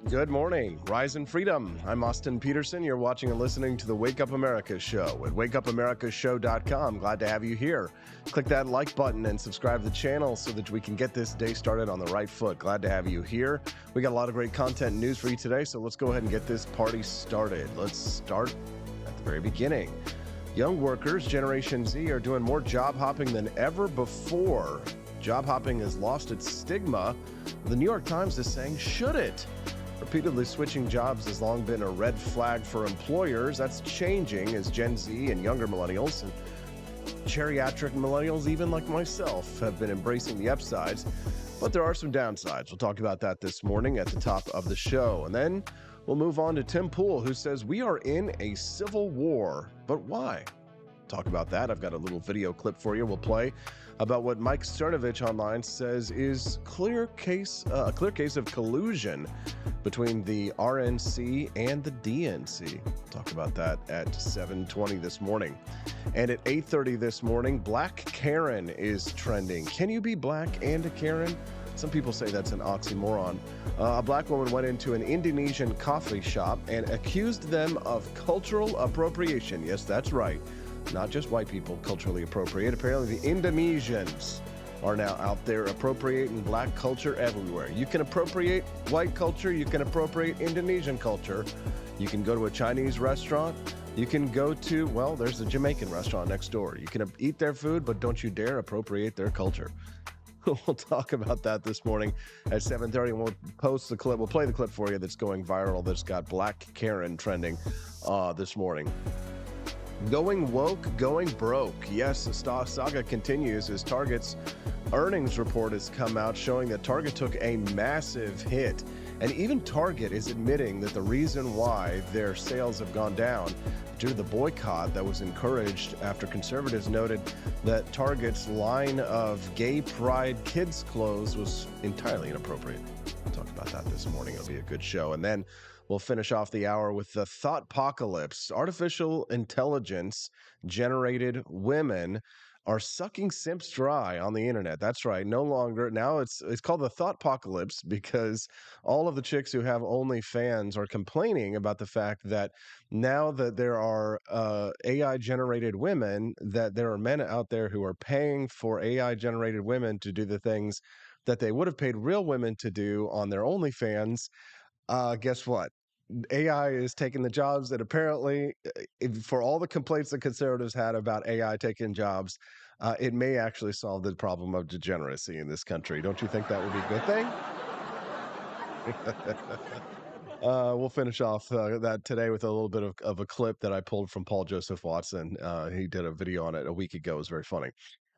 Good morning. Rise in freedom. I'm Austin Peterson. You're watching and listening to the Wake Up America Show at wakeupamericashow.com. Glad to have you here. Click that like button and subscribe to the channel so that we can get this day started on the right foot. Glad to have you here. We got a lot of great content and news for you today, so let's go ahead and get this party started. Let's start at the very beginning. Young workers, Generation Z, are doing more job hopping than ever before. Job hopping has lost its stigma. The New York Times is saying, should it? Repeatedly switching jobs has long been a red flag for employers. That's changing as Gen Z and younger millennials and geriatric millennials, even like myself, have been embracing the upsides. But there are some downsides. We'll talk about that this morning at the top of the show. And then we'll move on to Tim Pool, who says we are in a civil war. But why? Talk about that. I've got a little video clip for you. We'll play about what Mike Cernovich online says is a clear case of collusion between the RNC and the DNC. Talk about that at 7:20 this morning. And at 8:30 this morning, Black Karen is trending. Can you be black and a Karen? Some people say that's an oxymoron. A black woman went into an Indonesian coffee shop and accused them of cultural appropriation. Yes, that's right. Not just white people culturally appropriate. Apparently the Indonesians are now out there appropriating black culture everywhere. You can appropriate white culture. You can appropriate Indonesian culture. You can go to a Chinese restaurant. You can go to, well, there's a Jamaican restaurant next door. You can eat their food, but don't you dare appropriate their culture. We'll talk about that this morning at 7:30, and we'll post the clip. We'll play the clip for you that's going viral that's got Black Karen trending this morning. Going woke, going broke. Yes, the saga continues as Target's earnings report has come out showing that Target took a massive hit. And even Target is admitting that the reason why their sales have gone down due to the boycott that was encouraged after conservatives noted that Target's line of gay pride kids clothes was entirely inappropriate. We'll talk about that this morning. It'll be a good show. And then we'll finish off the hour with the THOTPOCALYPSE. Artificial intelligence generated women are sucking simps dry on the internet. That's right. No longer. Now it's called the THOTPOCALYPSE because all of the chicks who have OnlyFans are complaining about the fact that now that there are AI generated women, that there are men out there who are paying for AI generated women to do the things that they would have paid real women to do on their OnlyFans. Guess what? AI is taking the jobs that apparently, for all the complaints that conservatives had about AI taking jobs, it may actually solve the problem of degeneracy in this country. Don't you think that would be a good thing? We'll finish off that today with a little bit of a clip that I pulled from Paul Joseph Watson. He did a video on it a week ago. It was very funny.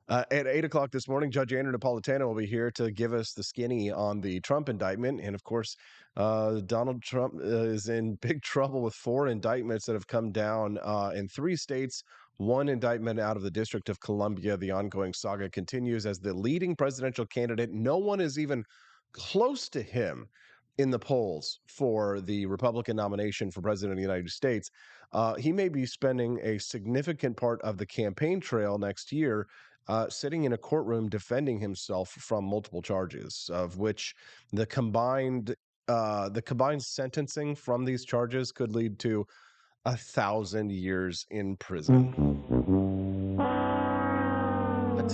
At 8 o'clock this morning, Judge Napolitano will be here to give us the skinny on the Trump indictment. And of course, Donald Trump is in big trouble with 4 indictments that have come down in 3 states, 1 indictment out of the District of Columbia. The ongoing saga continues as the leading presidential candidate. No one is even close to him in the polls for the Republican nomination for president of the United States. He may be spending a significant part of the campaign trail next year sitting in a courtroom defending himself from multiple charges, of which the combined sentencing from these charges could lead to 1,000 years in prison. What?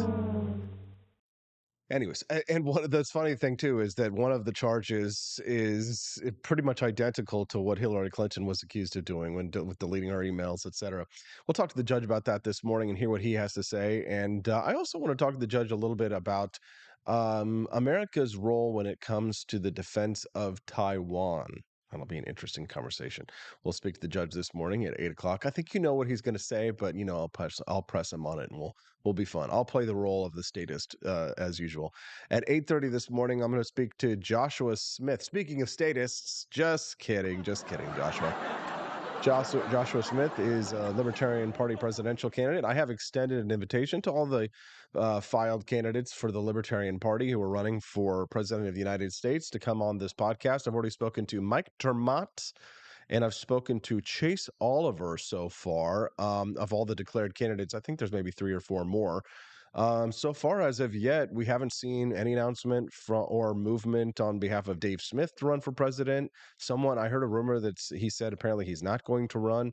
Anyways, and one of the funny thing too is that one of the charges is pretty much identical to what Hillary Clinton was accused of doing with deleting her emails, etc. We'll talk to the judge about that this morning and hear what he has to say. And I also want to talk to the judge a little bit about America's role when it comes to the defense of Taiwan. That'll be an interesting conversation. We'll speak to the judge this morning at 8 o'clock. I think you know what he's going to say, but I'll press him on it, and we'll be fun. I'll play the role of the statist as usual. At 8:30 this morning, I'm going to speak to Joshua Smith. Speaking of statists, just kidding, Joshua. Joshua Smith is a Libertarian Party presidential candidate. I have extended an invitation to all the filed candidates for the Libertarian Party who are running for president of the United States to come on this podcast. I've already spoken to Mike Dermott, and I've spoken to Chase Oliver so far. Of all the declared candidates, I think there's maybe 3 or 4 more. So far, as of yet, we haven't seen any announcement from or movement on behalf of Dave Smith to run for president. I heard a rumor that he said apparently he's not going to run.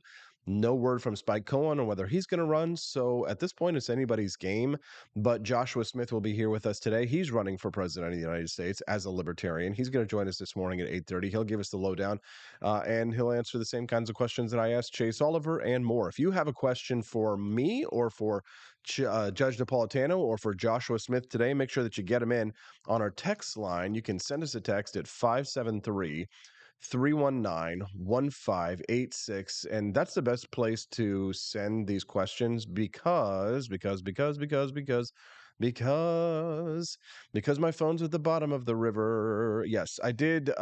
No word from Spike Cohen on whether he's going to run. So at this point, it's anybody's game. But Joshua Smith will be here with us today. He's running for president of the United States as a libertarian. He's going to join us this morning at 8:30. He'll give us the lowdown, and he'll answer the same kinds of questions that I asked Chase Oliver and more. If you have a question for me or for Judge Napolitano or for Joshua Smith today, make sure that you get them in on our text line. You can send us a text at 573-319-1586, and that's the best place to send these questions because my phone's at the bottom of the river. Yes, I did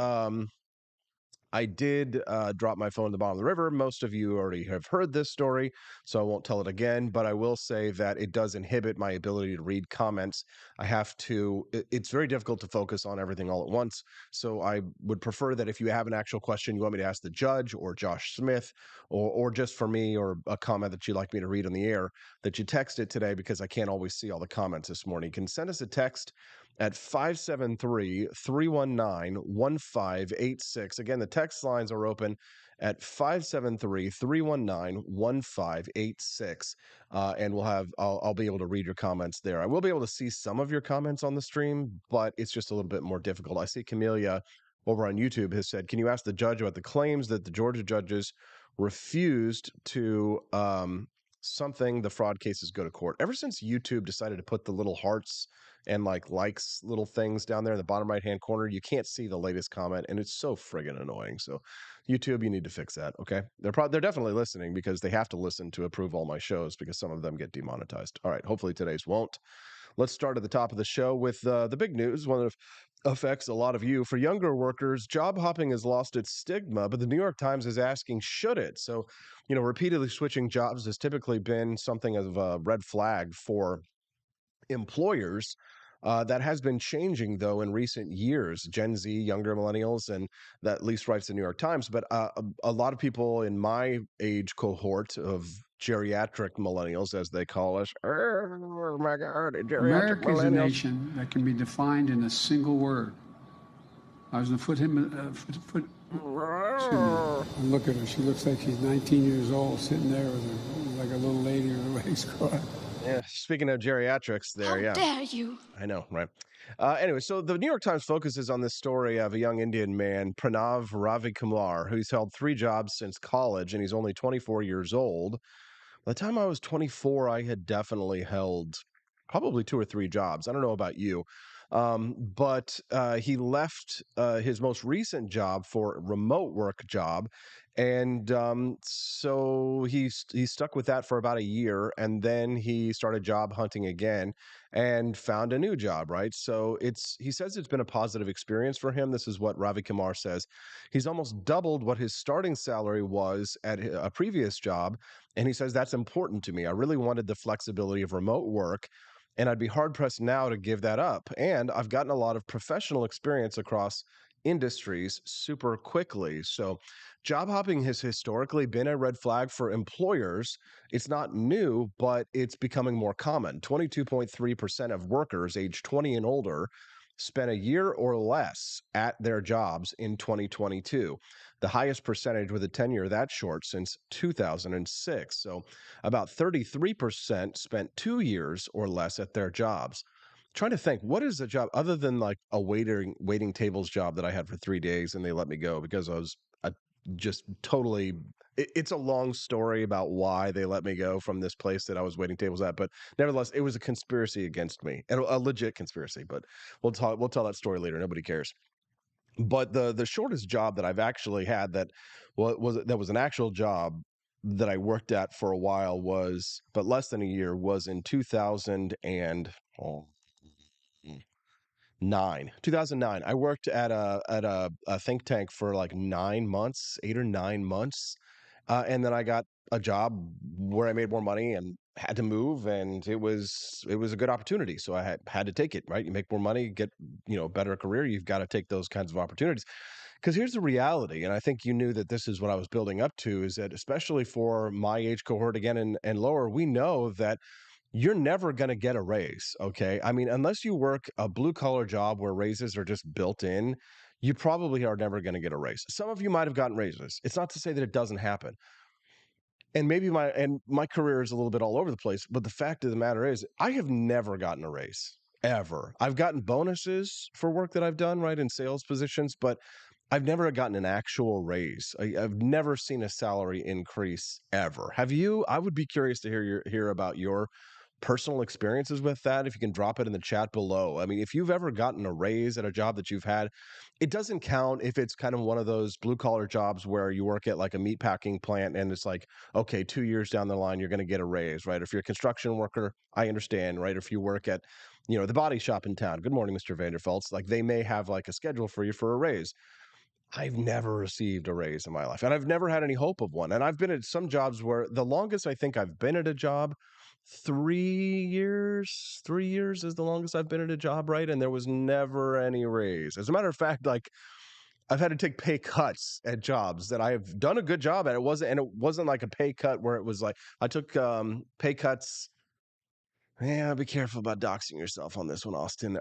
drop my phone at the bottom of the river. Most of you already have heard this story, so I won't tell it again, but I will say that it does inhibit my ability to read comments. It's very difficult to focus on everything all at once. So I would prefer that if you have an actual question you want me to ask the judge or Josh Smith, or just for me, or a comment that you'd like me to read on the air, that you text it today, because I can't always see all the comments this morning. You can send us a text at 573-319-1586. Again, the text lines are open at 573-319-1586. And I'll be able to read your comments there. I will be able to see some of your comments on the stream, but it's just a little bit more difficult. I see Camellia over on YouTube has said, can you ask the judge about the claims that the Georgia judges refused to something the fraud cases go to court? Ever since YouTube decided to put the little hearts and likes little things down there in the bottom right hand corner, you can't see the latest comment, and it's so friggin' annoying. So YouTube, you need to fix that. Okay, they're definitely listening, because they have to listen to approve all my shows, because some of them get demonetized. All right, hopefully today's won't. Let's start at the top of the show with the big news, one that affects a lot of you. For younger workers, job hopping has lost its stigma, but the New York Times is asking, should it? So, repeatedly switching jobs has typically been something of a red flag for employers. That has been changing, though, in recent years. Gen Z, younger millennials, and that at least writes the New York Times. But a lot of people in my age cohort of geriatric millennials, as they call us, oh my God, geriatric America is a millennials. nation that can be defined in a single word. I was going to excuse me. Look at her. She looks like she's 19 years old, sitting there with her, like a little lady with her legs crossed. Yeah, speaking of geriatrics there, How dare you? I know, right? Anyway, so the New York Times focuses on this story of a young Indian man, Pranav Ravikumar, who's held 3 jobs since college, and he's only 24 years old. By the time I was 24, I had definitely held probably 2 or 3 jobs. I don't know about you. But he left his most recent job for a remote work job. And so he stuck with that for about a year, and then he started job hunting again and found a new job, right? So he says it's been a positive experience for him. This is what Ravi Kumar says. He's almost doubled what his starting salary was at a previous job. And he says, that's important to me. I really wanted the flexibility of remote work, and I'd be hard pressed now to give that up. And I've gotten a lot of professional experience across industries super quickly. So job hopping has historically been a red flag for employers. It's not new, but it's becoming more common. 22.3% of workers aged 20 and older spent a year or less at their jobs in 2022, the highest percentage with a tenure that short since 2006. So about 33% spent 2 years or less at their jobs. Trying to think, what is a job other than like a waiting tables job that I had for 3 days and they let me go because I was just totally. It's a long story about why they let me go from this place that I was waiting tables at, but nevertheless, it was a conspiracy against me, and a legit conspiracy. But we'll tell that story later. Nobody cares. But the shortest job that I've actually had that was an actual job that I worked at for a while but less than a year, was in 2009. I worked at a think tank for like 9 months, 8 or 9 months, and then I got a job where I made more money and had to move, and it was a good opportunity, so I had to take it. Right, you make more money, get better career, you've got to take those kinds of opportunities. Because here's the reality, and I think you knew that this is what I was building up to, is that especially for my age cohort again and lower, we know that you're never going to get a raise. Okay. I mean, unless you work a blue collar job where raises are just built in, you probably are never going to get a raise. Some of you might have gotten raises. It's not to say that it doesn't happen. And maybe my career is a little bit all over the place, but the fact of the matter is I have never gotten a raise ever. I've gotten bonuses for work that I've done, right, in sales positions, but I've never gotten an actual raise. I've never seen a salary increase ever. Have you? I would be curious to hear about your personal experiences with that. If you can drop it in the chat below. I mean, if you've ever gotten a raise at a job that you've had, it doesn't count if it's kind of one of those blue collar jobs where you work at like a meat packing plant and it's like, okay, 2 years down the line, you're going to get a raise, right? If you're a construction worker, I understand, right? If you work at, the body shop in town, good morning, Mr. Vanderfeltz, like they may have like a schedule for you for a raise. I've never received a raise in my life, and I've never had any hope of one. And I've been at some jobs where the longest I think I've been at a job, 3 years. 3 years is the longest I've been at a job, right? And there was never any raise. As a matter of fact, like I've had to take pay cuts at jobs that I have done a good job at. It wasn't like a pay cut where it was like I took pay cuts. Yeah, be careful about doxing yourself on this one, Austin.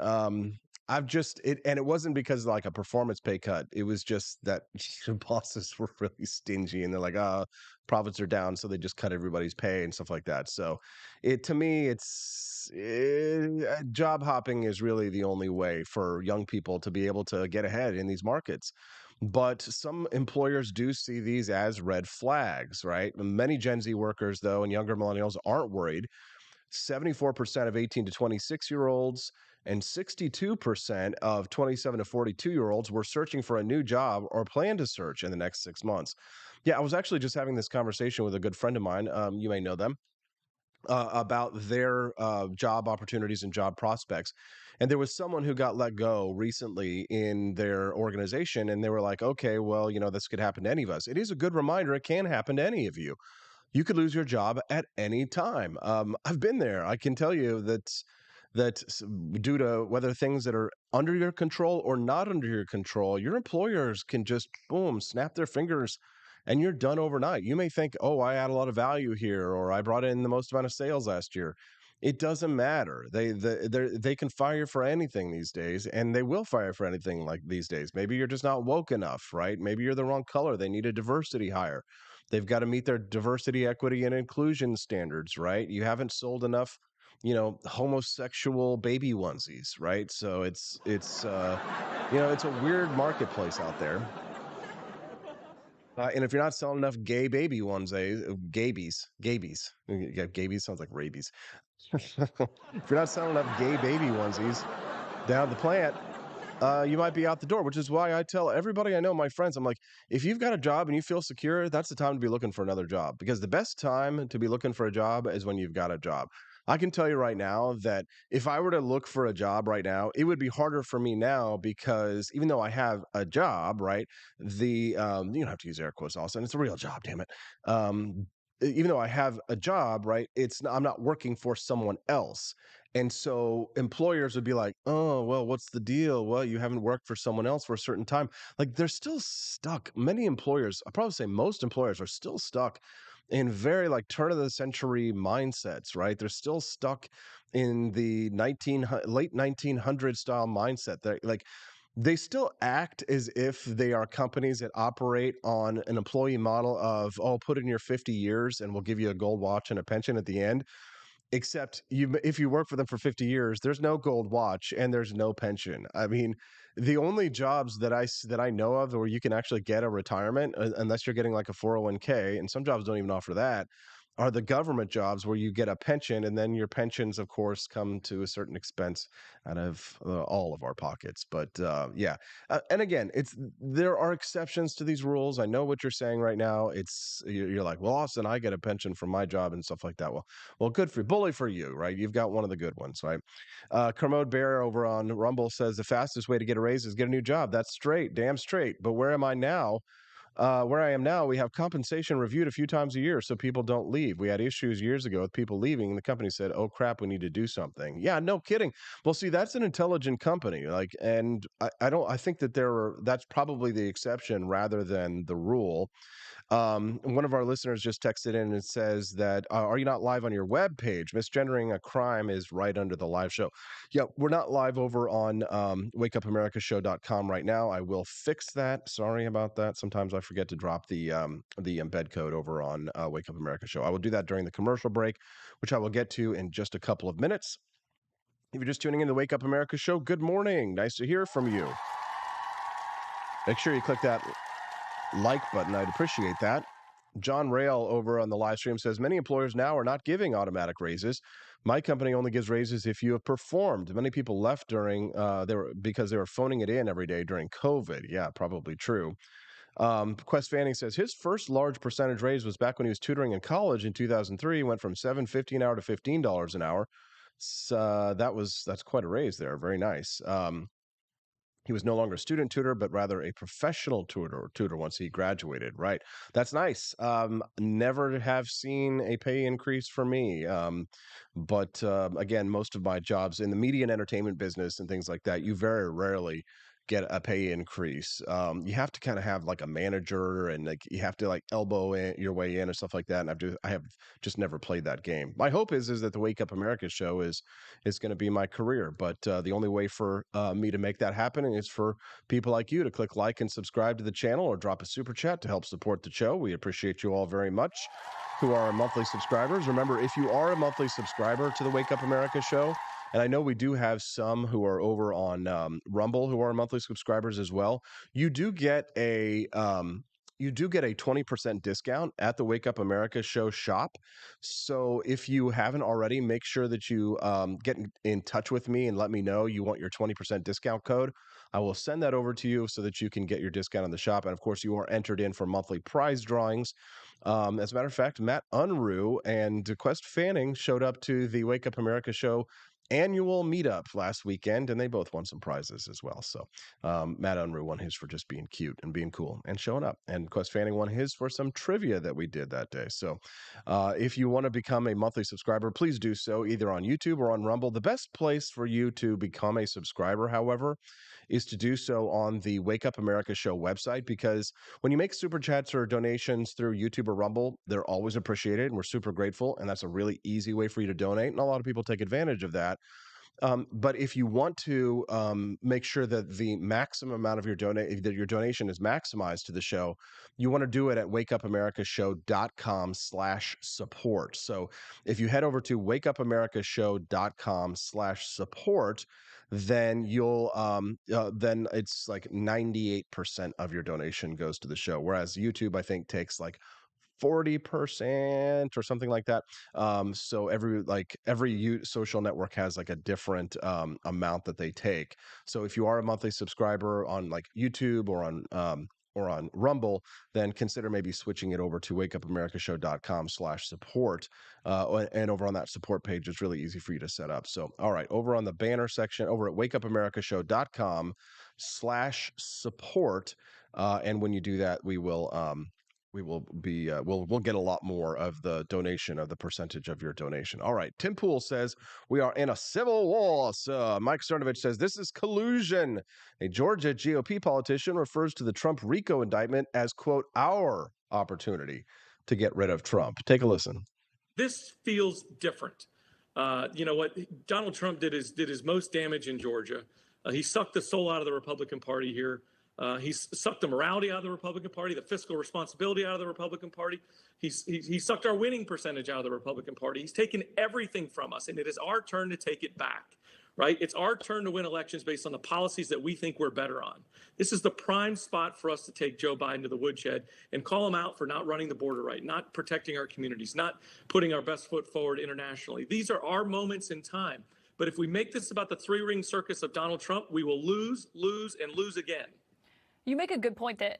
I've just it, and it wasn't because of like a performance pay cut. It was just that the bosses were really stingy, and they're like, profits are down, so they just cut everybody's pay and stuff like that. So, to me, job hopping is really the only way for young people to be able to get ahead in these markets. But some employers do see these as red flags, right? Many Gen Z workers, though, and younger millennials aren't worried. 74% of 18 to 26-year-olds and 62% of 27 to 42-year-olds were searching for a new job or plan to search in the next 6 months. Yeah, I was actually just having this conversation with a good friend of mine. You may know them. About their job opportunities and job prospects. And there was someone who got let go recently in their organization, and they were like, okay, well, this could happen to any of us. It is a good reminder. It can happen to any of you. You could lose your job at any time. I've been there. I can tell you that due to whether things that are under your control or not under your control, your employers can just boom, snap their fingers and you're done overnight. You may think, oh, I add a lot of value here, or I brought in the most amount of sales last year. It doesn't matter. They can fire for anything these days, and they will fire for anything like these days. Maybe you're just not woke enough, right? Maybe you're the wrong color. They need a diversity hire. They've got to meet their diversity, equity, and inclusion standards, right? You haven't sold enough, homosexual baby onesies, right? So it's a weird marketplace out there. And if you're not selling enough gay baby onesies, yeah, gabies sounds like rabies. If you're not selling enough gay baby onesies down at the plant, you might be out the door, which is why I tell everybody I know, my friends, I'm like, if you've got a job and you feel secure, that's the time to be looking for another job, because the best time to be looking for a job is when you've got a job. I can tell you right now that if I were to look for a job right now, it would be harder for me now because even though I have a job, right, you don't have to use air quotes, Austin. It's a real job, damn it. Even though I have a job, right, I'm not working for someone else. And so employers would be like, oh, well, what's the deal? Well, you haven't worked for someone else for a certain time. Like they're still stuck. Many employers, I'll probably say most employers are still stuck in very like turn of the century mindsets, right? They're still stuck in the late 1900 style mindset that like they still act as if they are companies that operate on an employee model of, oh, put in your 50 years and we'll give you a gold watch and a pension at the end. Except if you work for them for 50 years, there's no gold watch and there's no pension. I mean, the only jobs that I know of where you can actually get a retirement, unless you're getting like a 401k, and some jobs don't even offer that, are the government jobs where you get a pension, and then your pensions, of course, come to a certain expense out of all of our pockets. But yeah, and again, there are exceptions to these rules. I know what you're saying right now. You're like, well, Austin, I get a pension from my job and stuff like that. Well, good for you, bully for you, right? You've got one of the good ones, right? Kermode Bear over on Rumble says the fastest way to get a raise is get a new job. That's straight, damn straight. But where am I now? Where I am now, we have compensation reviewed a few times a year so people don't leave. We had issues years ago with people leaving, and the company said, oh, crap, we need to do something. Yeah, no kidding. Well, see, that's an intelligent company. I think that that's probably the exception rather than the rule. One of our listeners just texted in and says that, are you not live on your web page? Misgendering a crime is right under the live show. Yeah, we're not live over on wakeupamericashow.com right now. I will fix that. Sorry about that. Sometimes I forget to drop the embed code over on Wake Up America Show. I will do that during the commercial break, which I will get to in just a couple of minutes. If you're just tuning in to the Wake Up America Show, good morning. Nice to hear from you. Make sure you click that like button. I'd appreciate that. John Rail over on the live stream says many employers now are not giving automatic raises. My company only gives raises if you have performed. Many people left during because they were phoning it in every day during COVID. Yeah, probably true. Quest Fanning says his first large percentage raise was back when he was tutoring in college in 2003. He went from $7.50 an hour to $15 an hour. So that's quite a raise there. Very nice. He was no longer a student tutor, but rather a professional tutor once he graduated. Right. That's nice. Never have seen a pay increase for me. But again, most of my jobs in the media and entertainment business and things like that, you very rarely get a pay increase. You have to kind of have like a manager and like you have to like elbow your way in or stuff like that. And I have just never played that game. My hope is that the Wake Up America show is going to be my career. But the only way for me to make that happen is for people like you to click like and subscribe to the channel or drop a super chat to help support the show. We appreciate you all very much who are monthly subscribers. Remember, if you are a monthly subscriber to the Wake Up America show, and I know we do have some who are over on Rumble who are monthly subscribers as well, you do get a 20% discount at the Wake Up America show shop. So if you haven't already, make sure that you get in touch with me and let me know you want your 20% discount code. I will send that over to you so that you can get your discount on the shop. And of course, you are entered in for monthly prize drawings. As a matter of fact, Matt Unruh and Quest Fanning showed up to the Wake Up America show annual meetup last weekend, and they both won some prizes as well. So Matt Unruh won his for just being cute and being cool and showing up, and Quest Fanning won his for some trivia that we did that day. So if you want to become a monthly subscriber, please do so either on YouTube or on Rumble. The best place for you to become a subscriber, however, is to do so on the Wake Up America show website, because when you make super chats or donations through YouTube or Rumble, they're always appreciated and we're super grateful, and that's a really easy way for you to donate, and a lot of people take advantage of that. But if you want to make sure that the maximum amount of your donation is maximized to the show, you want to do it at wakeupamericashow.com/support. So if you head over to wakeupamericashow.com/support, then then it's like 98% of your donation goes to the show. Whereas YouTube, I think, takes like 40% or something like that. So every social network has like a different amount that they take. So if you are a monthly subscriber on like YouTube or on Rumble, then consider maybe switching it over to wakeupamericashow.com/support. And over on that support page, it's really easy for you to set up. So, all right, over on the banner section, over at wakeupamericashow.com/support. And when you do that, we'll get a lot more of the donation, of the percentage of your donation. All right. Tim Pool says we are in a civil war. So Mike Cernovich says this is collusion. A Georgia GOP politician refers to the Trump RICO indictment as, quote, our opportunity to get rid of Trump. Take a listen. This feels different. You know what? Donald Trump did his most damage in Georgia. He sucked the soul out of the Republican Party here. He's sucked the morality out of the Republican Party, the fiscal responsibility out of the Republican Party. He sucked our winning percentage out of the Republican Party. He's taken everything from us, and it is our turn to take it back, right? It's our turn to win elections based on the policies that we think we're better on. This is the prime spot for us to take Joe Biden to the woodshed and call him out for not running the border right, not protecting our communities, not putting our best foot forward internationally. These are our moments in time. But if we make this about the three-ring circus of Donald Trump, we will lose, and lose again. You make a good point that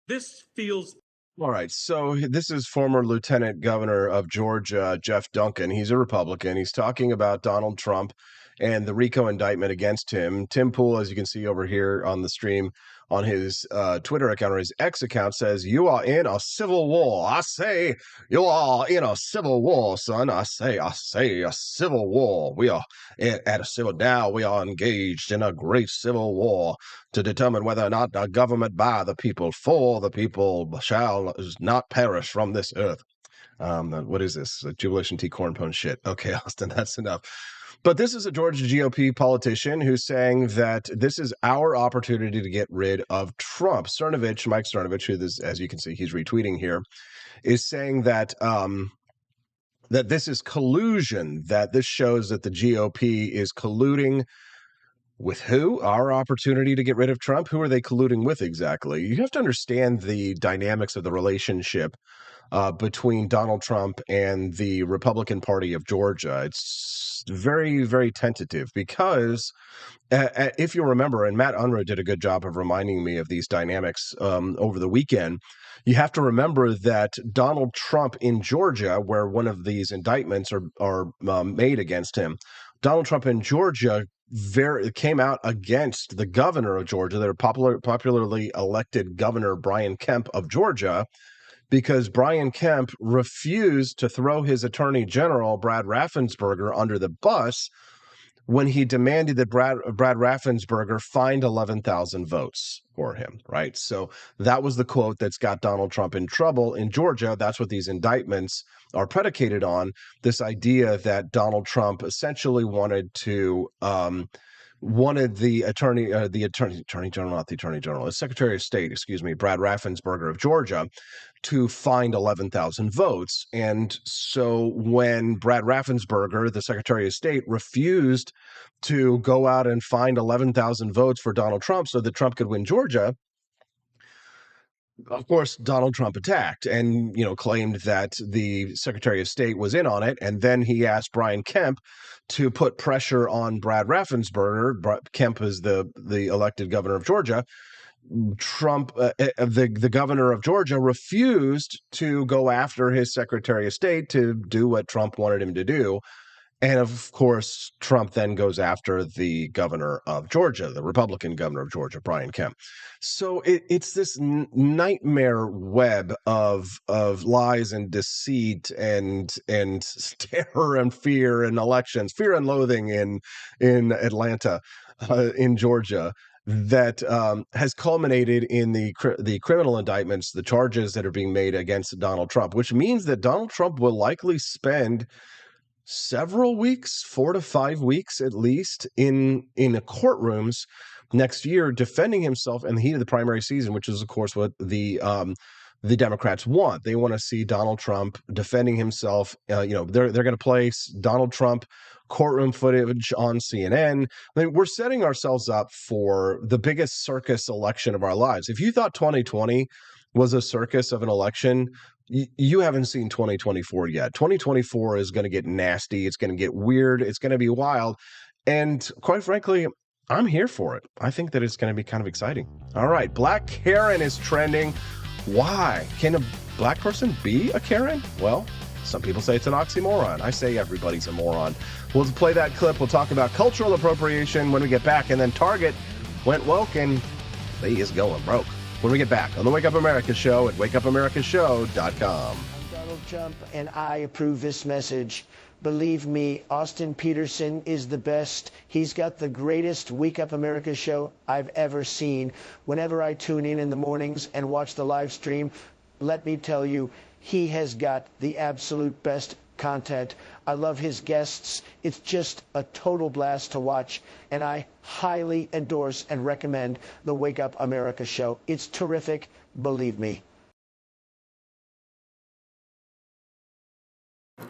this feels... All right. So this is former Lieutenant Governor of Georgia, Jeff Duncan. He's a Republican. He's talking about Donald Trump and the RICO indictment against him. Tim Pool, as you can see over here on the stream, on his Twitter account or his X account, says, "You are in a civil war. I say, you are in a civil war, son. I say, a civil war. We are at a civil now. We are engaged in a great civil war to determine whether or not a government by the people, for the people, shall not perish from this earth." What is this? Jubilation Tea Cornpone shit. Okay, Austin, that's enough. But this is a Georgia GOP politician who's saying that this is our opportunity to get rid of Trump. Mike Cernovich, who this, as you can see, he's retweeting here, is saying that that this is collusion, that this shows that the GOP is colluding with who? Our opportunity to get rid of Trump? Who are they colluding with exactly? You have to understand the dynamics of the relationship between Donald Trump and the Republican Party of Georgia. It's very, very tentative because if you remember, and Matt Unruh did a good job of reminding me of these dynamics over the weekend, you have to remember that Donald Trump in Georgia, where one of these indictments are made against him, Donald Trump in Georgia came out against the governor of Georgia, their popularly elected governor, Brian Kemp of Georgia, because Brian Kemp refused to throw his attorney general, Brad Raffensperger, under the bus when he demanded that Brad Raffensperger find 11,000 votes for him, right? So that was the quote that's got Donald Trump in trouble in Georgia. That's what these indictments are predicated on, this idea that Donald Trump essentially wanted the attorney general, not the attorney general, the Secretary of State, Brad Raffensperger of Georgia, to find 11,000 votes. And so when Brad Raffensperger, the Secretary of State, refused to go out and find 11,000 votes for Donald Trump so that Trump could win Georgia, of course, Donald Trump attacked and, claimed that the Secretary of State was in on it. And then he asked Brian Kemp to put pressure on Brad Raffensperger. Kemp is the elected governor of Georgia. Trump, the governor of Georgia, refused to go after his Secretary of State to do what Trump wanted him to do. And of course, Trump then goes after the governor of Georgia, the Republican governor of Georgia, Brian Kemp. So it's this nightmare web of lies and deceit and terror and fear and elections, fear and loathing in Atlanta, in Georgia, that has culminated in the criminal indictments, the charges that are being made against Donald Trump, which means that Donald Trump will likely spend several weeks, 4 to 5 weeks at least, in courtrooms next year defending himself in the heat of the primary season, which is, of course, what the Democrats want. They want to see Donald Trump defending himself. They're going to place Donald Trump courtroom footage on CNN. I mean, we're setting ourselves up for the biggest circus election of our lives. If you thought 2020 was a circus of an election, you haven't seen 2024 yet. 2024 is going to get nasty. It's going to get weird. It's going to be wild. And quite frankly, I'm here for it. I think that it's going to be kind of exciting. All right. Black Karen is trending. Why? Can a black person be a Karen? Well, some people say it's an oxymoron. I say everybody's a moron. We'll play that clip. We'll talk about cultural appropriation when we get back. And then Target went woke and they is going broke. When we get back on the Wake Up America Show at wakeupAmericaShow.com. I'm Donald Trump, and I approve this message. Believe me, Austin Peterson is the best. He's got the greatest Wake Up America show I've ever seen. Whenever I tune in the mornings and watch the live stream, let me tell you, he has got the absolute best content. I love his guests. It's just a total blast to watch, and I highly endorse and recommend the Wake Up America show. It's terrific, believe me.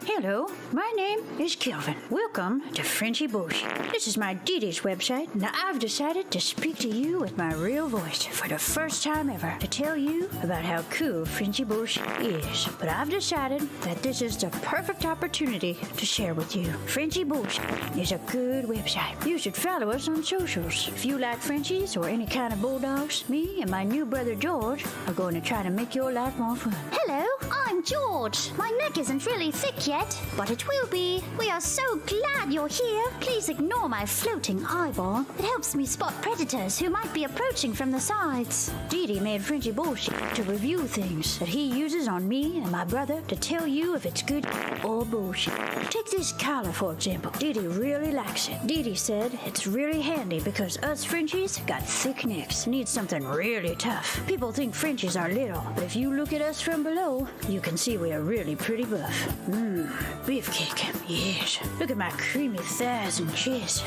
Hello, my name is Kelvin. Welcome to Frenchy Bush. This is my Dee-Dee's website. Now I've decided to speak to you with my real voice for the first time ever to tell you about how cool Frenchy Bush is. But I've decided that this is the perfect opportunity to share with you. Frenchy Bush is a good website. You should follow us on socials. If you like Frenchies or any kind of bulldogs, me and my new brother George are going to try to make your life more fun. Hello, I'm I'm George. My neck isn't really thick yet, but it will be. We are so glad you're here. Please ignore my floating eyeball. It helps me spot predators who might be approaching from the sides. Dee Dee made Frenchy bullshit to review things that he uses on me and my brother to tell you if it's good or bullshit. Take this collar, for example. Dee Dee really likes it. Dee Dee said it's really handy because us Frenchies got thick necks. Need something really tough. People think Frenchies are little, but if you look at us from below, you can see we are really pretty buff. Beefcake. Yes. Look at my creamy thighs and chest.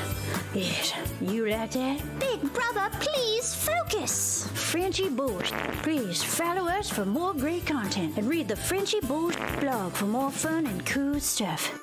Yes. You like that? Big brother, please focus. Frenchy Bullshit. Please follow us for more great content and read the Frenchy Bullshit blog for more fun and cool stuff.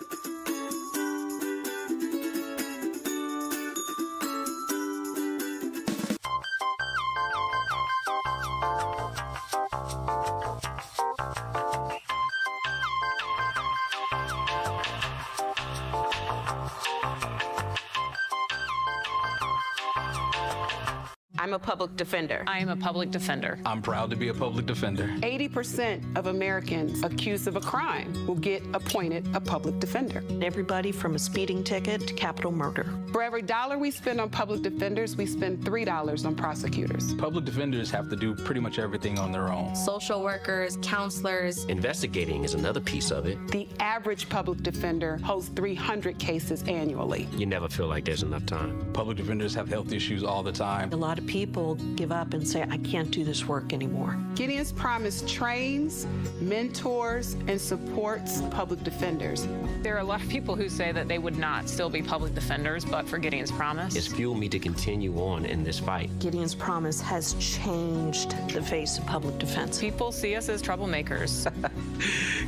I'm a public defender. I am a public defender. I'm proud to be a public defender. 80% of Americans accused of a crime will get appointed a public defender. Everybody from a speeding ticket to capital murder. For every dollar we spend on public defenders, we spend $3 on prosecutors. Public defenders have to do pretty much everything on their own. Social workers, counselors. Investigating is another piece of it. The average public defender holds 300 cases annually. You never feel like there's enough time. Public defenders have health issues all the time. A lot of people give up and say, I can't do this work anymore. Gideon's Promise trains, mentors, and supports public defenders. There are a lot of people who say that they would not still be public defenders, but for Gideon's Promise. It's fueled me to continue on in this fight. Gideon's Promise has changed the face of public defense. People see us as troublemakers.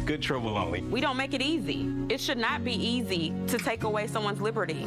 Good trouble only. We don't make it easy. It should not be easy to take away someone's liberty.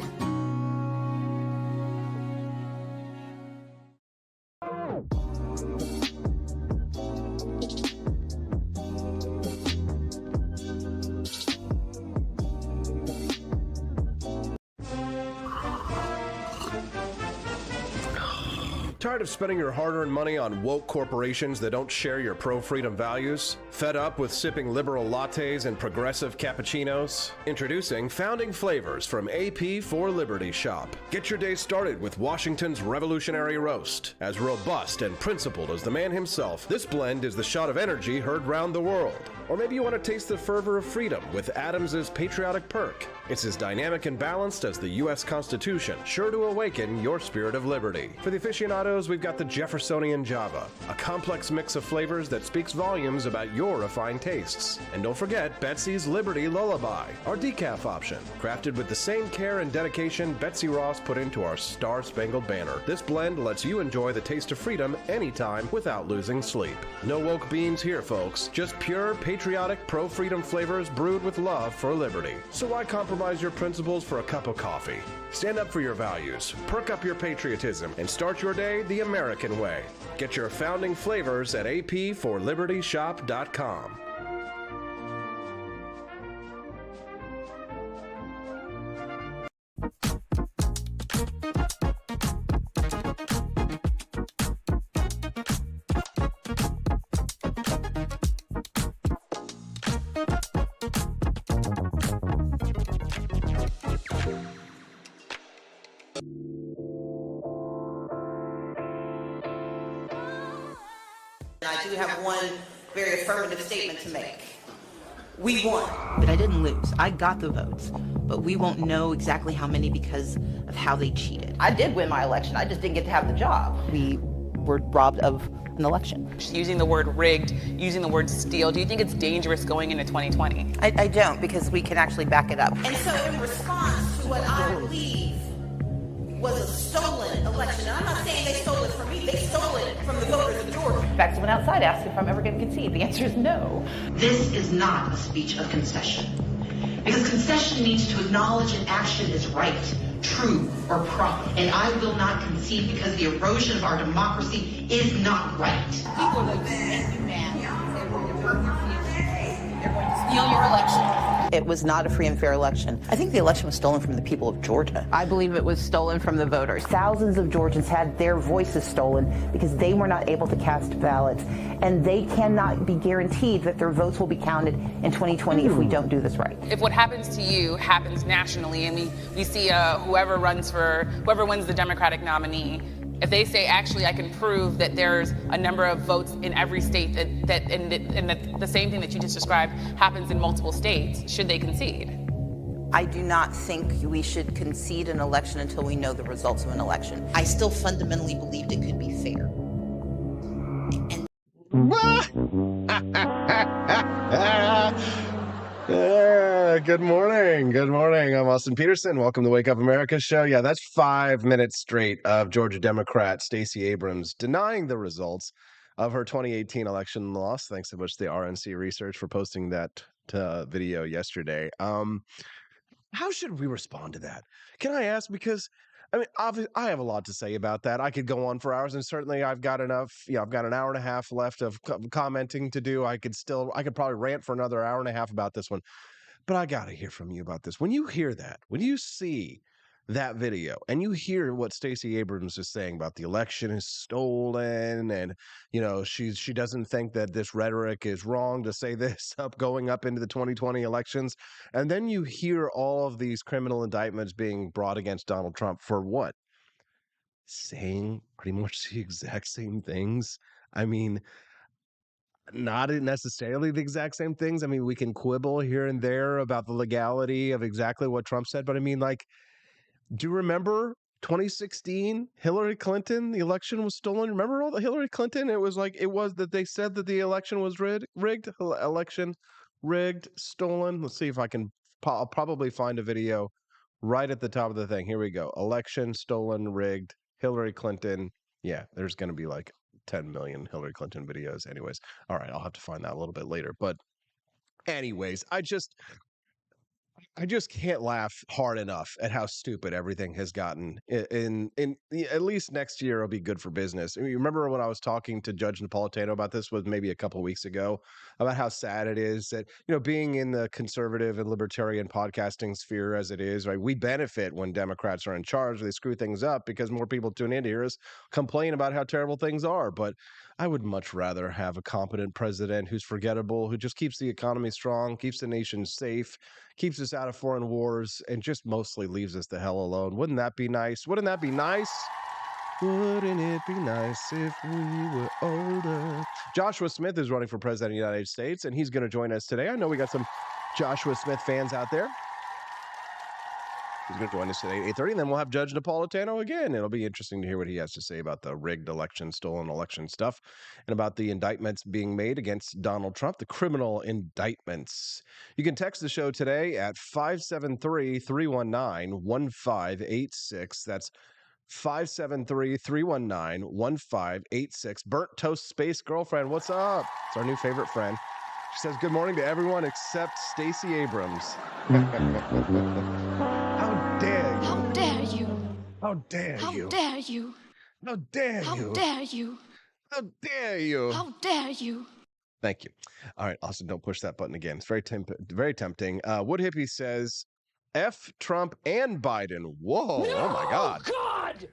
Tired of spending your hard-earned money on woke corporations that don't share your pro-freedom values? Fed up with sipping liberal lattes and progressive cappuccinos? Introducing Founding Flavors from AP for Liberty Shop. Get your day started with Washington's Revolutionary Roast. As robust and principled as the man himself, this blend is the shot of energy heard round the world. Or maybe you want to taste the fervor of freedom with Adams's Patriotic Perk. It's as dynamic and balanced as the U.S. Constitution, sure to awaken your spirit of liberty. For the aficionados, we've got the Jeffersonian Java, a complex mix of flavors that speaks volumes about your refined tastes. And don't forget Betsy's Liberty Lullaby, our decaf option, crafted with the same care and dedication Betsy Ross put into our Star-Spangled Banner. This blend lets you enjoy the taste of freedom anytime without losing sleep. No woke beans here, folks. Just pure, patriotic, pro-freedom flavors brewed with love for liberty. So why compromise your principles for a cup of coffee? Stand up for your values, perk up your patriotism, and start your day the American way. Get your founding flavors at apforlibertyshop.com. I do have one very affirmative statement to make. We won. But I didn't lose. I got the votes. But we won't know exactly how many because of how they cheated. I did win my election. I just didn't get to have the job. We were robbed of an election. Using the word rigged, using the word steal, do you think it's dangerous going into 2020? I don't, because we can actually back it up. And so in response to what I believe was a stolen election, and I'm not saying they stole it from me, they stole it from the voters of Georgia. In fact, someone outside asked if I'm ever going to concede. The answer is no. This is not a speech of concession. Because concession means to acknowledge an action is right, true, or proper. And I will not concede because the erosion of our democracy is not right. People are like, thank you, man. you're going to steal your election. It was not a free and fair election. I think the election was stolen from the people of Georgia. I believe it was stolen from the voters. Thousands of Georgians had their voices stolen because they were not able to cast ballots, and they cannot be guaranteed that their votes will be counted in 2020 if we don't do this right. If what happens to you happens nationally, and we see whoever wins the Democratic nominee, if they say, actually, I can prove that there's a number of votes in every state and that the same thing that you just described happens in multiple states, should they concede? I do not think we should concede an election until we know the results of an election. I still fundamentally believed it could be fair. Good morning. Good morning. I'm Austin Peterson. Welcome to Wake Up America show. Yeah, that's 5 minutes straight of Georgia Democrat Stacey Abrams denying the results of her 2018 election loss. Thanks so much to the RNC Research for posting that video yesterday. How should we respond to that? Can I ask? Because I mean, obviously, I have a lot to say about that. I could go on for hours, and certainly I've got enough. I've got an hour and a half left of commenting to do. I could probably rant for another hour and a half about this one. But I got to hear from you about this. When you hear that, when you see that video and you hear what Stacey Abrams is saying about the election is stolen, and she doesn't think that this rhetoric is wrong to say this going up into the 2020 elections, and then you hear all of these criminal indictments being brought against Donald Trump for what? Saying pretty much the exact same things. I mean, not necessarily the exact same things. I mean, we can quibble here and there about the legality of exactly what Trump said, but I mean, like, do you remember 2016, Hillary Clinton, the election was stolen? Remember all the Hillary Clinton? It was that they said that the election was rigged, election rigged, stolen. Let's see if I can, I'll probably find a video right at the top of the thing. Here we go. Election stolen, rigged, Hillary Clinton. Yeah, there's going to be like 10 million Hillary Clinton videos. Anyways, all right, I'll have to find that a little bit later. But anyways, I just can't laugh hard enough at how stupid everything has gotten. In at least next year, it'll be good for business. I mean, you remember when I was talking to Judge Napolitano about this, was maybe a couple of weeks ago, about how sad it is that, being in the conservative and libertarian podcasting sphere as it is, right? We benefit when Democrats are in charge. They screw things up because more people tune in to hear us complain about how terrible things are. But I would much rather have a competent president who's forgettable, who just keeps the economy strong, keeps the nation safe, keeps us out of foreign wars, and just mostly leaves us the hell alone. Wouldn't that be nice? Wouldn't that be nice? Wouldn't it be nice if we were older? Joshua Smith is running for president of the United States, and he's going to join us today. I know we got some Joshua Smith fans out there. He's going to join us today at 8:30, and then we'll have Judge Napolitano again. It'll be interesting to hear what he has to say about the rigged election, stolen election stuff, and about the indictments being made against Donald Trump, the criminal indictments. You can text the show today at 573-319-1586. That's 573-319-1586. Burnt Toast Space Girlfriend, what's up? It's our new favorite friend. She says, good morning to everyone except Stacey Abrams. How dare you? How dare you? How dare How you? dare you? How dare How you? dare you? How dare you? How dare you? Thank you. All right, Austin, don't push that button again. It's very tempting. Wood Hippie says, F Trump and Biden. Whoa, No, oh my God. God!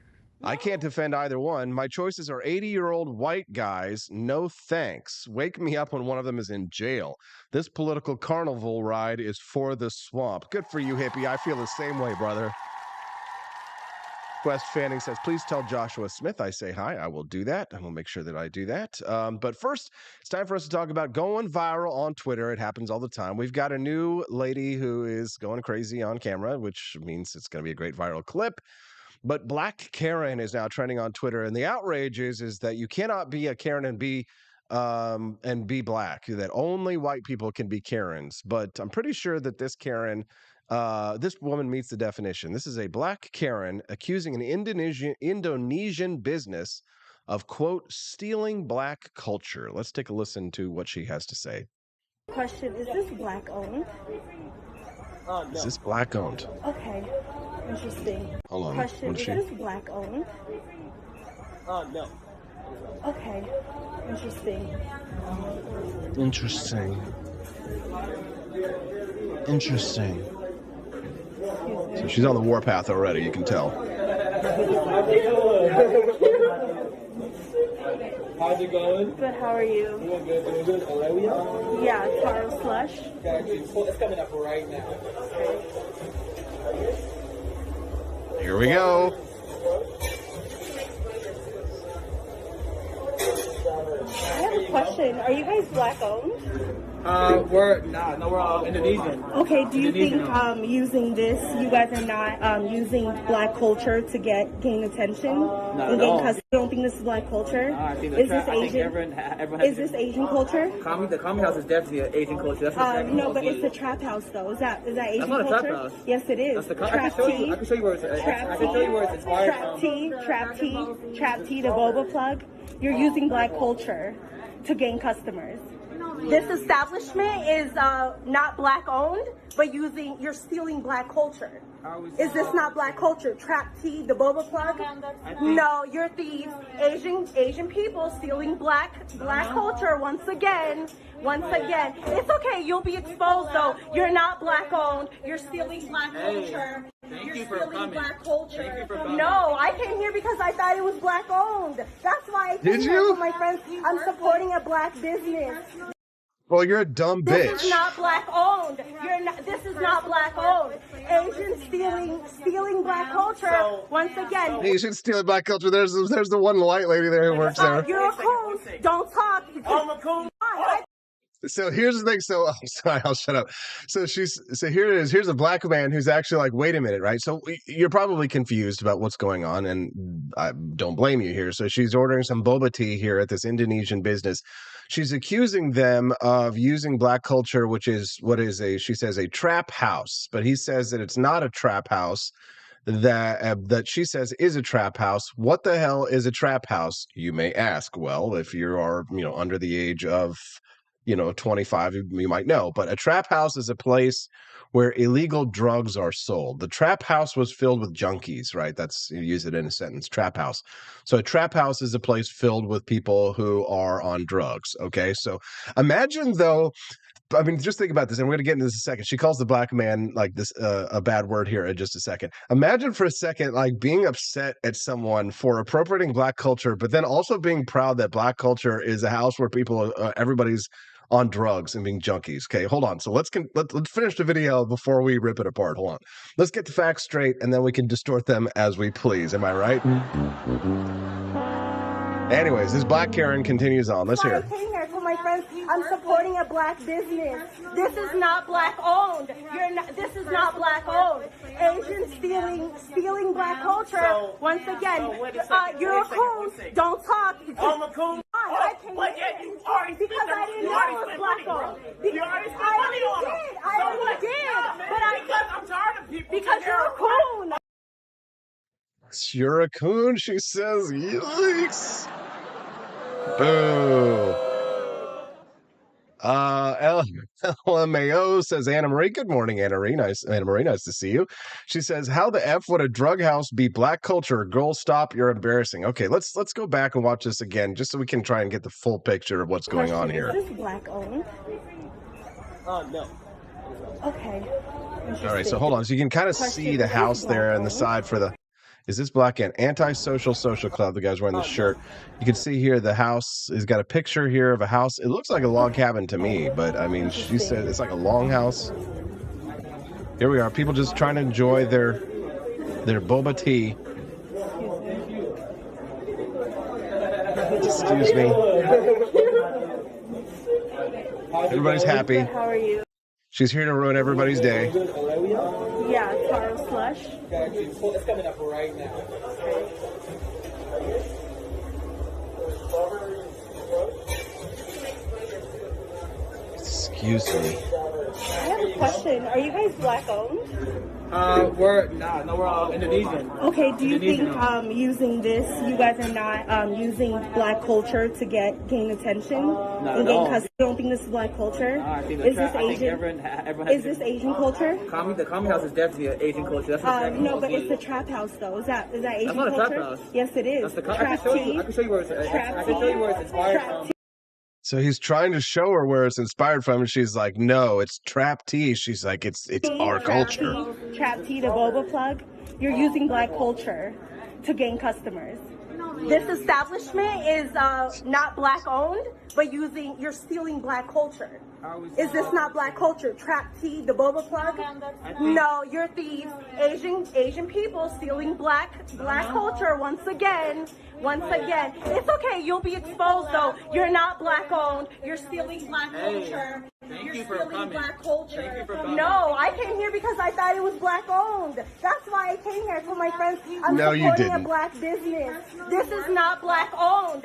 I can't defend either one. My choices are 80-year-old white guys. No thanks. Wake me up when one of them is in jail. This political carnival ride is for the swamp. Good for you, hippie. I feel the same way, brother. West Fanning says, please tell Joshua Smith I say hi. I will do that. I will make sure that I do that. But first, it's time for us to talk about going viral on Twitter. It happens all the time. We've got a new lady who is going crazy on camera, which means it's going to be a great viral clip. But Black Karen is now trending on Twitter, and the outrage is that you cannot be a Karen and be black. That only white people can be Karens. But I'm pretty sure that this Karen, this woman meets the definition. This is a Black Karen accusing an Indonesian business of, quote, stealing black culture. Let's take a listen to what she has to say. Question: is this black owned? No. Is this black owned? Okay. Interesting. Hold on. Question: is this black owned? No. Okay. Interesting. Interesting. Interesting. So she's on the warpath already, you can tell. How's it going? Good, how are you? Doing good, doing good. Olivia? Yeah, Taro Slush. Got you. It's coming up right now. Here we go. I have a question. Are you guys black owned? We're Indonesian. Okay, do you think using this, you guys are not using black culture to gain attention? And gain customers? You don't think this is black culture? Is this Asian? Is this Asian culture? The commie house is definitely an Asian culture. That's no, but it's the trap house though. Is that Asian That's not culture? a trap house. Yes, it is. I can show you where it's inspired from. Trap tea, the boba plug. You're using black culture to gain customers. This establishment is not black owned, but you're stealing black culture. Is this not black culture? Trap tea, the boba plug? No, you're thieves. Asian people stealing black culture once again. It's okay, you'll be exposed though. You're not black owned, you're stealing black culture. You're stealing black culture. No, I came here because I thought it was black owned. That's why I came here with my friends. I'm supporting a black business. Well, you're a dumb bitch. This is not black owned. This is not black owned. Asians stealing black culture once again. You should steal black culture. There's the one white lady there who works there. You're a coon. Don't talk. I'm a coon. So here's the thing. So I'm sorry, I'll shut up. So here it is. Here's a black man who's actually like, wait a minute, right? So you're probably confused about what's going on, and I don't blame you here. So she's ordering some boba tea here at this Indonesian business. She's accusing them of using black culture, which is she says a trap house, but he says that it's not a trap house. That she says is a trap house. What the hell is a trap house, you may ask? Well, if you are under the age of 25, you might know, but a trap house is a place where illegal drugs are sold. The trap house was filled with junkies, right? You use it in a sentence, trap house. So a trap house is a place filled with people who are on drugs. Okay. So imagine though, just think about this, and we're going to get into this in a second. She calls the black man like this, a bad word here in just a second. Imagine for a second, like being upset at someone for appropriating black culture, but then also being proud that black culture is a house where everybody's on drugs and being junkies. Okay, hold on. So let's finish the video before we rip it apart. Hold on. Let's get the facts straight, and then we can distort them as we please. Am I right? Anyways, this black Karen continues on. Let's hear it. I came here for my friends. I'm supporting a black business. This is not black owned. This is not black owned. Asians stealing black culture once again. You're a coon. Don't talk. I'm a coon. I came here because I didn't know it was black owned. I already did. But I'm tired of people. Because you're a coon. You're a coon, she says. Yikes. Boo. LMAO says, Anna Marie. Good morning, Anna Marie. Nice to see you. She says, how the F would a drug house be black culture? Girl, stop. You're embarrassing. Okay, let's go back and watch this again, just so we can try and get the full picture of what's going on here. Is this black owned? No. Okay. All right, so hold on. So you can kind of see the house there on the side for the... Is this black and anti-social social club? The guy's wearing this shirt. You can see here the house has got a picture here of a house. It looks like a log cabin to me, but I mean, she said it's like a long house. Here we are. People just trying to enjoy their boba tea. Excuse me. Everybody's happy. How are you? She's here to ruin everybody's day. Yeah, Taro Slush. It's coming up right now. Excuse me. I have a question. Are you guys black owned? We're Indonesian. Okay, do you think using this, you guys are not using black culture to gain attention and gain customers? You don't think this is black culture? Is this Asian? Is this Asian culture? The commie house is definitely an Asian culture. No, but it's the trap house though. Is that Asian culture? That's not a trap house. Yes, it is. I can show you where it's inspired from. So he's trying to show her where it's inspired from, and she's like, "No, it's trap tea." She's like, "It's our culture." Trap tea, the boba plug. You're using black culture to gain customers. This establishment is not black owned, but you're stealing black culture. Is this not black culture? Trap tea, the boba plug? No, you're thieves. Asian people stealing black culture once again. It's okay, you'll be exposed though. You're not black owned. You're stealing black culture. You're stealing black culture. No, I came here because I thought it was black owned. That's why I came here. I told my friends I'm supporting a black business. This is not black owned.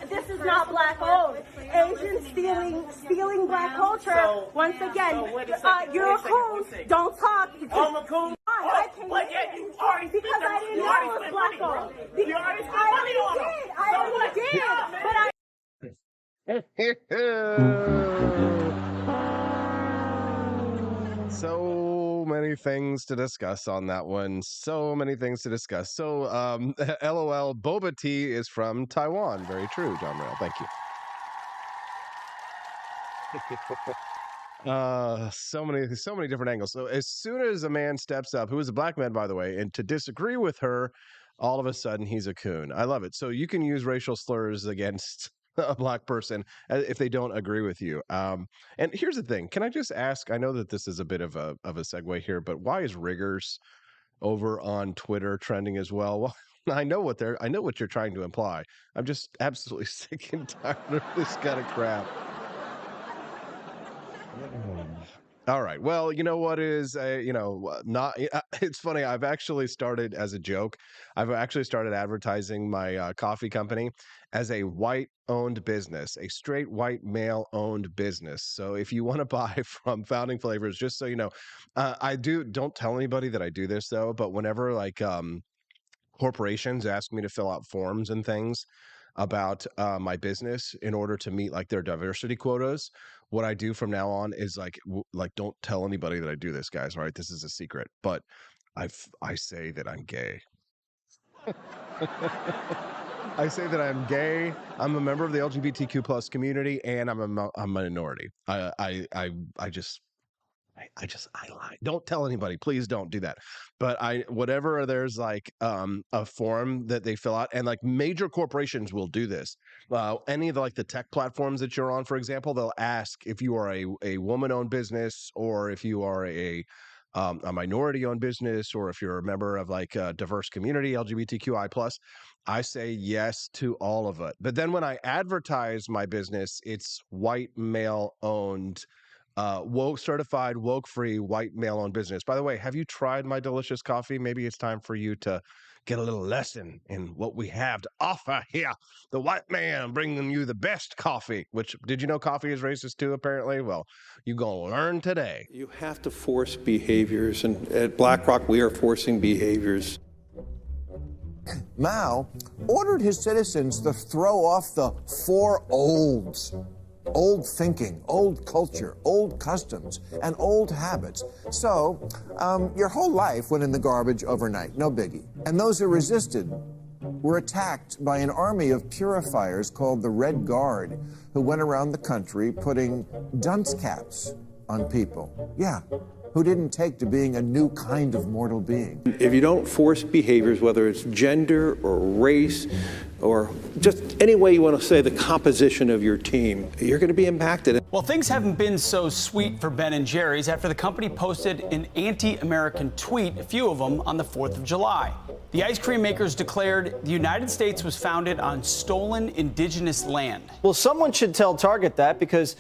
This is not black owned. Asians stealing black culture. Once again, you're a coon. Don't talk. I'm a coon. I came here because I didn't know it was black owned. You already spent money on them. I already did. But So many things to discuss on that one. So many things to discuss. So, LOL, boba tea is from Taiwan. Very true, John Rail. Thank you. So many different angles. So as soon as a man steps up, who is a black man, by the way, and to disagree with her, all of a sudden he's a coon. I love it. So you can use racial slurs against a black person if they don't agree with you. And here's the thing. Can I just ask, I know that this is a bit of a segue here, but why is Riggers over on Twitter trending as well? Well, I know what you're trying to imply. I'm just absolutely sick and tired of this kind of crap. All right. Well, you know what is, not, it's funny. I've actually started as a joke. I've actually started advertising my coffee company as a white owned business, a straight white male owned business. So if you want to buy from Founding Flavors, just so you know, don't tell anybody that I do this though, but whenever corporations ask me to fill out forms and things about my business in order to meet like their diversity quotas, what I do from now on is don't tell anybody that I do this, guys. All right, this is a secret, but I say that I'm gay. I say that I'm gay. I'm a member of the LGBTQ plus community, and I'm a minority. I lie. Don't tell anybody. Please don't do that. But whatever there's a form that they fill out, and major corporations will do this. Any of the tech platforms that you're on, for example, they'll ask if you are a woman-owned business, or if you are a minority-owned business, or if you're a member of a diverse community, LGBTQI plus. I say yes to all of it. But then when I advertise my business, it's white male-owned. Woke certified, woke free, white male owned business. By the way, have you tried my delicious coffee? Maybe it's time for you to get a little lesson in what we have to offer here. The white man bringing you the best coffee, which, did you know coffee is racist too, apparently? Well, you're going to learn today. You have to force behaviors, and at BlackRock, we are forcing behaviors. Mao ordered his citizens to throw off the four olds. Old thinking, old culture, old customs, and old habits. So, your whole life went in the garbage overnight, no biggie. And those who resisted were attacked by an army of purifiers called the Red Guard, who went around the country putting dunce caps on people. Yeah, who didn't take to being a new kind of mortal being. If you don't force behaviors, whether it's gender or race or just any way you want to say the composition of your team, you're going to be impacted. Well, things haven't been so sweet for Ben & Jerry's after the company posted an anti-American tweet, a few of them, on the 4th of July. The ice cream makers declared the United States was founded on stolen indigenous land. Well, someone should tell Target that, because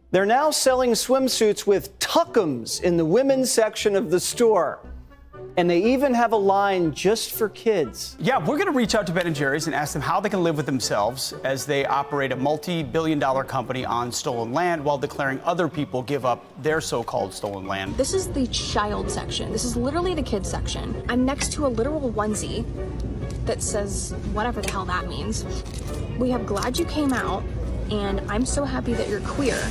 they're now selling swimsuits with tuckums in the women's section of the store. And they even have a line just for kids. Yeah, we're going to reach out to Ben & Jerry's and ask them how they can live with themselves as they operate a multi-billion-dollar company on stolen land while declaring other people give up their so-called stolen land. This is the child section. This is literally the kids section. I'm next to a literal onesie that says whatever the hell that means. We have glad you came out, and I'm so happy that you're queer.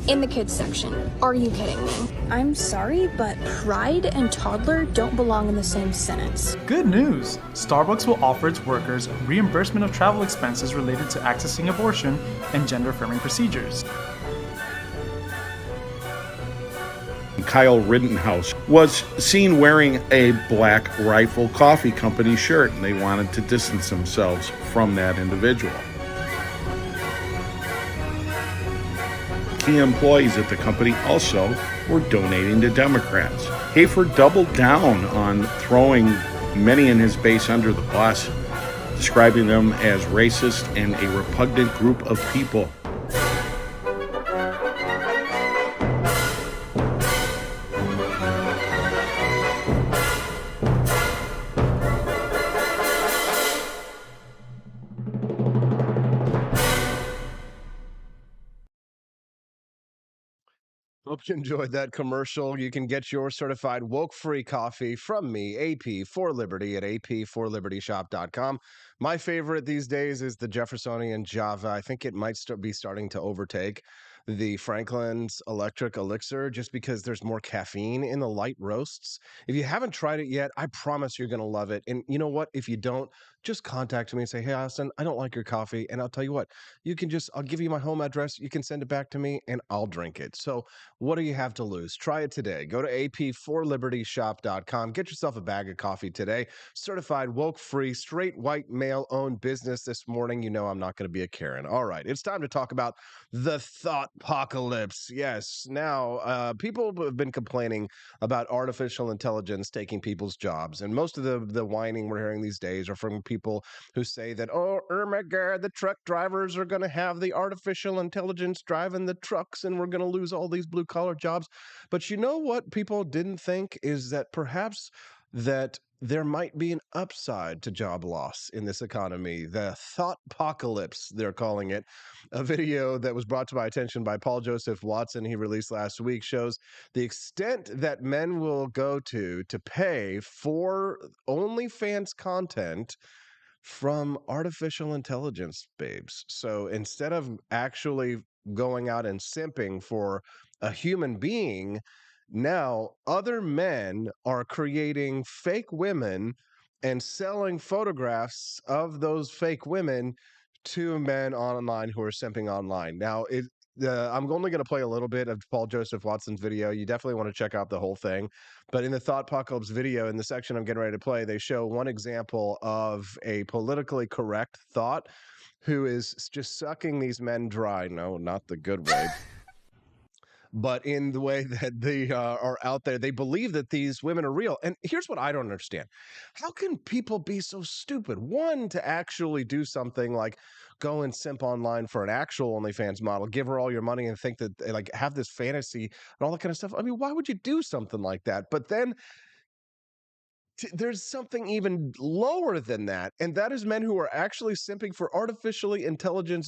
in the kids section. Are you kidding me? I'm sorry, but pride and toddler don't belong in the same sentence. Good news! Starbucks will offer its workers reimbursement of travel expenses related to accessing abortion and gender-affirming procedures. Kyle Rittenhouse was seen wearing a Black Rifle Coffee Company shirt, and they wanted to distance themselves from that individual. Key employees at the company also were donating to Democrats. Hafer doubled down on throwing many in his base under the bus, describing them as racist and a repugnant group of people. Hope you enjoyed that commercial. You can get your certified woke-free coffee from me, AP for Liberty, at apforlibertyshop.com. My favorite these days is the Jeffersonian Java. I think it might be starting to overtake the Franklin's Electric Elixir just because there's more caffeine in the light roasts. If you haven't tried it yet, I promise you're going to love it. And you know what? If you don't, just contact me and say, hey, Austin, I don't like your coffee. And I'll tell you what, I'll give you my home address. You can send it back to me and I'll drink it. So what do you have to lose? Try it today. Go to apforlibertyshop.com. Get yourself a bag of coffee today. Certified woke-free, straight white male-owned business this morning. You know I'm not going to be a Karen. All right, it's time to talk about the thought-pocalypse. Yes, now people have been complaining about artificial intelligence taking people's jobs, and most of the whining we're hearing these days are from people who say that, oh my God, the truck drivers are going to have the artificial intelligence driving the trucks, and we're going to lose all these blue-collar jobs. But you know what people didn't think is that perhaps that there might be an upside to job loss in this economy. The thought-pocalypse, they're calling it. A video that was brought to my attention by Paul Joseph Watson, he released last week, shows the extent that men will go to pay for OnlyFans content from artificial intelligence babes. So instead of actually going out and simping for a human being, now other men are creating fake women and selling photographs of those fake women to men online who are simping online. Now, I'm only going to play a little bit of Paul Joseph Watson's video. You definitely want to check out the whole thing. But in the Thought-Pocalypse video, in the section I'm getting ready to play, they show one example of a politically correct thought who is just sucking these men dry. No, not the good way. But in the way that they are out there, they believe that these women are real. And here's what I don't understand. How can people be so stupid? One, to actually do something like go and simp online for an actual OnlyFans model, give her all your money and think that like have this fantasy and all that kind of stuff. I mean, why would you do something like that? But then there's something even lower than that, and that is men who are actually simping for artificially intelligent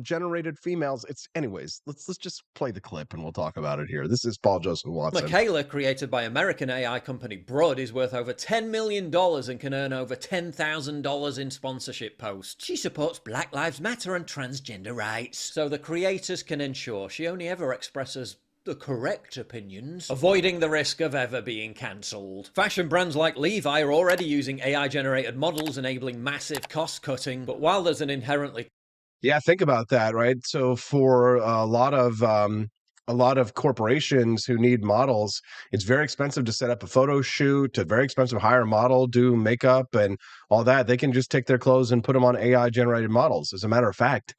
generated females. Anyways, let's just play the clip and we'll talk about it here. This is Paul Joseph Watson. Michaela, created by American AI company Broad, is worth over $10 million and can earn over $10,000 in sponsorship posts. She supports Black Lives Matter and transgender rights, so the creators can ensure she only ever expresses the correct opinions, avoiding the risk of ever being cancelled. Fashion brands like Levi are already using AI-generated models, enabling massive cost cutting, but while there's an inherently... Yeah, think about that, right? So for a lot of corporations who need models, it's very expensive to set up a photo shoot, it's very expensive to hire a model, do makeup and all that. They can just take their clothes and put them on AI-generated models. As a matter of fact,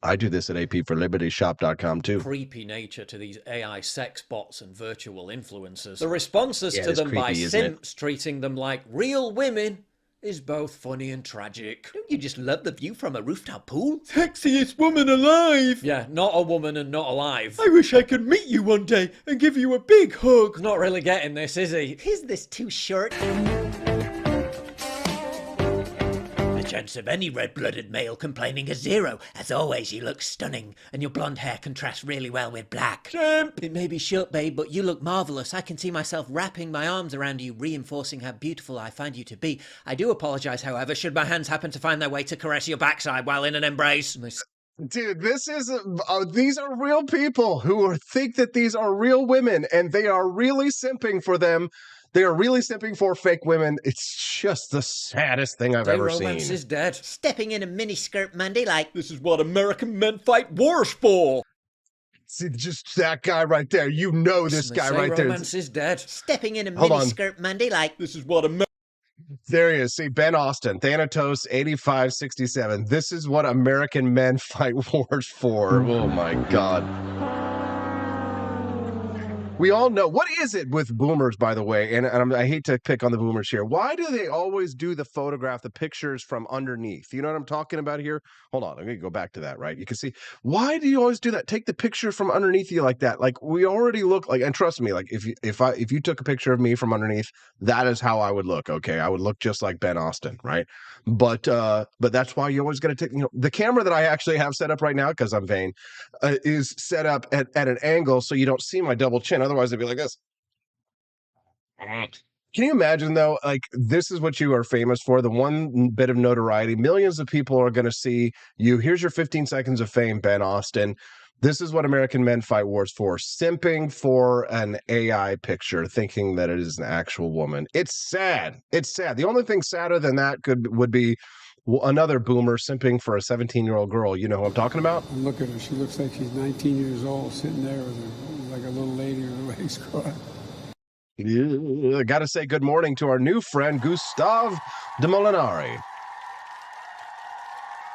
I do this at apforlibertyshop.com too. Creepy nature to these AI sex bots and virtual influencers. The responses to them creepy, by isn't it? simps treating them like real women is both funny and tragic. Don't you just love the view from a rooftop pool? Sexiest woman alive! Yeah, not a woman and not alive. I wish I could meet you one day and give you a big hug. Not really getting this, is he? Is this too short? The chance of any red-blooded male complaining is zero. As always, you look stunning, and your blonde hair contrasts really well with black. Champ! It may be short, babe, but you look marvellous. I can see myself wrapping my arms around you, reinforcing how beautiful I find you to be. I do apologise, however, should my hands happen to find their way to caress your backside while in an embrace. Dude, this is these are real people who think that these are real women, and they are really simping for them. They are really simping for fake women. It's just the saddest thing I've ever romance seen. is dead. Stepping in a miniskirt Monday like, this is what American men fight wars for. See, just that guy right there. You know this guy right there. Romance is dead. Stepping in a Hold on. miniskirt Monday like, this is what There he is. See, Ben Austin, Thanatos 8567. This is what American men fight wars for. Oh my God. We all know. What is it with boomers, by the way? And I hate to pick on the boomers here. Why do they always do the photograph, the pictures from underneath? You know what I'm talking about here? Hold on. Let me go back to that, right? You can see, why do you always do that? Take the picture from underneath you like that. Like, we already look like, and trust me, like, if you took a picture of me from underneath, that is how I would look, okay? I would look just like Ben Austin, right? But that's why you always got to take, the camera that I actually have set up right now, because I'm vain, is set up at an angle so you don't see my double chin. Otherwise, it'd be like this. Can you imagine, though, like, this is what you are famous for, the one bit of notoriety. Millions of people are going to see you. Here's your 15 seconds of fame, Ben Austin. This is what American men fight wars for. Simping for an AI picture, thinking that it is an actual woman. It's sad. It's sad. The only thing sadder than that would be another boomer simping for a 17-year-old girl. You know who I'm talking about? Look at her. She looks like she's 19 years old, sitting there with her, like a little lady with her legs crossed. I got to say good morning to our new friend, Gustav de Molinari.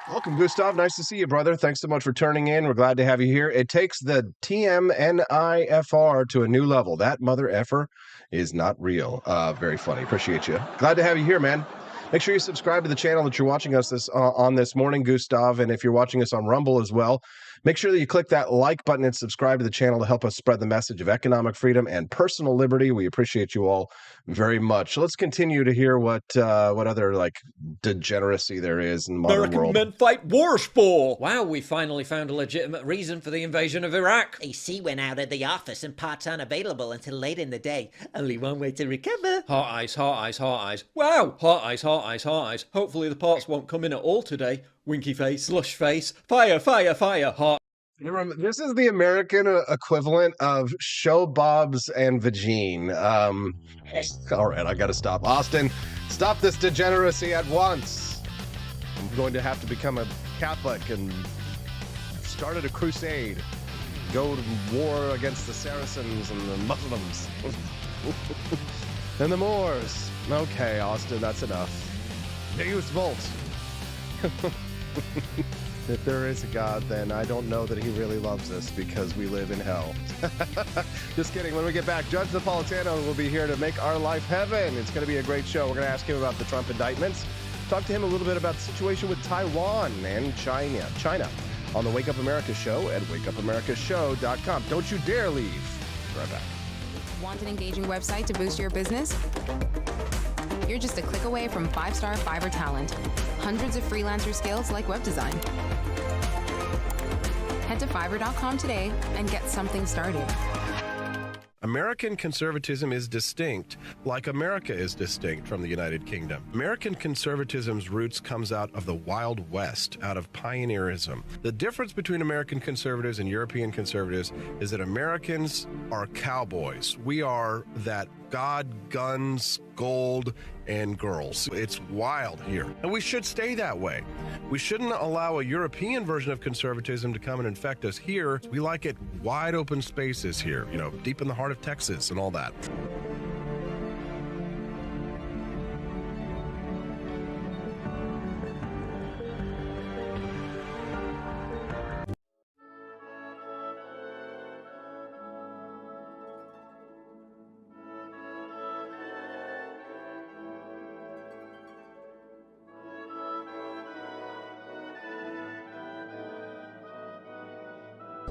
Welcome, Gustav. Nice to see you, brother. Thanks so much for turning in. We're glad to have you here. It takes the TMNIFR to a new level. That mother effer is not real. Very funny. Appreciate you. Glad to have you here, man. Make sure you subscribe to the channel that you're watching us on this morning, Gustav. And if you're watching us on Rumble as well, make sure that you click that like button and subscribe to the channel to help us spread the message of economic freedom and personal liberty. We appreciate you all very much. Let's continue to hear what other degeneracy there is in the modern American world. men fight wars for. Wow, we finally found a legitimate reason for the invasion of Iraq. AC went out of the office and parts unavailable until late in the day. Only one way to recover. Heart eyes, heart eyes, heart eyes. Wow, heart eyes, heart eyes, heart eyes. Hopefully the parts won't come in at all today. Winky face, slush face, fire, fire, fire, heart. This is the American equivalent of show Bobs and Vagine. All right, I got to stop. Austin, stop this degeneracy at once. I'm going to have to become a Catholic and started a crusade. Go to war against the Saracens and the Muslims. And the Moors. Okay, Austin, that's enough. Deus Vult. If there is a God, then I don't know that he really loves us because we live in hell. Just kidding. When we get back, Judge Napolitano will be here to make our life heaven. It's going to be a great show. We're going to ask him about the Trump indictments, talk to him a little bit about the situation with Taiwan and China on the Wake Up America show at wakeupAmericaShow.com. Don't you dare leave. Be right back. Want an engaging website to boost your business? You're just a click away from 5-star Fiverr talent. Hundreds of freelancer skills like web design. Head to Fiverr.com today and get something started. American conservatism is distinct, like America is distinct from the United Kingdom. American conservatism's roots comes out of the Wild West, out of pioneerism. The difference between American conservatives and European conservatives is that Americans are cowboys. We are that God, guns, gold, and girls. It's wild here. And we should stay that way. We shouldn't allow a European version of conservatism to come and infect us here. We like it wide open spaces here, deep in the heart of Texas and all that.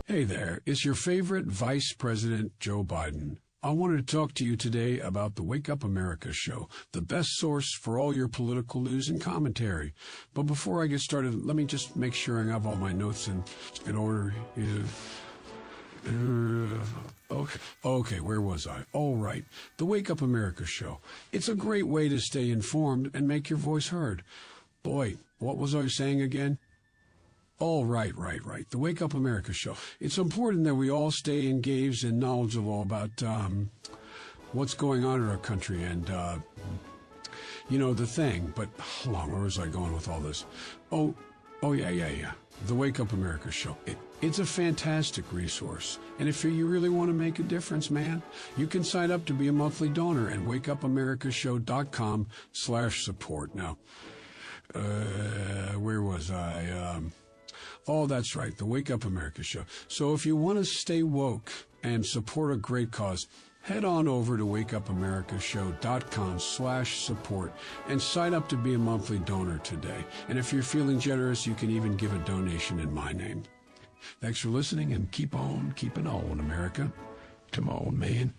Hey there, it's your favorite Vice President Joe Biden. I wanted to talk to you today about the Wake Up America show, the best source for all your political news and commentary. But before I get started, let me just make sure I have all my notes in order. Okay, where was I? All right, the Wake Up America show. It's a great way to stay informed and make your voice heard. Boy, what was I saying again? Oh, right. The Wake Up America show. It's important that we all stay engaged and knowledgeable about what's going on in our country and, the thing. But hold on, where was I going with all this? Oh, yeah. The Wake Up America show. It's a fantastic resource. And if you really want to make a difference, man, you can sign up to be a monthly donor at wakeupAmericaShow.com/support. Now, where was I? Oh, that's right, the Wake Up America show. So if you want to stay woke and support a great cause, head on over to wakeupAmericaShow.com/support and sign up to be a monthly donor today. And if you're feeling generous, you can even give a donation in my name. Thanks for listening, and keep on keeping on, America. Come on, man.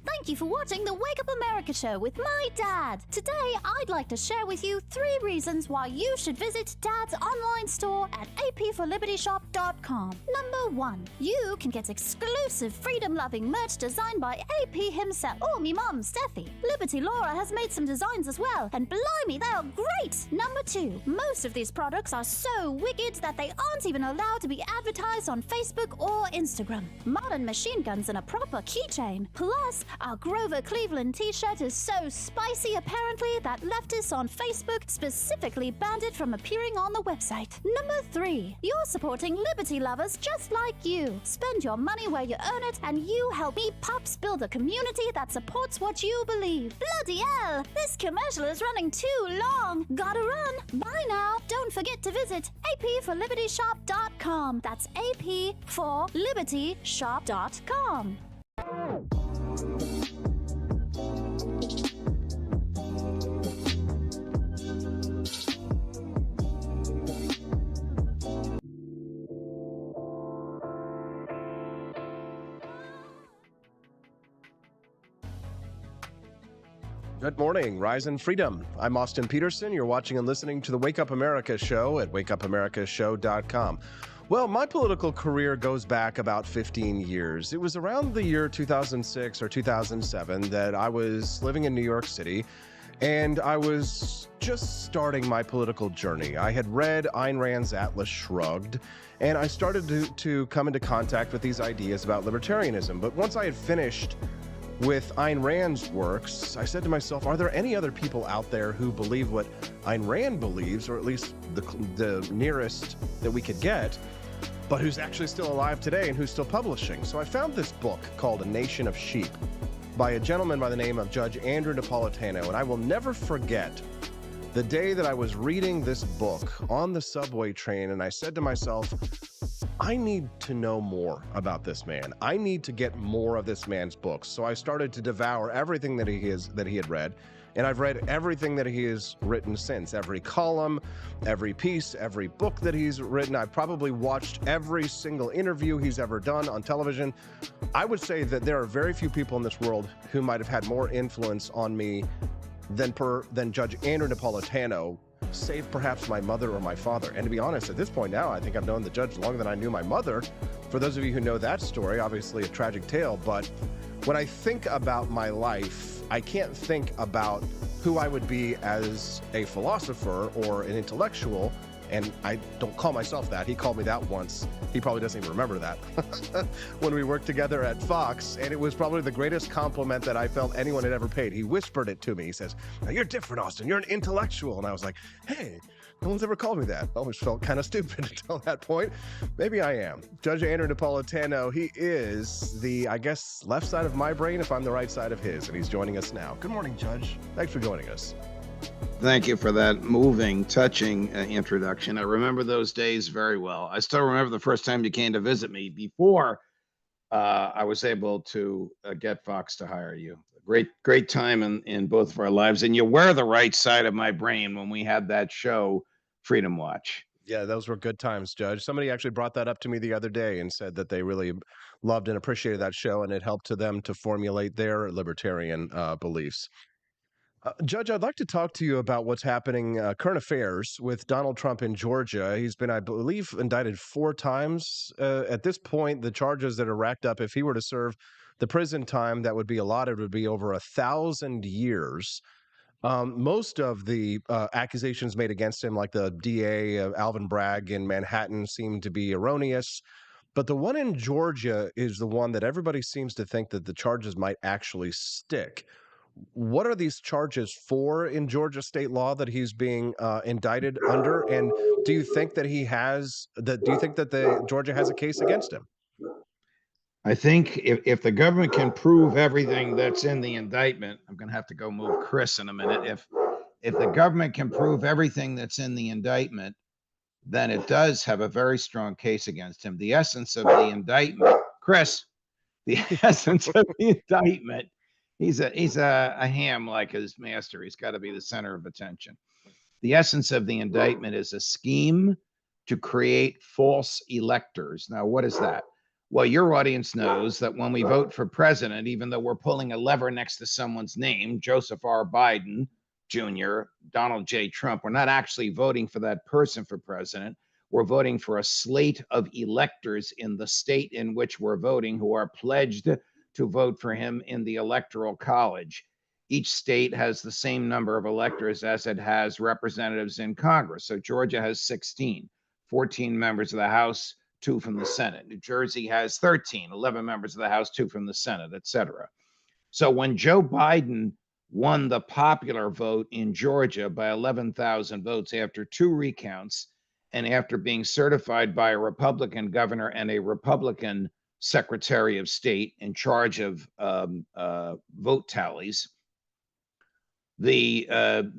Thank you for watching the Wake Up America show with my dad. Today, I'd like to share with you 3 reasons why you should visit Dad's online store at apforlibertyshop.com. Number 1, you can get exclusive freedom-loving merch designed by AP himself or me mum, Steffi. Liberty Laura has made some designs as well, and blimey, they are great. Number 2, most of these products are so wicked that they aren't even allowed to be advertised on Facebook or Instagram. Modern machine guns and a proper keychain. Plus, our Grover Cleveland t-shirt is so spicy apparently that leftists on Facebook specifically banned it from appearing on the website. Number 3, you're supporting liberty lovers just like you. Spend your money where you earn it, and you help me Pops build a community that supports what you believe. Bloody hell, this commercial is running too long. Gotta run. Bye now. Don't forget to visit apforlibertyshop.com. That's apforlibertyshop.com. Good morning, Rise and Freedom. I'm Austin Peterson. You're watching and listening to the Wake Up America show at wakeupAmericaShow.com. Well, my political career goes back about 15 years. It was around the year 2006 or 2007 that I was living in New York City, and I was just starting my political journey. I had read Ayn Rand's Atlas Shrugged, and I started to come into contact with these ideas about libertarianism. But once I had finished with Ayn Rand's works, I said to myself, are there any other people out there who believe what Ayn Rand believes, or at least the nearest that we could get, but who's actually still alive today and who's still publishing? So I found this book called A Nation of Sheep by a gentleman by the name of Judge Napolitano, and I will never forget the day that I was reading this book on the subway train, and I said to myself, I need to know more about this man. I need to get more of this man's books. So I started to devour everything that he had read, and I've read everything that he has written since. Every column, every piece, every book that he's written. I've probably watched every single interview he's ever done on television. I would say that there are very few people in this world who might have had more influence on me than Judge Napolitano, save perhaps my mother or my father. And to be honest, at this point now, I think I've known the judge longer than I knew my mother. For those of you who know that story, obviously a tragic tale, but when I think about my life, I can't think about who I would be as a philosopher or an intellectual And I don't call myself that. He called me that once. He probably doesn't even remember that when we worked together at Fox. And it was probably the greatest compliment that I felt anyone had ever paid. He whispered it to me. He says, "Now you're different, Austin. You're an intellectual." And I was like, hey, no one's ever called me that. I always felt kind of stupid until that point. Maybe I am. Judge Andrew Napolitano, he is the, I guess, left side of my brain if I'm the right side of his. And he's joining us now. Good morning, Judge. Thanks for joining us. Thank you for that moving, touching introduction. I remember those days very well. I still remember the first time you came to visit me before I was able to get Fox to hire you. Great time in both of our lives. And you were the right side of my brain when we had that show, Freedom Watch. Yeah, those were good times, Judge. Somebody actually brought that up to me the other day and said that they really loved and appreciated that show, and it helped to them to formulate their libertarian beliefs. Judge, I'd like to talk to you about what's happening, current affairs with Donald Trump in Georgia. He's been, I believe, indicted 4 times. At this point, the charges that are racked up, if he were to serve the prison time that would be allotted, would be over 1,000 years. Most of the accusations made against him, like the DA, Alvin Bragg in Manhattan, seem to be erroneous. But the one in Georgia is the one that everybody seems to think that the charges might actually stick. What are these charges for in Georgia state law that he's being indicted under? And do you think that Georgia has a case against him? I think if the government can prove everything that's in the indictment, I'm going to have to go move Chris in a minute. If the government can prove everything that's in the indictment, then it does have a very strong case against him. The essence of the indictment, Chris, the essence of the indictment, he's a ham like his master. He's got to be the center of attention. The essence of the indictment is a scheme to create false electors. Now, what is that? Well, your audience knows that when we vote for president, even though we're pulling a lever next to someone's name, Joseph R. Biden Jr., Donald J. Trump, we're not actually voting for that person for president. We're voting for a slate of electors in the state in which we're voting who are pledged to vote for him in the Electoral College. Each state has the same number of electors as it has representatives in Congress. So Georgia has 16, 14 members of the House, 2 from the Senate. New Jersey has 13, 11 members of the House, 2 from the Senate, et cetera. So when Joe Biden won the popular vote in Georgia by 11,000 votes after 2 recounts and after being certified by a Republican governor and a Republican Secretary of State in charge of vote tallies, the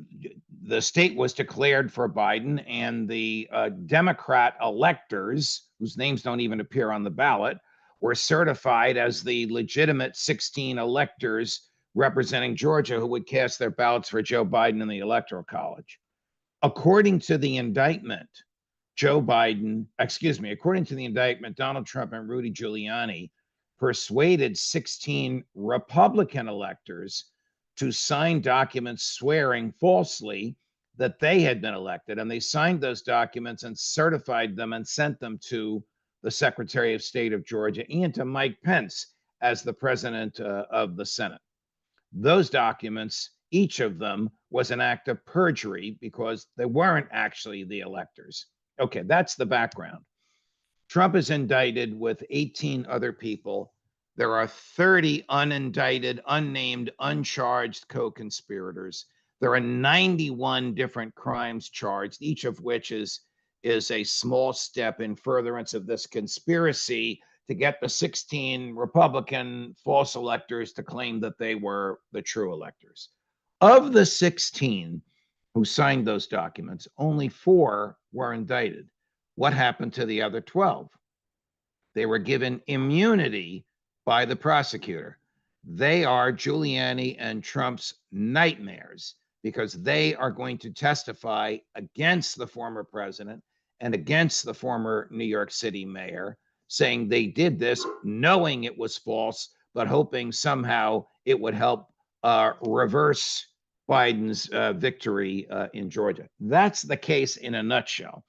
state was declared for Biden, and the Democrat electors, whose names don't even appear on the ballot, were certified as the legitimate 16 electors representing Georgia who would cast their ballots for Joe Biden in the Electoral College. According to the indictment, according to the indictment, Donald Trump and Rudy Giuliani persuaded 16 Republican electors to sign documents swearing falsely that they had been elected. And they signed those documents and certified them and sent them to the Secretary of State of Georgia and to Mike Pence as the president of the Senate. Those documents, each of them was an act of perjury because they weren't actually the electors. Okay, that's the background. Trump is indicted with 18 other people. There are 30 unindicted, unnamed, uncharged co-conspirators. There are 91 different crimes charged, each of which is a small step in furtherance of this conspiracy to get the 16 Republican false electors to claim that they were the true electors. Of the 16 who signed those documents, only 4 were indicted. What happened to the other 12? They were given immunity by the prosecutor. They are Giuliani and Trump's nightmares because they are going to testify against the former president and against the former New York City mayor, saying they did this knowing it was false, but hoping somehow it would help reverse Biden's victory in Georgia. That's the case in a nutshell.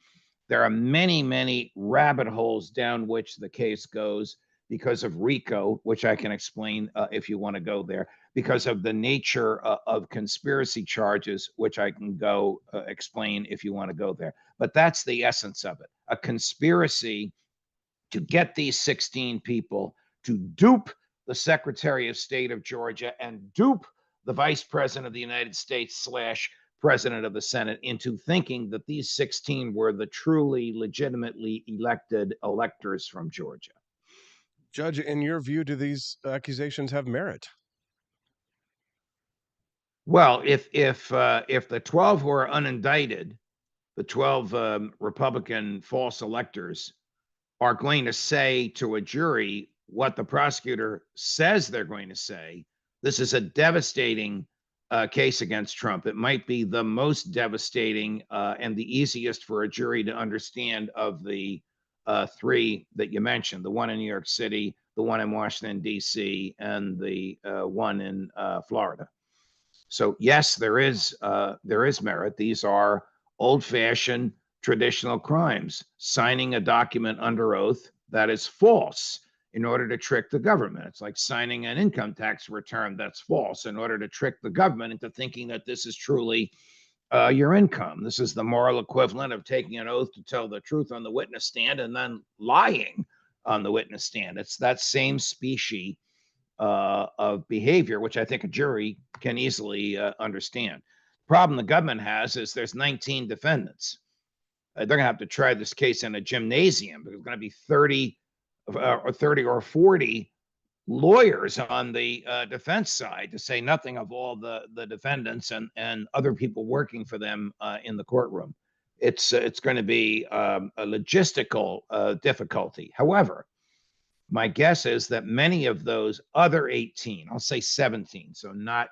There are many, many rabbit holes down which the case goes because of RICO, which I can explain if you want to go there. because of the nature of conspiracy charges, which I can go explain if you want to go there. But that's the essence of it. A conspiracy to get these 16 people to dupe the Secretary of State of Georgia and dupe the Vice President of the United States / President of the Senate into thinking that these 16 were the truly legitimately elected electors from Georgia. Judge, in your view, do these accusations have merit? Well, if the 12 who are unindicted, the 12 Republican false electors, are going to say to a jury what the prosecutor says they're going to say, this is a devastating case against Trump. It might be the most devastating and the easiest for a jury to understand of the three that you mentioned, the one in New York City, the one in Washington, D.C., and the one in Florida. So yes, there is merit. These are old-fashioned traditional crimes. Signing a document under oath that is false in order to trick the government. It's like signing an income tax return that's false in order to trick the government into thinking that this is truly your income. This is the moral equivalent of taking an oath to tell the truth on the witness stand and then lying on the witness stand. It's that same species of behavior, which I think a jury can easily understand. The problem the government has is there's 19 defendants. They're going to have to try this case in a gymnasium because there's going to be 30 or 40 lawyers on the defense side, to say nothing of all the defendants and other people working for them in the courtroom. It's going to be a logistical difficulty. However, my guess is that many of those other 18, I'll say 17, so not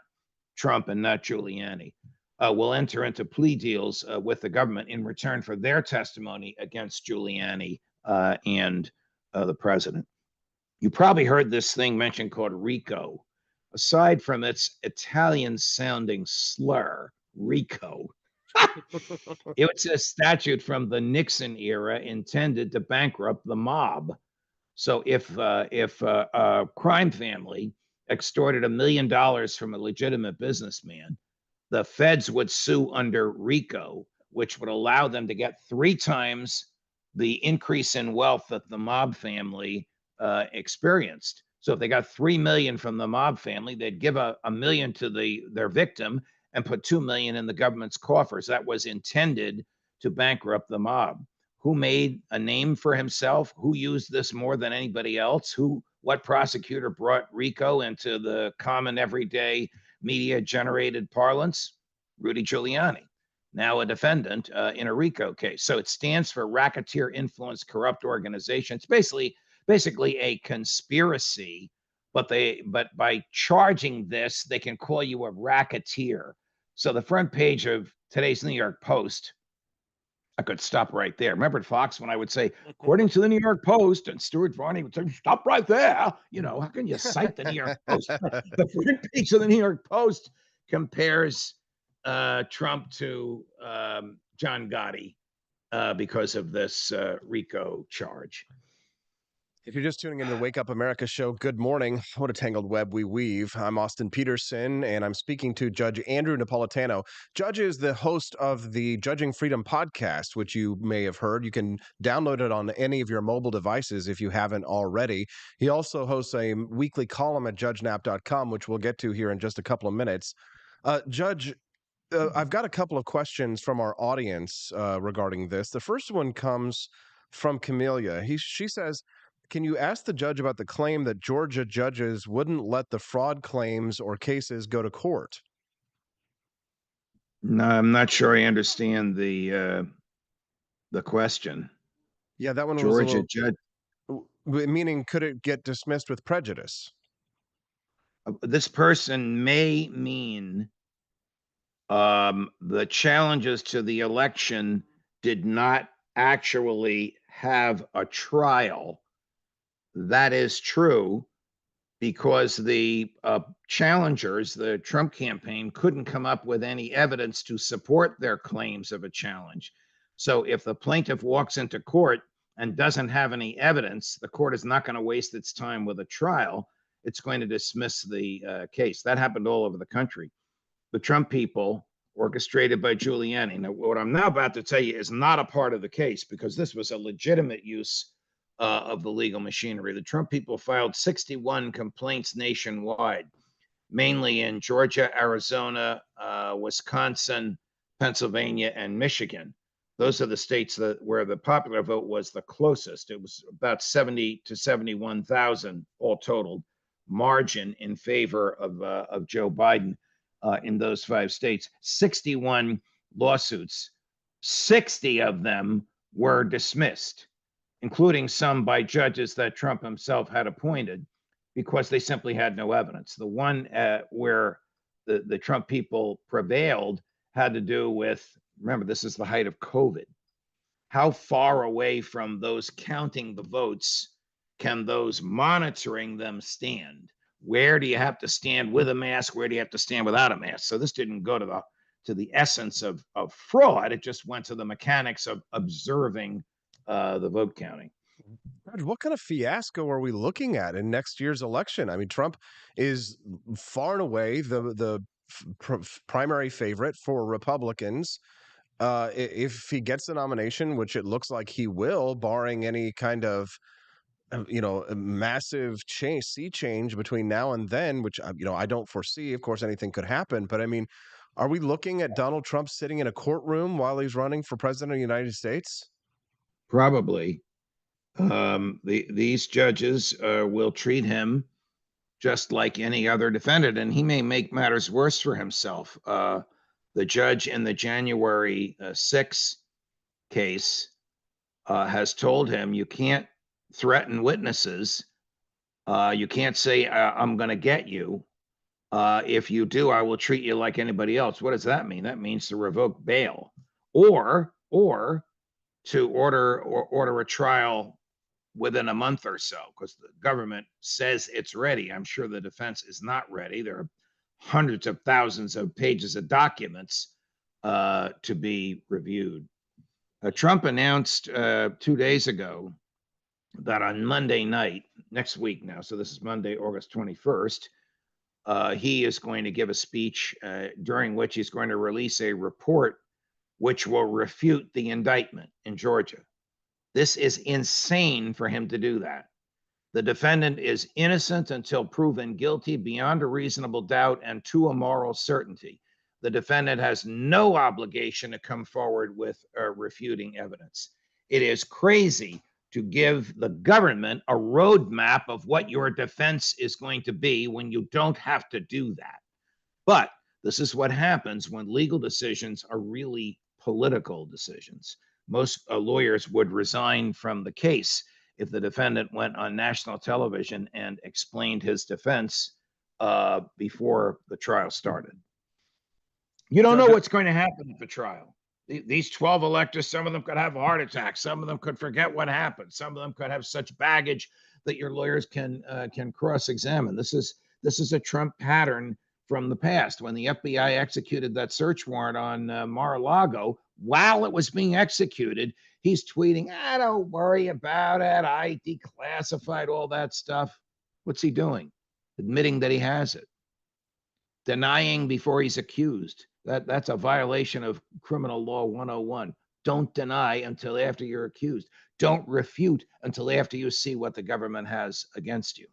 Trump and not Giuliani, will enter into plea deals with the government in return for their testimony against Giuliani and the president. You probably heard this thing mentioned called RICO. Aside from its Italian-sounding slur, RICO, it's a statute from the Nixon era intended to bankrupt the mob. So if a crime family extorted $1 million from a legitimate businessman, the feds would sue under RICO, which would allow them to get 3 times the increase in wealth that the mob family experienced. So if they got $3 million from the mob family, they'd give $1 million to their victim and put $2 million in the government's coffers. That was intended to bankrupt the mob. Who made a name for himself? Who used this more than anybody else? What prosecutor brought RICO into the common everyday media-generated parlance? Rudy Giuliani, now a defendant in a RICO case. So it stands for Racketeer Influence Corrupt Organization. It's basically a conspiracy, but by charging this, they can call you a racketeer. So the front page of today's New York Post, I could stop right there. Remember at Fox when I would say, according to the New York Post, and Stuart Varney would say, stop right there. You know, how can you cite the New York Post? The front page of the New York Post compares Trump to John Gotti because of this RICO charge. If you're just tuning into the Wake Up America show, good morning. What a tangled web we weave. I'm Austin Peterson, and I'm speaking to Judge Andrew Napolitano. Judge is the host of the Judging Freedom podcast, which you may have heard. You can download it on any of your mobile devices if you haven't already. He also hosts a weekly column at judgenap.com, which we'll get to here in just a couple of minutes. Judge, I've got a couple of questions from our audience regarding this. The first one comes from Camellia. She says, can you ask the judge about the claim that Georgia judges wouldn't let the fraud claims or cases go to court? No, I'm not sure I understand the question. Yeah, that one Georgia was judge. Meaning, could it get dismissed with prejudice? This person may mean the challenges to the election did not actually have a trial. That is true because the challengers, the Trump campaign, couldn't come up with any evidence to support their claims of a challenge. So if the plaintiff walks into court and doesn't have any evidence, the court is not going to waste its time with a trial. it's going to dismiss the case. That happened all over the country. The Trump people, orchestrated by Giuliani. Now, what I'm now about to tell you is not a part of the case, because this was a legitimate use of the legal machinery. The Trump people filed 61 complaints nationwide, mainly in Georgia, Arizona, Wisconsin, Pennsylvania, and Michigan. Those are the states where the popular vote was the closest. It was about 70 to 71,000 all totaled margin in favor of Joe Biden in those 5 states. 61 lawsuits, 60 of them were dismissed, including some by judges that Trump himself had appointed, because they simply had no evidence. The one where the Trump people prevailed had to do with, remember, this is the height of COVID. How far away from those counting the votes can those monitoring them stand? Where do you have to stand with a mask? Where do you have to stand without a mask? So this didn't go to the essence of fraud. It just went to the mechanics of observing the vote counting. What kind of fiasco are we looking at in next year's election? I mean, Trump is far and away the primary favorite for Republicans. If he gets the nomination, which it looks like he will, barring any kind of a massive sea change between now and then, which I don't foresee. Of course, anything could happen, but I mean, are we looking at Donald Trump sitting in a courtroom while he's running for president of the United States? Probably. These judges will treat him just like any other defendant, and he may make matters worse for himself. The judge in the January 6 case has told him, you can't threaten witnesses. You can't say, I'm going to get you. If you do, I will treat you like anybody else. What does that mean? That means to revoke bail or to order a trial within a month or so, because the government says it's ready. I'm sure the defense is not ready. There are hundreds of thousands of pages of documents to be reviewed. Trump announced 2 days ago that on Monday night, next week now, so this is Monday, August 21st, he is going to give a speech during which he's going to release a report which will refute the indictment in Georgia. This is insane for him to do that. The defendant is innocent until proven guilty beyond a reasonable doubt and to a moral certainty. The defendant has no obligation to come forward with refuting evidence. It is crazy to give the government a roadmap of what your defense is going to be when you don't have to do that. But this is what happens when legal decisions are really political decisions. Most lawyers would resign from the case if the defendant went on national television and explained his defense before the trial started. You don't know what's going to happen at the trial. These 12 electors, some of them could have a heart attack. Some of them could forget what happened. Some of them could have such baggage that your lawyers can cross-examine. This is a Trump pattern from the past. When the FBI executed that search warrant on Mar-a-Lago, while it was being executed, he's tweeting, don't worry about it. I declassified all that stuff. What's he doing? Admitting that he has it. Denying before he's accused. That's a violation of criminal law 101. Don't deny until after you're accused. Don't refute until after you see what the government has against you.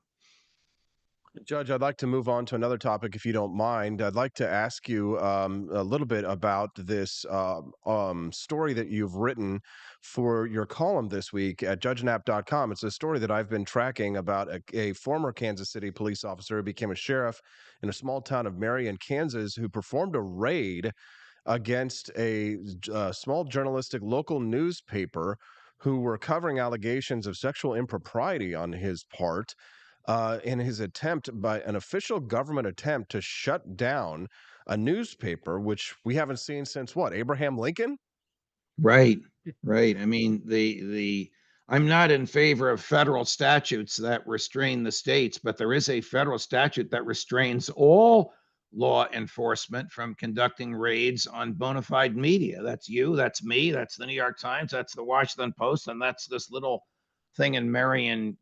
Judge, I'd like to move on to another topic, if you don't mind. I'd like to ask you a little bit about this story that you've written for your column this week at judgenap.com. It's a story that I've been tracking about a former Kansas City police officer who became a sheriff in a small town of Marion, Kansas, who performed a raid against a small journalistic local newspaper who were covering allegations of sexual impropriety on his part. In his an official government attempt to shut down a newspaper, which we haven't seen since what, Abraham Lincoln? Right. I mean, I'm not in favor of federal statutes that restrain the states, but there is a federal statute that restrains all law enforcement from conducting raids on bona fide media. That's you, that's me, that's the New York Times, that's the Washington Post, and that's this little thing in Marion,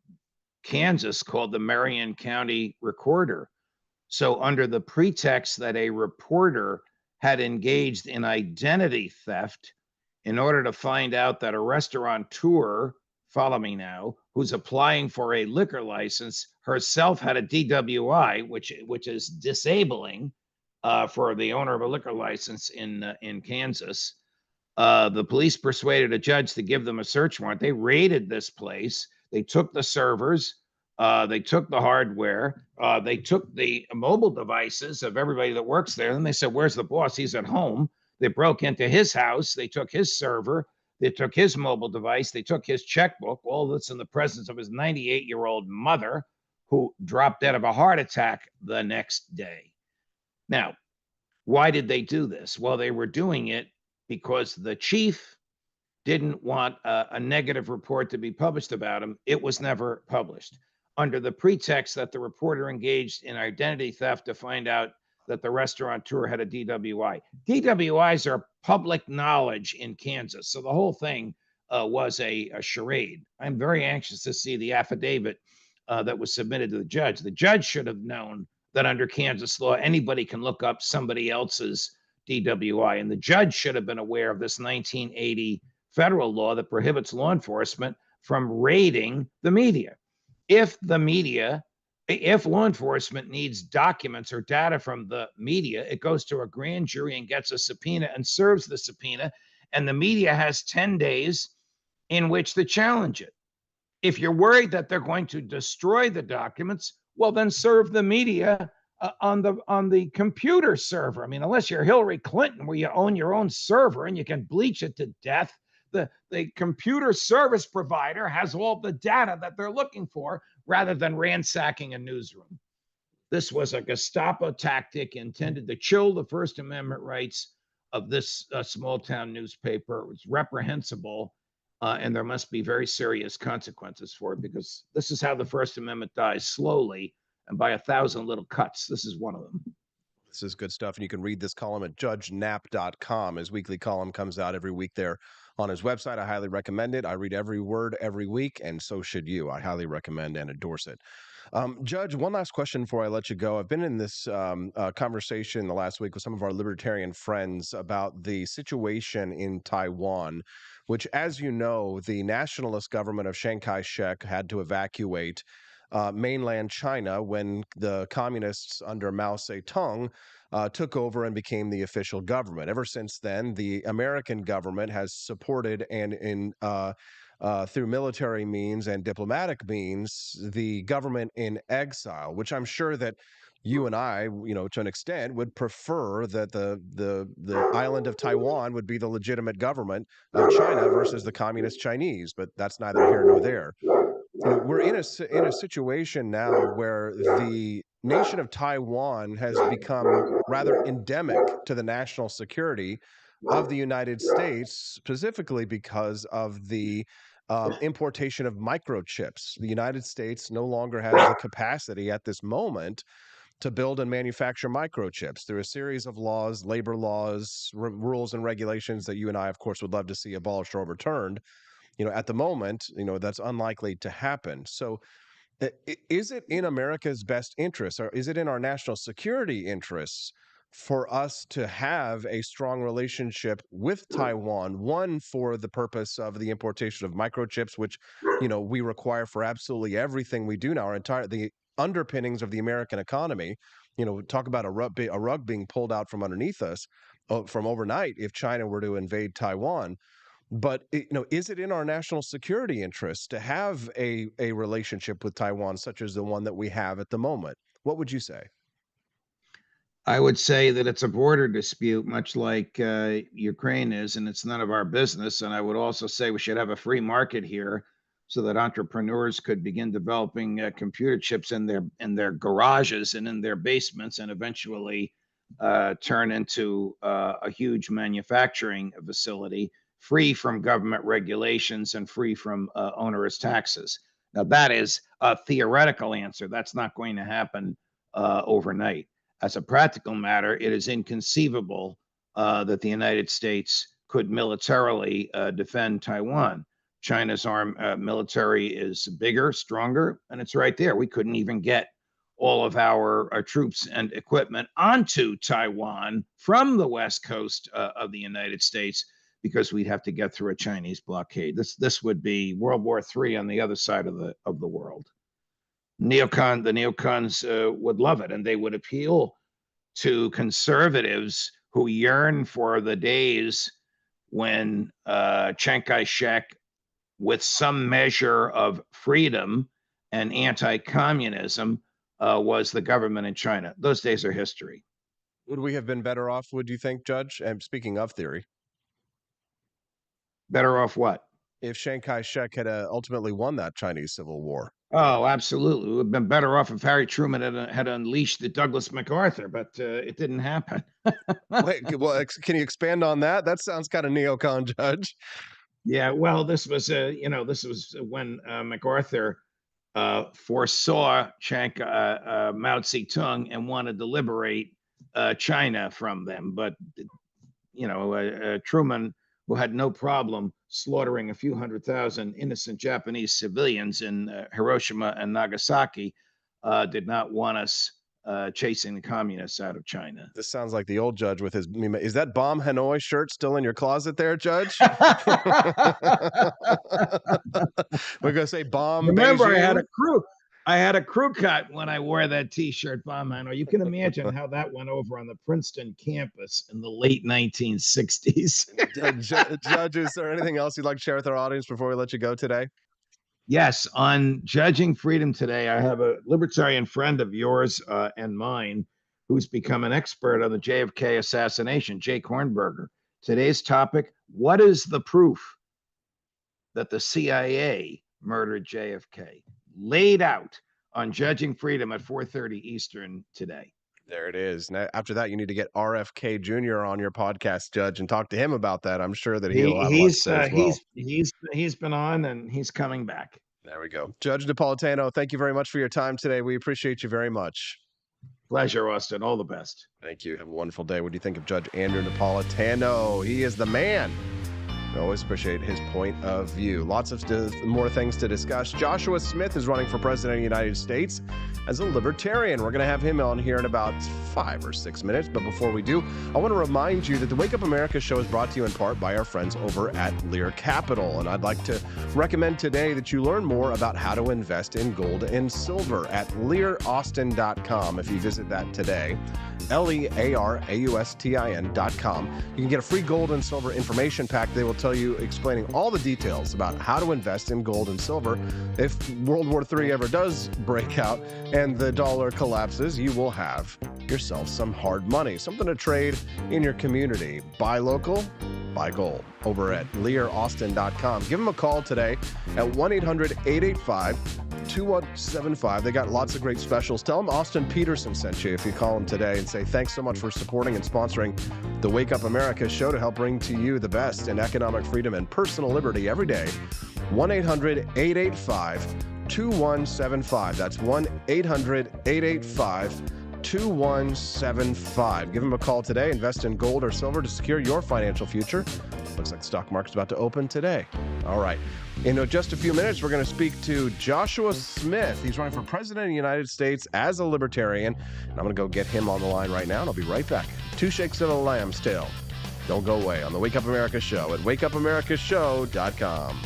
Kansas called the Marion County Recorder. So under the pretext that a reporter had engaged in identity theft in order to find out that a restaurateur, follow me now, who's applying for a liquor license herself had a DWI, which is disabling for the owner of a liquor license in Kansas. The police persuaded a judge to give them a search warrant. They raided this place. They took the servers. They took the hardware. They took the mobile devices of everybody that works there. Then they said, where's the boss? He's at home. They broke into his house. They took his server. They took his mobile device. They took his checkbook. All this in the presence of his 98-year-old mother, who dropped dead of a heart attack the next day. Now, why did they do this? Well, they were doing it because the chief didn't want a negative report to be published about him. It was never published under the pretext that the reporter engaged in identity theft to find out that the restaurateur had a DWI. DWIs are public knowledge in Kansas. So the whole thing was a charade. I'm very anxious to see the affidavit that was submitted to the judge. The judge should have known that under Kansas law, anybody can look up somebody else's DWI. And the judge should have been aware of this 1980 federal law that prohibits law enforcement from raiding the media. If law enforcement needs documents or data from the media, it goes to a grand jury and gets a subpoena and serves the subpoena. And the media has 10 days in which to challenge it. If you're worried that they're going to destroy the documents, well, then serve the media on the computer server. I mean, unless you're Hillary Clinton, where you own your own server and you can bleach it to death, the computer service provider has all the data that they're looking for rather than ransacking a newsroom. This was a Gestapo tactic intended to chill the First Amendment rights of this small town newspaper. It was reprehensible, and there must be very serious consequences for it, because this is how the First Amendment dies, slowly and by 1,000 little cuts. This is one of them. This is good stuff, and you can read this column at judgenap.com. His weekly column comes out every week there on his website. I highly recommend it. I read every word every week, and so should you. I highly recommend and endorse it. Judge, one last question before I let you go. I've been in this conversation the last week with some of our libertarian friends about the situation in Taiwan, which, as you know, the nationalist government of Chiang Kai-shek had to evacuate mainland China when the communists under Mao Zedong took over and became the official government. Ever since then, the American government has supported and through military means and diplomatic means the government in exile, which I'm sure that you and I, to an extent, would prefer that the island of Taiwan would be the legitimate government of China versus the communist Chinese, but that's neither here nor there. We're in a situation now where the nation of Taiwan has become rather endemic to the national security of the United States, specifically because of the importation of microchips. The United States no longer has the capacity at this moment to build and manufacture microchips through a series of laws, labor laws, rules and regulations that you and I, of course, would love to see abolished or overturned. At the moment, that's unlikely to happen. So is it in America's best interest, or is it in our national security interests for us to have a strong relationship with Taiwan, one for the purpose of the importation of microchips, which, we require for absolutely everything we do now, the underpinnings of the American economy. Talk about a rug being pulled out from underneath us from overnight if China were to invade Taiwan. But is it in our national security interest to have a relationship with Taiwan such as the one that we have at the moment? What would you say? I would say that it's a border dispute, much like Ukraine is, and it's none of our business. And I would also say we should have a free market here so that entrepreneurs could begin developing computer chips in their garages and in their basements, and eventually turn into a huge manufacturing facility, free from government regulations and free from onerous taxes. Now, that is a theoretical answer. That's not going to happen overnight. As a practical matter, it is inconceivable that the United States could militarily defend Taiwan. China's military is bigger, stronger, and it's right there. We couldn't even get all of our troops and equipment onto Taiwan from the west coast of the United States because we'd have to get through a Chinese blockade. This would be World War III on the other side of the world. The neocons would love it, and they would appeal to conservatives who yearn for the days when Chiang Kai-shek, with some measure of freedom and anti-communism, was the government in China. Those days are history. Would we have been better off, would you think, Judge? And speaking of theory. Better off what? If Chiang Kai-shek had ultimately won that Chinese Civil War. Oh, absolutely. It would have been better off if Harry Truman had unleashed the Douglas MacArthur, but it didn't happen. Wait, well, can you expand on that? That sounds kind of neocon, Judge. Yeah, well, this was when MacArthur foresaw Mao Zedong and wanted to liberate China from them. But, Truman, who had no problem slaughtering a few 100,000 innocent Japanese civilians in Hiroshima and Nagasaki, did not want us chasing the communists out of China. This sounds like the old Judge with his... Is that Bomb Hanoi shirt still in your closet there, Judge? We're going to say Bomb Remember, Beijing? I had a crew cut when I wore that T-shirt, Bomb Hanoi. You can imagine how that went over on the Princeton campus in the late 1960s. Judge, is there anything else you'd like to share with our audience before we let you go today? Yes, on Judging Freedom today, I have a libertarian friend of yours and mine who's become an expert on the JFK assassination, Jake Hornberger. Today's topic, what is the proof that the CIA murdered JFK? Laid out on Judging Freedom at 4:30 Eastern today. There it is. Now, after that, you need to get RFK Jr. on your podcast, Judge, and talk to him about that. I'm sure that he'll have lots to say as well. He's been on and he's coming back. There we go. Judge Napolitano, thank you very much for your time today. We appreciate you very much. Pleasure, Austin. All the best. Thank you. Have a wonderful day. What do you think of Judge Andrew Napolitano? He is the man. I always appreciate his point of view. Lots of more things to discuss. Joshua Smith is running for president of the United States as a libertarian. We're going to have him on here in about 5 or 6 minutes. But before we do, I want to remind you that the Wake Up America show is brought to you in part by our friends over at Lear Capital. And I'd like to recommend today that you learn more about how to invest in gold and silver at learaustin.com. If you visit that today, LEARAUSTIN.com. You can get a free gold and silver information pack. They will tell you, explaining all the details about how to invest in gold and silver. If World War III ever does break out and the dollar collapses, you will have yourself some hard money, something to trade in your community. Buy local, buy gold over at learaustin.com. Give them a call today at 1-800-885-2175. They got lots of great specials. Tell them Austin Peterson sent you if you call them today and say thanks so much for supporting and sponsoring the Wake Up America show to help bring to you the best in economic freedom and personal liberty every day. 1-800-885-2175. That's 1-800-885-2175. Give them a call today. Invest in gold or silver to secure your financial future. Looks like the stock market's about to open today. All right. In just a few minutes, we're going to speak to Joshua Smith. He's running for president of the United States as a libertarian. And I'm going to go get him on the line right now, and I'll be right back. 2 shakes of a lamb's tail. Don't go away on the Wake Up America show at wakeupAmericaShow.com.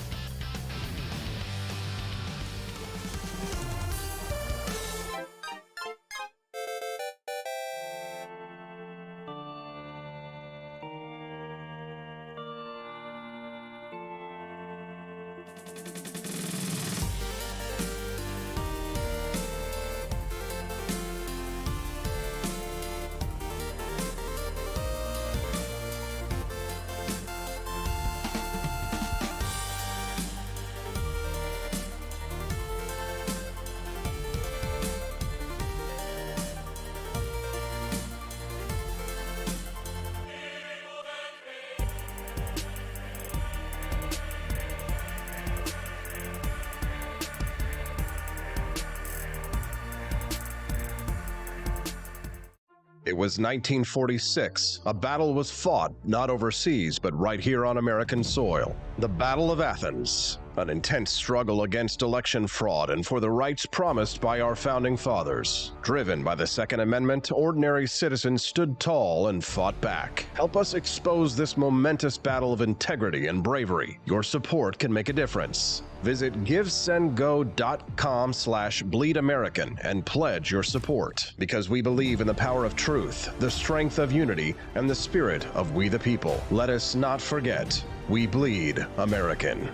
It was 1946. A battle was fought, not overseas, but right here on American soil. The Battle of Athens. An intense struggle against election fraud and for the rights promised by our founding fathers. Driven by the Second Amendment, ordinary citizens stood tall and fought back. Help us expose this momentous battle of integrity and bravery. Your support can make a difference. Visit givesendgo.com/bleedamerican and pledge your support, because we believe in the power of truth, the strength of unity, and the spirit of we the people. Let us not forget, we bleed American.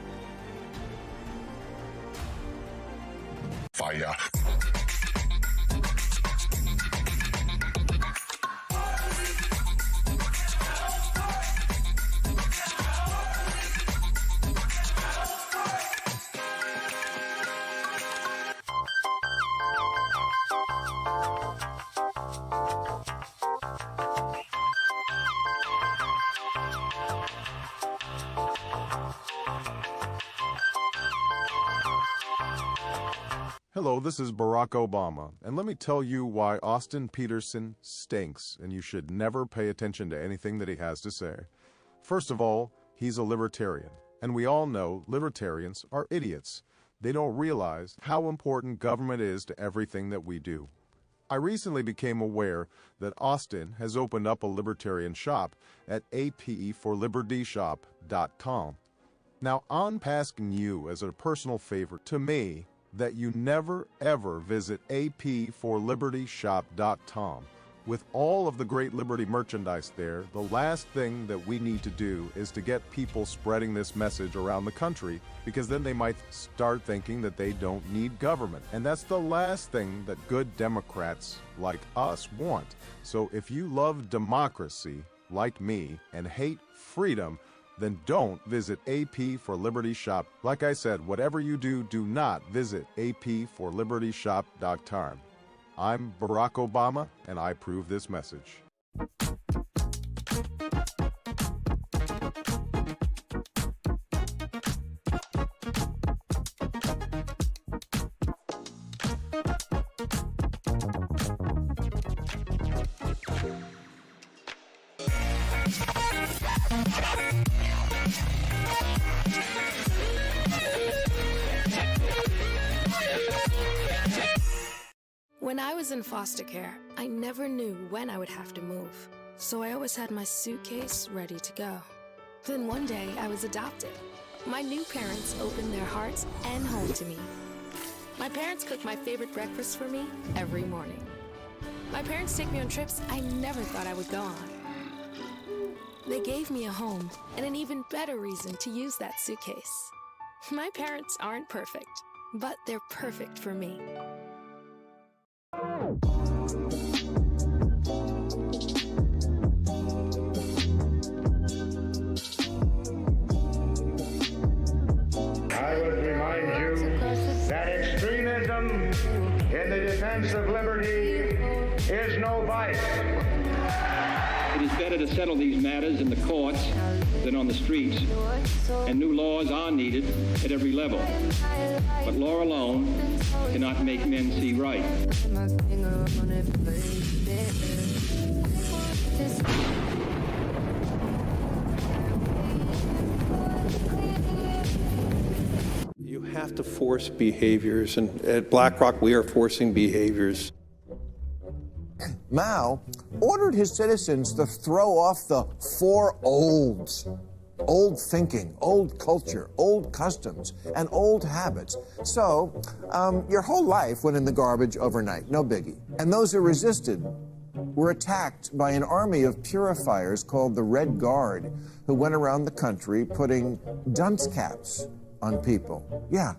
Fire. Hello, this is Barack Obama, and let me tell you why Austin Petersen stinks, and you should never pay attention to anything that he has to say. First of all, he's a libertarian, and we all know libertarians are idiots. They don't realize how important government is to everything that we do. I recently became aware that Austin has opened up a libertarian shop at apforlibertyshop.com. Now, I'm asking you as a personal favor to me that you never ever visit apforlibertyshop.com. With all of the great liberty merchandise there, the last thing that we need to do is to get people spreading this message around the country, because then they might start thinking that they don't need government. And that's the last thing that good Democrats like us want. So if you love democracy, like me, and hate freedom, then don't visit AP for Liberty Shop. Like I said, whatever you do, do not visit apforlibertyshop.com. I'm Barack Obama, and I approve this message. When I was in foster care, I never knew when I would have to move, so I always had my suitcase ready to go. Then one day, I was adopted. My new parents opened their hearts and home to me. My parents cook my favorite breakfast for me every morning. My parents take me on trips I never thought I would go on. They gave me a home and an even better reason to use that suitcase. My parents aren't perfect, but they're perfect for me. I would remind you that extremism in the defense of liberty is no vice. It is better to settle these matters in the courts than on the streets, and new laws are needed at every level. But law alone cannot make men see right. You have to force behaviors, and at BlackRock we are forcing behaviors. Mao ordered his citizens to throw off the four olds. Old thinking, old culture, old customs, and old habits. So, your whole life went in the garbage overnight, no biggie. And those who resisted were attacked by an army of purifiers called the Red Guard, who went around the country putting dunce caps on people. Yeah,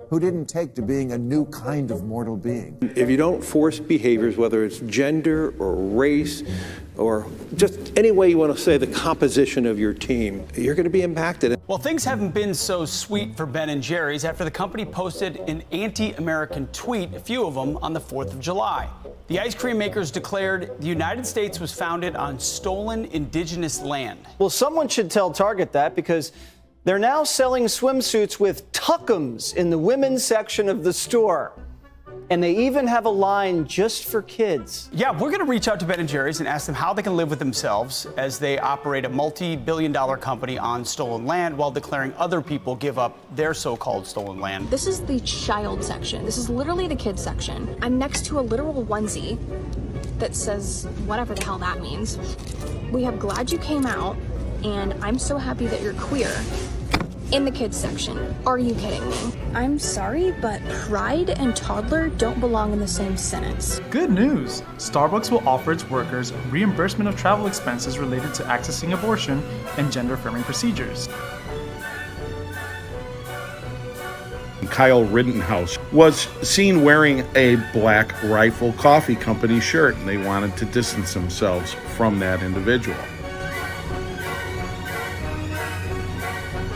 who didn't take to being a new kind of mortal being. If you don't force behaviors, whether it's gender or race or just any way you want to say the composition of your team, you're going to be impacted. Well, things haven't been so sweet for Ben & Jerry's after the company posted an anti-American tweet, a few of them, on the 4th of July. The ice cream makers declared the United States was founded on stolen indigenous land. Well, someone should tell Target that, because they're now selling swimsuits with tuckums in the women's section of the store. And they even have a line just for kids. Yeah, we're going to reach out to Ben & Jerry's and ask them how they can live with themselves as they operate a multi-billion-dollar company on stolen land while declaring other people give up their so-called stolen land. This is the child section. This is literally the kids section. I'm next to a literal onesie that says whatever the hell that means. We have glad you came out, and I'm so happy that you're queer. In the kids section. Are you kidding me? I'm sorry, but pride and toddler don't belong in the same sentence. Good news! Starbucks will offer its workers reimbursement of travel expenses related to accessing abortion and gender-affirming procedures. Kyle Rittenhouse was seen wearing a Black Rifle Coffee Company shirt, and they wanted to distance themselves from that individual.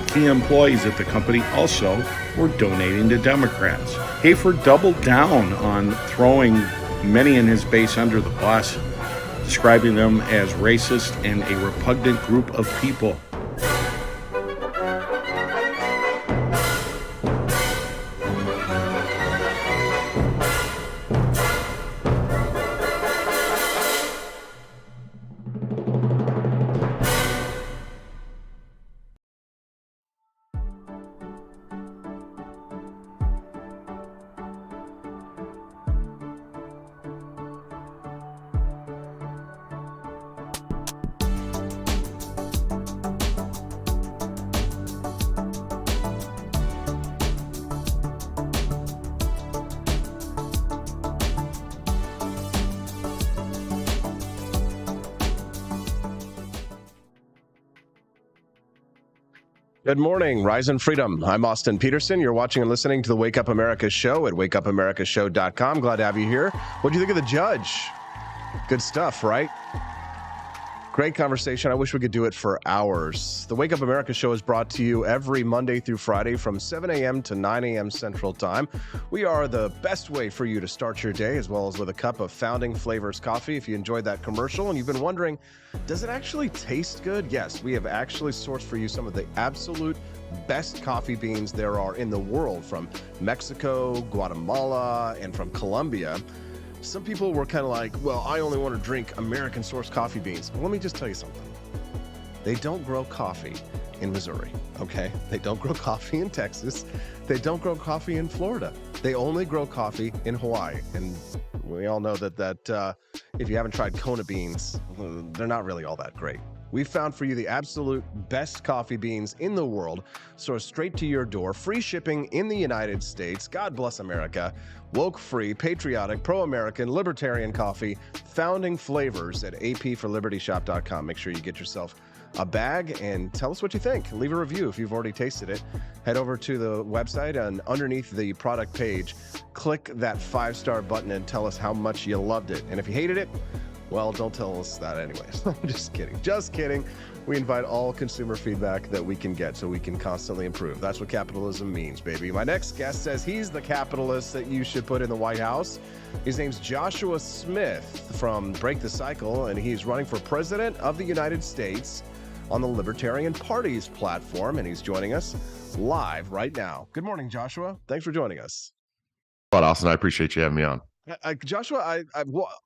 Key employees at the company also were donating to Democrats. Hafer doubled down on throwing many in his base under the bus, describing them as racist and a repugnant group of people. Good morning, Rise and Freedom. I'm Austin Peterson. You're watching and listening to the Wake Up America show at wakeupAmericaShow.com. Glad to have you here. What do you think of the judge? Good stuff, right? Great conversation. I wish we could do it for hours. The Wake Up America show is brought to you every Monday through Friday from 7 a.m. to 9 a.m. Central Time. We are the best way for you to start your day, as well as with a cup of Founding Flavors coffee. If you enjoyed that commercial and you've been wondering, does it actually taste good? Yes, we have actually sourced for you some of the absolute best coffee beans there are in the world, from Mexico, Guatemala, and from Colombia. Some people were kind of like, well, I only want to drink American sourced coffee beans. Well, let me just tell you something. They don't grow coffee in Missouri, okay? They don't grow coffee in Texas. They don't grow coffee in Florida. They only grow coffee in Hawaii. And we all know that if you haven't tried Kona beans, they're not really all that great. We found for you the absolute best coffee beans in the world, sourced straight to your door, free shipping in the United States. God bless America. Woke-free, patriotic, pro-American, libertarian coffee, Founding Flavors at apforlibertyshop.com. Make sure you get yourself a bag and tell us what you think. Leave a review if you've already tasted it. Head over to the website, and underneath the product page, click that 5-star button and tell us how much you loved it. And if you hated it, well, don't tell us that anyways. I'm just kidding. Just kidding. We invite all consumer feedback that we can get so we can constantly improve. That's what capitalism means, baby. My next guest says he's the capitalist that you should put in the White House. His name's Joshua Smith from Break the Cycle, and he's running for president of the United States on the Libertarian Party's platform, and he's joining us live right now. Good morning, Joshua. Thanks for joining us. Well, Austin, I appreciate you having me on. Joshua,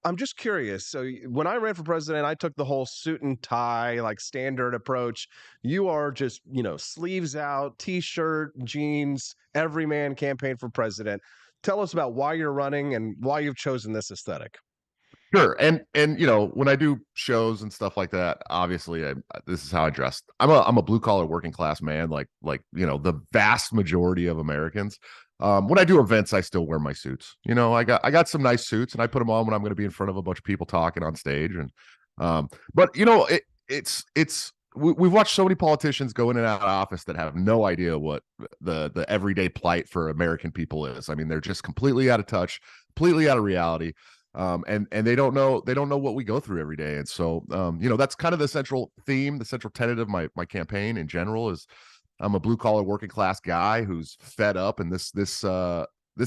I'm just curious. So when I ran for president, I took the whole suit and tie, like standard approach. You are just, sleeves out, T-shirt, jeans, everyman campaign for president. Tell us about why you're running and why you've chosen this aesthetic. Sure. And when I do shows and stuff like that, obviously this is how I dress. I'm a blue collar working class man, like the vast majority of Americans. When I do events, I still wear my suits. I got some nice suits, and I put them on when I'm going to be in front of a bunch of people talking on stage. And but we've watched so many politicians go in and out of office that have no idea what the everyday plight for American people is. I mean, they're just completely out of touch, completely out of reality. And they don't know what we go through every day. And so that's kind of the central theme, the central tenet of my campaign in general is I'm a blue collar working class guy who's fed up, and this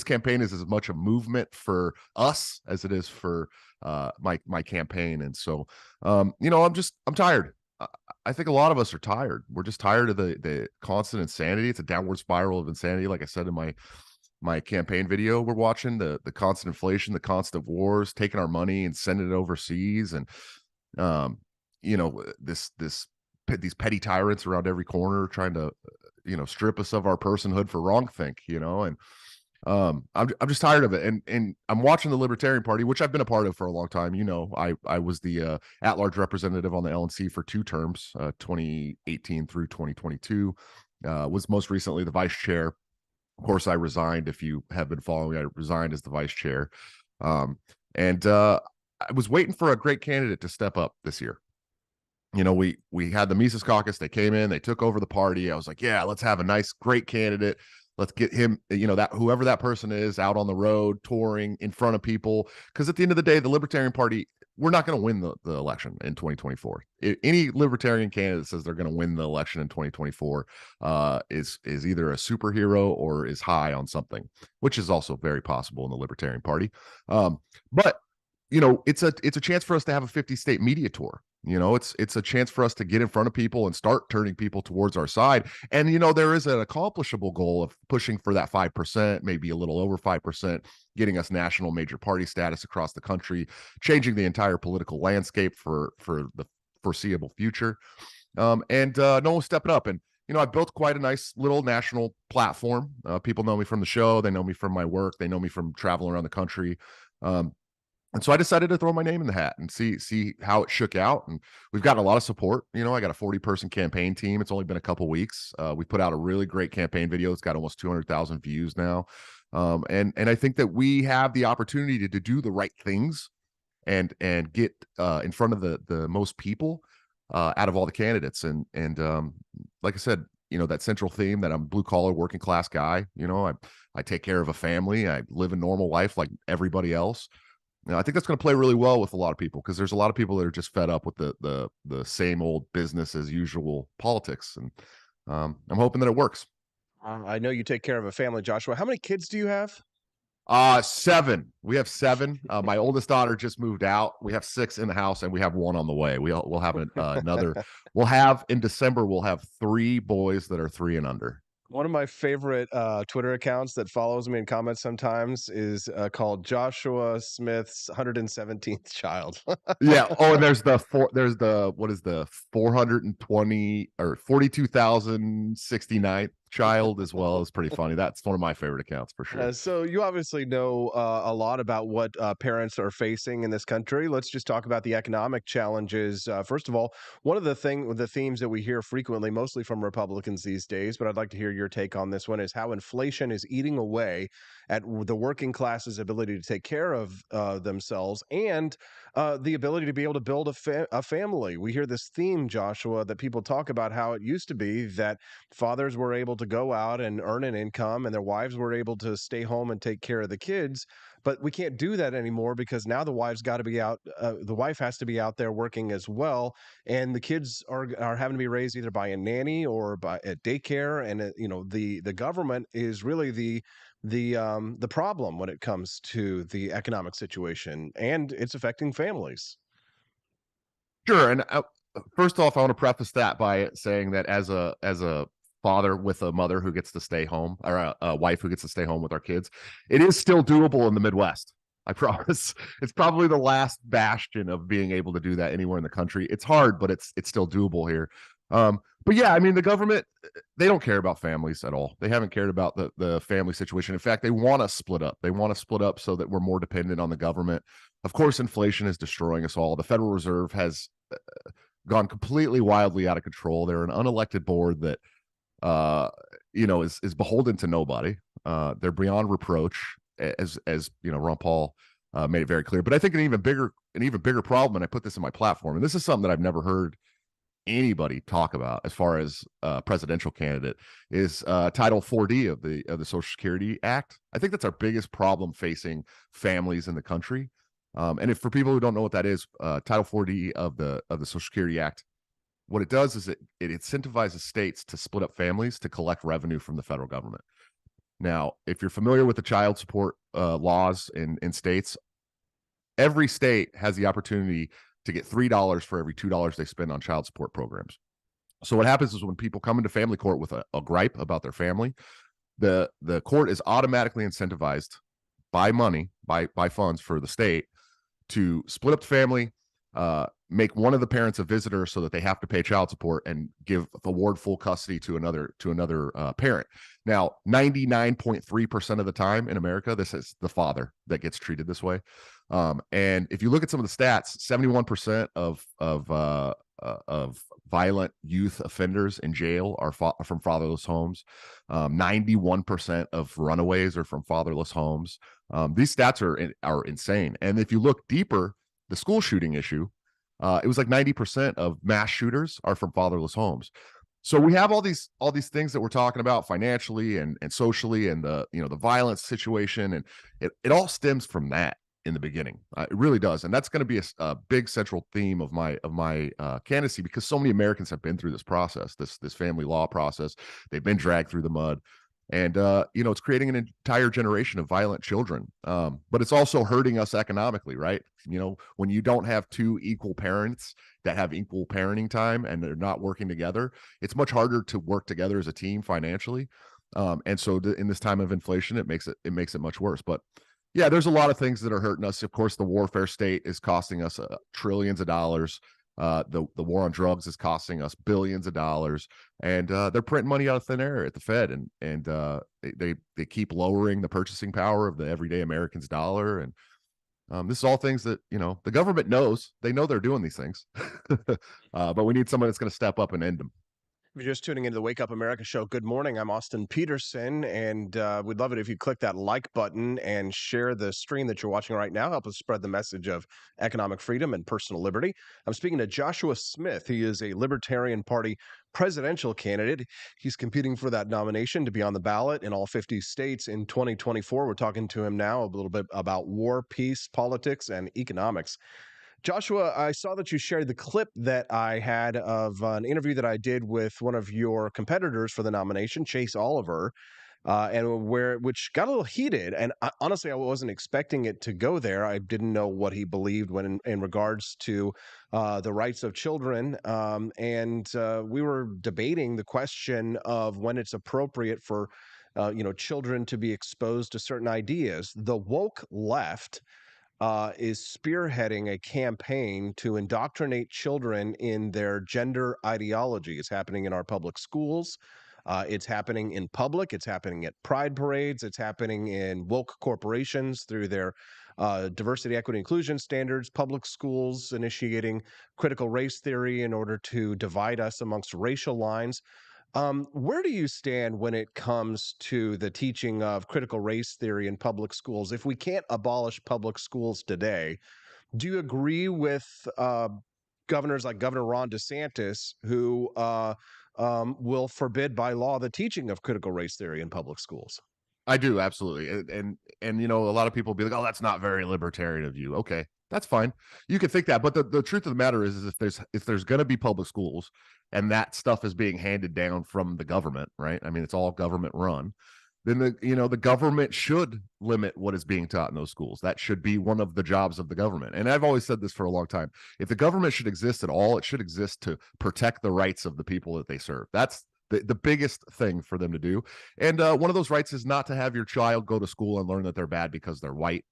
campaign is as much a movement for us as it is for my campaign. And so I'm tired. I think a lot of us are tired. We're just tired of the constant insanity. It's a downward spiral of insanity, like I said in my campaign video we're watching, the constant inflation, the constant wars, taking our money and sending it overseas, and these petty tyrants around every corner trying to strip us of our personhood for wrongthink, and I'm just tired of it. And I'm watching the Libertarian Party, which I've been a part of for a long time. I was the at-large representative on the LNC for 2 terms, 2018 through 2022. Was most recently the vice chair. Of course, I resigned. If you have been following, I resigned as the vice chair. And I was waiting for a great candidate to step up this year. We had the Mises Caucus. They came in, they took over the party. I was like, yeah, let's have a nice, great candidate. Let's get him, that whoever that person is, out on the road, touring in front of people. Because at the end of the day, the Libertarian Party, we're not going to win the election in 2024. Any Libertarian candidate says they're going to win the election in 2024 is either a superhero or is high on something, which is also very possible in the Libertarian Party. But it's a chance for us to have a 50-state media tour. It's a chance for us to get in front of people and start turning people towards our side. And, there is an accomplishable goal of pushing for that 5%, maybe a little over 5%, getting us national major party status across the country, changing the entire political landscape for the foreseeable future. And no one's stepping up. And, I built quite a nice little national platform. People know me from the show. They know me from my work. They know me from traveling around the country. And so I decided to throw my name in the hat and see how it shook out. And we've gotten a lot of support. I got a 40-person campaign team. It's only been a couple weeks. We put out a really great campaign video. It's got almost 200,000 views now. And I think that we have the opportunity to do the right things and get in front of the most people out of all the candidates. And like I said, that central theme that I'm a blue collar working class guy. I take care of a family. I live a normal life like everybody else. I think that's going to play really well with a lot of people, because there's a lot of people that are just fed up with the same old business as usual politics. And I'm hoping that it works. I know you take care of a family, Joshua. How many kids do you have? 7. We have 7. My oldest daughter just moved out. We have 6 in the house, and we have 1 on the way. We'll have another. We'll have in December. We'll have 3 boys that are 3 and under. One of my favorite Twitter accounts that follows me and comments sometimes is called Joshua Smith's 117th child. Yeah. Oh, and there's the 420 or 42,069 child as well. Is pretty funny. That's one of my favorite accounts for sure. So you obviously know a lot about what parents are facing in this country. Let's just talk about the economic challenges. First of all, one of the themes that we hear frequently, mostly from Republicans these days, but I'd like to hear your take on this one, is how inflation is eating away at the working class's ability to take care of themselves and the ability to be able to build a family. We hear this theme, Joshua, that people talk about how it used to be that fathers were able to go out and earn an income and their wives were able to stay home and take care of the kids. But we can't do that anymore, because now the wife's got to be out. The wife has to be out there working as well, and the kids are having to be raised either by a nanny or by at daycare. And the government is really the problem when it comes to the economic situation, and it's affecting families. Sure. And first off, I want to preface that by saying that as a father with a mother who gets to stay home, or a wife who gets to stay home with our kids, it is still doable in the Midwest. I promise. It's probably the last bastion of being able to do that anywhere in the country. It's hard, but it's still doable here. But yeah, I mean, the government, they don't care about families at all. They haven't cared about the family situation. In fact, they want us split up. They want to split up so that we're more dependent on the government. Of course, inflation is destroying us all. The Federal Reserve has gone completely wildly out of control. They're an unelected board that is beholden to nobody. They're beyond reproach, as Ron Paul made it very clear. But I think an even bigger problem, and I put this in my platform, and this is something that I've never heard anybody talk about as far as presidential candidate, is Title 4D of the Social Security Act. I think that's our biggest problem facing families in the country. And for people who don't know what that is, Title 4D of the Social Security Act, what it does is it incentivizes states to split up families to collect revenue from the federal government. Now, if you're familiar with the child support laws in states, every state has the opportunity to get $3 for every $2 they spend on child support programs. So what happens is when people come into family court with a gripe about their family, the court is automatically incentivized by money, by funds for the state to split up the family, make one of the parents a visitor so that they have to pay child support, and award full custody to another parent. Now, 99.3% of the time in America, this is the father that gets treated this way. And if you look at some of the stats, 71% of violent youth offenders in jail are from fatherless homes. 91% of runaways are from fatherless homes. These stats are insane. And if you look deeper, the school shooting issue, it was like 90% of mass shooters are from fatherless homes. So we have all these things that we're talking about financially and socially, and the violence situation, and it all stems from that in the beginning. It really does, and that's going to be a big central theme of my candidacy, because so many Americans have been through this process, this family law process. They've been dragged through the mud, and it's creating an entire generation of violent children. But it's also hurting us economically, right? When you don't have two equal parents that have equal parenting time and they're not working together, it's much harder to work together as a team financially. And so in this time of inflation, it makes it much worse. But yeah, there's a lot of things that are hurting us. Of course, the warfare state is costing us trillions of dollars. The war on drugs is costing us billions of dollars, and they're printing money out of thin air at the Fed, and they keep lowering the purchasing power of the everyday American's dollar. And this is all things that the government knows. They know they're doing these things, but we need someone that's going to step up and end them. If you're just tuning into the Wake Up America show, good morning. I'm Austin Peterson, and we'd love it if you click that like button and share the stream that you're watching right now. Help us spread the message of economic freedom and personal liberty. I'm speaking to Joshua Smith. He is a Libertarian Party presidential candidate. He's competing for that nomination to be on the ballot in all 50 states in 2024. We're talking to him now a little bit about war, peace, politics, and economics. Joshua, I saw that you shared the clip that I had of an interview that I did with one of your competitors for the nomination, Chase Oliver, which got a little heated. And honestly, I wasn't expecting it to go there. I didn't know what he believed in regards to the rights of children. We were debating the question of when it's appropriate for children to be exposed to certain ideas. The woke left is spearheading a campaign to indoctrinate children in their gender ideology. It's happening in our public schools. It's happening in public. It's happening at pride parades. It's happening in woke corporations through their diversity, equity, inclusion standards, public schools initiating critical race theory in order to divide us amongst racial lines. Where do you stand when it comes to the teaching of critical race theory in public schools? If we can't abolish public schools today, do you agree with governors like Governor Ron DeSantis, who will forbid by law the teaching of critical race theory in public schools? I do, absolutely. And a lot of people be like, oh, that's not very libertarian of you. Okay, that's fine. You can think that. But the truth of the matter is if there's going to be public schools and that stuff is being handed down from the government, right? I mean, it's all government run. Then the government should limit what is being taught in those schools. That should be one of the jobs of the government. And I've always said this for a long time. If the government should exist at all, it should exist to protect the rights of the people that they serve. That's the biggest thing for them to do. And one of those rights is not to have your child go to school and learn that they're bad because they're white,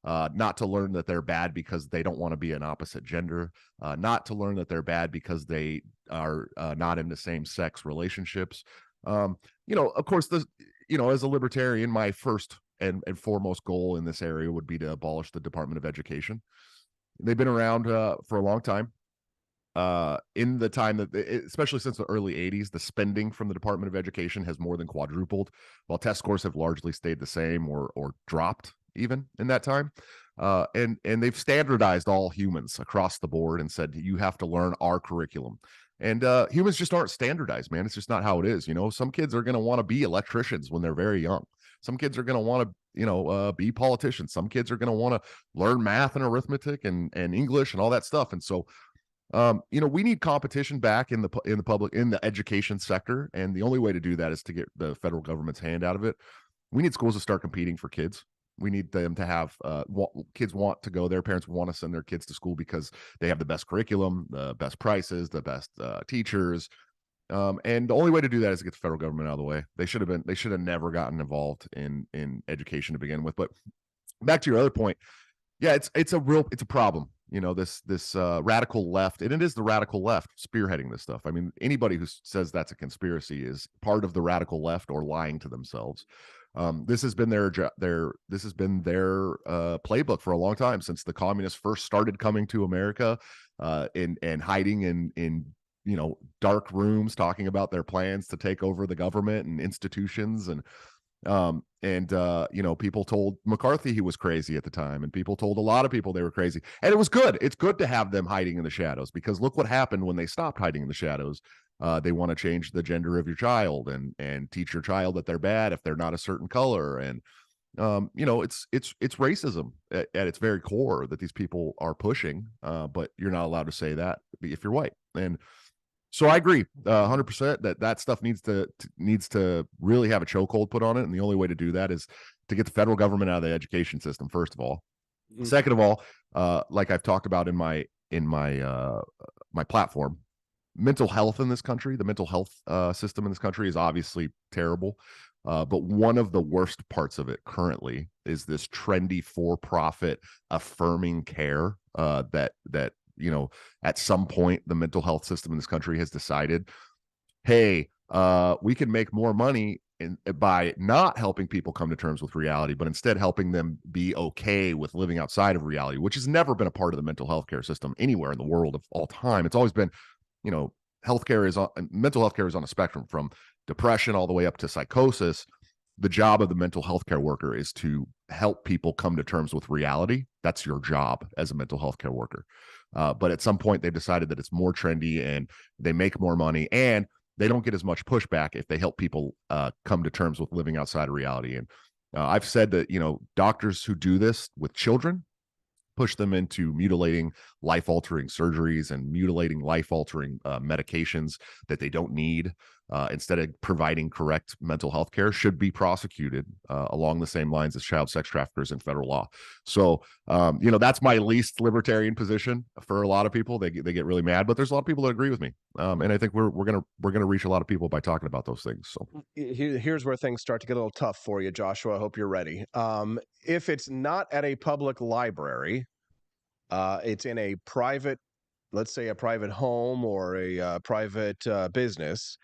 not to learn that they're bad because they don't want to be an opposite gender, not to learn that they're bad because they are not in the same sex relationships. Of course, as a libertarian, my first and foremost goal in this area would be to abolish the Department of Education. They've been around for a long time. In the time that, especially since the early 80s, the spending from the Department of Education has more than quadrupled, while test scores have largely stayed the same or dropped even in that time. And they've standardized all humans across the board and said, you have to learn our curriculum. And humans just aren't standardized, man. It's just not how it is. Some kids are going to want to be electricians when they're very young. Some kids are going to want to, be politicians. Some kids are going to want to learn math and arithmetic and English and all that stuff. And so, we need competition back in the education sector. And the only way to do that is to get the federal government's hand out of it. We need schools to start competing for kids. We need them to have kids want to go. Their parents want to send their kids to school because they have the best curriculum, the best prices, the best teachers, And the only way to do that is to get the federal government out of the way. They should have never gotten involved in education to begin with. But back to your other point, yeah, it's a problem. You know, this radical left, and it is the radical left spearheading this stuff. I mean, anybody who says that's a conspiracy is part of the radical left or lying to themselves. This has been their playbook for a long time, since the communists first started coming to America, and hiding in dark rooms, talking about their plans to take over the government and institutions. And people told McCarthy he was crazy at the time, and people told a lot of people they were crazy. And it was good. It's good to have them hiding in the shadows, because look what happened when they stopped hiding in the shadows. They want to change the gender of your child and teach your child that they're bad if they're not a certain color. And it's racism at its very core that these people are pushing. But you're not allowed to say that if you're white. And so I agree 100% that stuff needs to really have a chokehold put on it. And the only way to do that is to get the federal government out of the education system, first of all. Mm-hmm. Second of all, like I've talked about in my platform, mental health in this country, the mental health system in this country is obviously terrible. But one of the worst parts of it currently is this trendy for-profit affirming care that at some point the mental health system in this country has decided, hey, we can make more money by not helping people come to terms with reality, but instead helping them be okay with living outside of reality, which has never been a part of the mental health care system anywhere in the world of all time. It's always been, mental health care is on a spectrum from depression all the way up to psychosis. The job of the mental health care worker is to help people come to terms with reality. That's your job as a mental health care worker. But at some point they've decided that it's more trendy and they make more money, and they don't get as much pushback if they help people come to terms with living outside of reality. And I've said that, doctors who do this with children push them into mutilating, life-altering surgeries and mutilating, life-altering medications that they don't need, instead of providing correct mental health care, should be prosecuted along the same lines as child sex traffickers in federal law. So, that's my least libertarian position for a lot of people. They get really mad, but there's a lot of people that agree with me, and I think we're gonna reach a lot of people by talking about those things. So here's where things start to get a little tough for you, Joshua. I hope you're ready. If it's not at a public library, it's in a private, let's say a private home or a private business,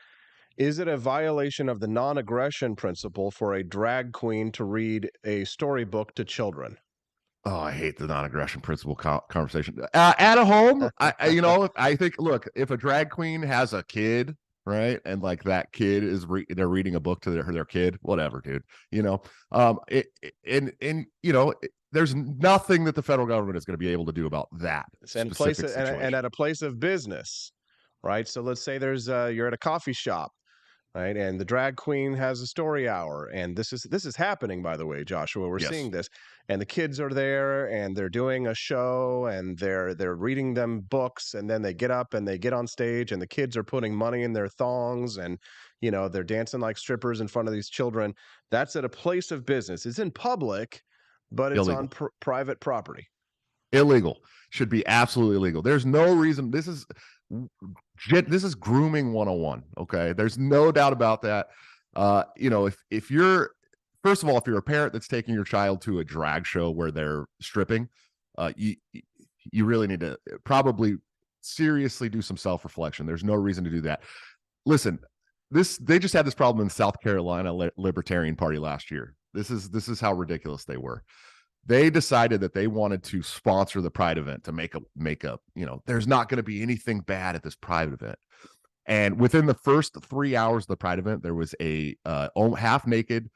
is it a violation of the non-aggression principle for a drag queen to read a storybook to children? Oh, I hate the non-aggression principle conversation. At a home, I think, look, if a drag queen has a kid, right, and like that kid is they're reading a book to their kid, whatever, dude. There's nothing that the federal government is going to be able to do about that. And at a place of business, right? So let's say you're at a coffee shop, right? And the drag queen has a story hour, and this is happening, by the way, Joshua. We're seeing this, and the kids are there, and they're doing a show, and they're reading them books, and then they get up and they get on stage, and the kids are putting money in their thongs, and they're dancing like strippers in front of these children. That's at a place of business. It's in public, but it's illegal. On private property. Illegal. Should be absolutely illegal. There's no reason. This is grooming 101. Okay, there's no doubt about that. If you're, first of all, if you're a parent that's taking your child to a drag show where they're stripping, you really need to probably seriously do some self-reflection. There's no reason to do that. Listen, they just had this problem in the South Carolina Libertarian Party last year. This is how ridiculous they were. They decided that they wanted to sponsor the Pride event to make a there's not going to be anything bad at this Pride event. And within the first 3 hours of the Pride event, there was a half-naked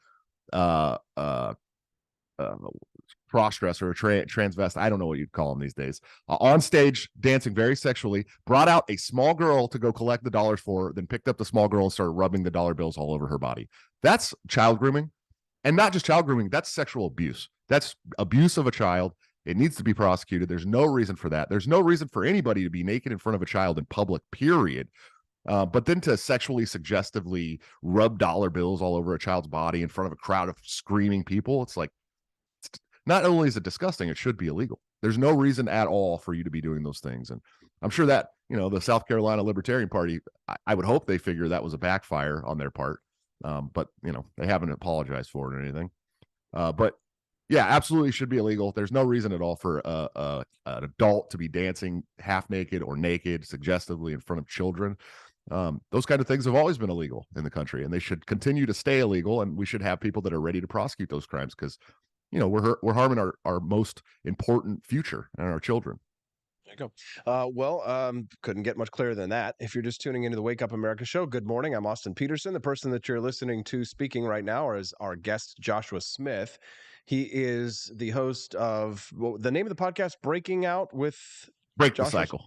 cross-dresser or transvestite, I don't know what you'd call them these days, on stage dancing very sexually, brought out a small girl to go collect the dollars for her, then picked up the small girl and started rubbing the dollar bills all over her body. That's child grooming. And not just child grooming, that's sexual abuse. That's abuse of a child. It needs to be prosecuted. There's no reason for that. There's no reason for anybody to be naked in front of a child in public, period. But then to sexually suggestively rub dollar bills all over a child's body in front of a crowd of screaming people, it's like, not only is it disgusting, it should be illegal. There's no reason at all for you to be doing those things. And I'm sure that, the South Carolina Libertarian Party, I would hope they figure that was a backfire on their part. But they haven't apologized for it or anything. But yeah, absolutely should be illegal. There's no reason at all for an adult to be dancing half naked or naked suggestively in front of children. Those kind of things have always been illegal in the country, and they should continue to stay illegal. And we should have people that are ready to prosecute those crimes because, we're harming our most important future and our children. There you go. Couldn't get much clearer than that. If you're just tuning into the Wake Up America show, good morning. I'm Austin Peterson. The person that you're listening to speaking right now is our guest, Joshua Smith. He is the host of the name of the podcast, Breaking Out with Break the Cycle.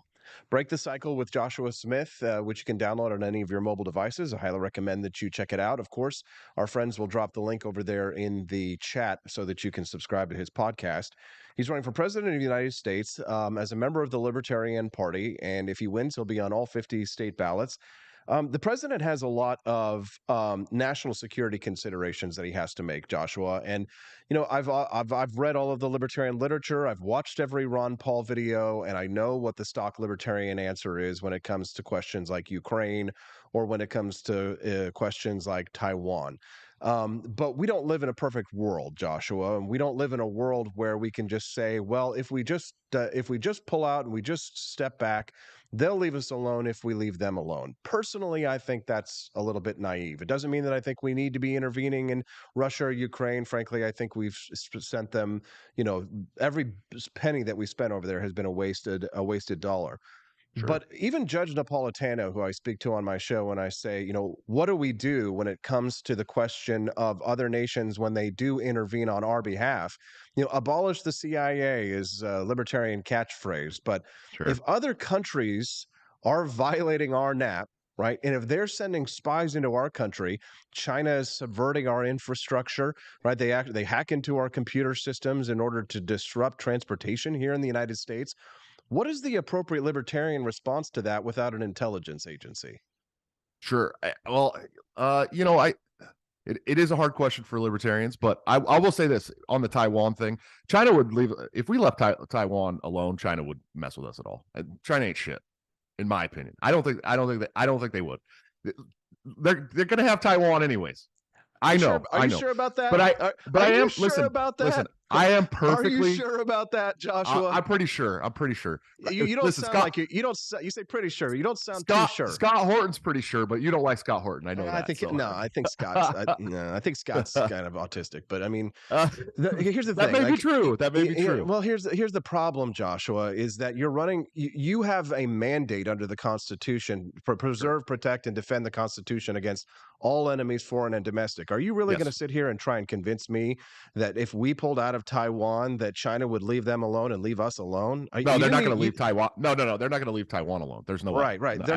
Break the Cycle with Joshua Smith, which you can download on any of your mobile devices. I highly recommend that you check it out. Of course, our friends will drop the link over there in the chat so that you can subscribe to his podcast. He's running for president of the United States as a member of the Libertarian Party, and if he wins, he'll be on all 50 state ballots. The president has a lot of national security considerations that he has to make, Joshua. And I've read all of the libertarian literature. I've watched every Ron Paul video, and I know what the stock libertarian answer is when it comes to questions like Ukraine or when it comes to questions like Taiwan. But we don't live in a perfect world, Joshua, and we don't live in a world where we can just say, well, if we just pull out and we just step back, they'll leave us alone if we leave them alone. Personally, I think that's a little bit naive. It doesn't mean that I think we need to be intervening in Russia or Ukraine. Frankly, I think we've sent them, every penny that we spent over there has been a wasted dollar. Sure. But even Judge Napolitano, who I speak to on my show, when I say, what do we do when it comes to the question of other nations when they do intervene on our behalf? Abolish the CIA is a libertarian catchphrase. But sure, if other countries are violating our NAP, right, and if they're sending spies into our country, China is subverting our infrastructure, right? They hack into our computer systems in order to disrupt transportation here in the United States. What is the appropriate libertarian response to that without an intelligence agency? Sure. It is a hard question for libertarians, but I will say this on the Taiwan thing. China would leave if we left Taiwan alone. China would mess with us at all. China ain't shit, in my opinion. I don't think they would. They're going to have Taiwan anyways. I know. Are you sure about that? But I am. Sure about that? Listen. I am perfectly. Are you sure about that, Joshua? I'm pretty sure. You don't sound like you don't. You say pretty sure. You don't sound too sure. Scott Horton's pretty sure, but you don't like Scott Horton. I know that. I think Scott's. I think Scott's kind of autistic. But I mean, here's the thing. That may be true. That may be true. Well, here's the problem, Joshua, is that you're running. You have a mandate under the Constitution for preserve, protect, and defend the Constitution against all enemies, foreign and domestic. Are you really going to sit here and try and convince me that if we pulled out of Taiwan, that China would leave them alone and leave us alone? No, they're not going to leave Taiwan. No, they're not going to leave Taiwan alone. There's no way. Right. No, they're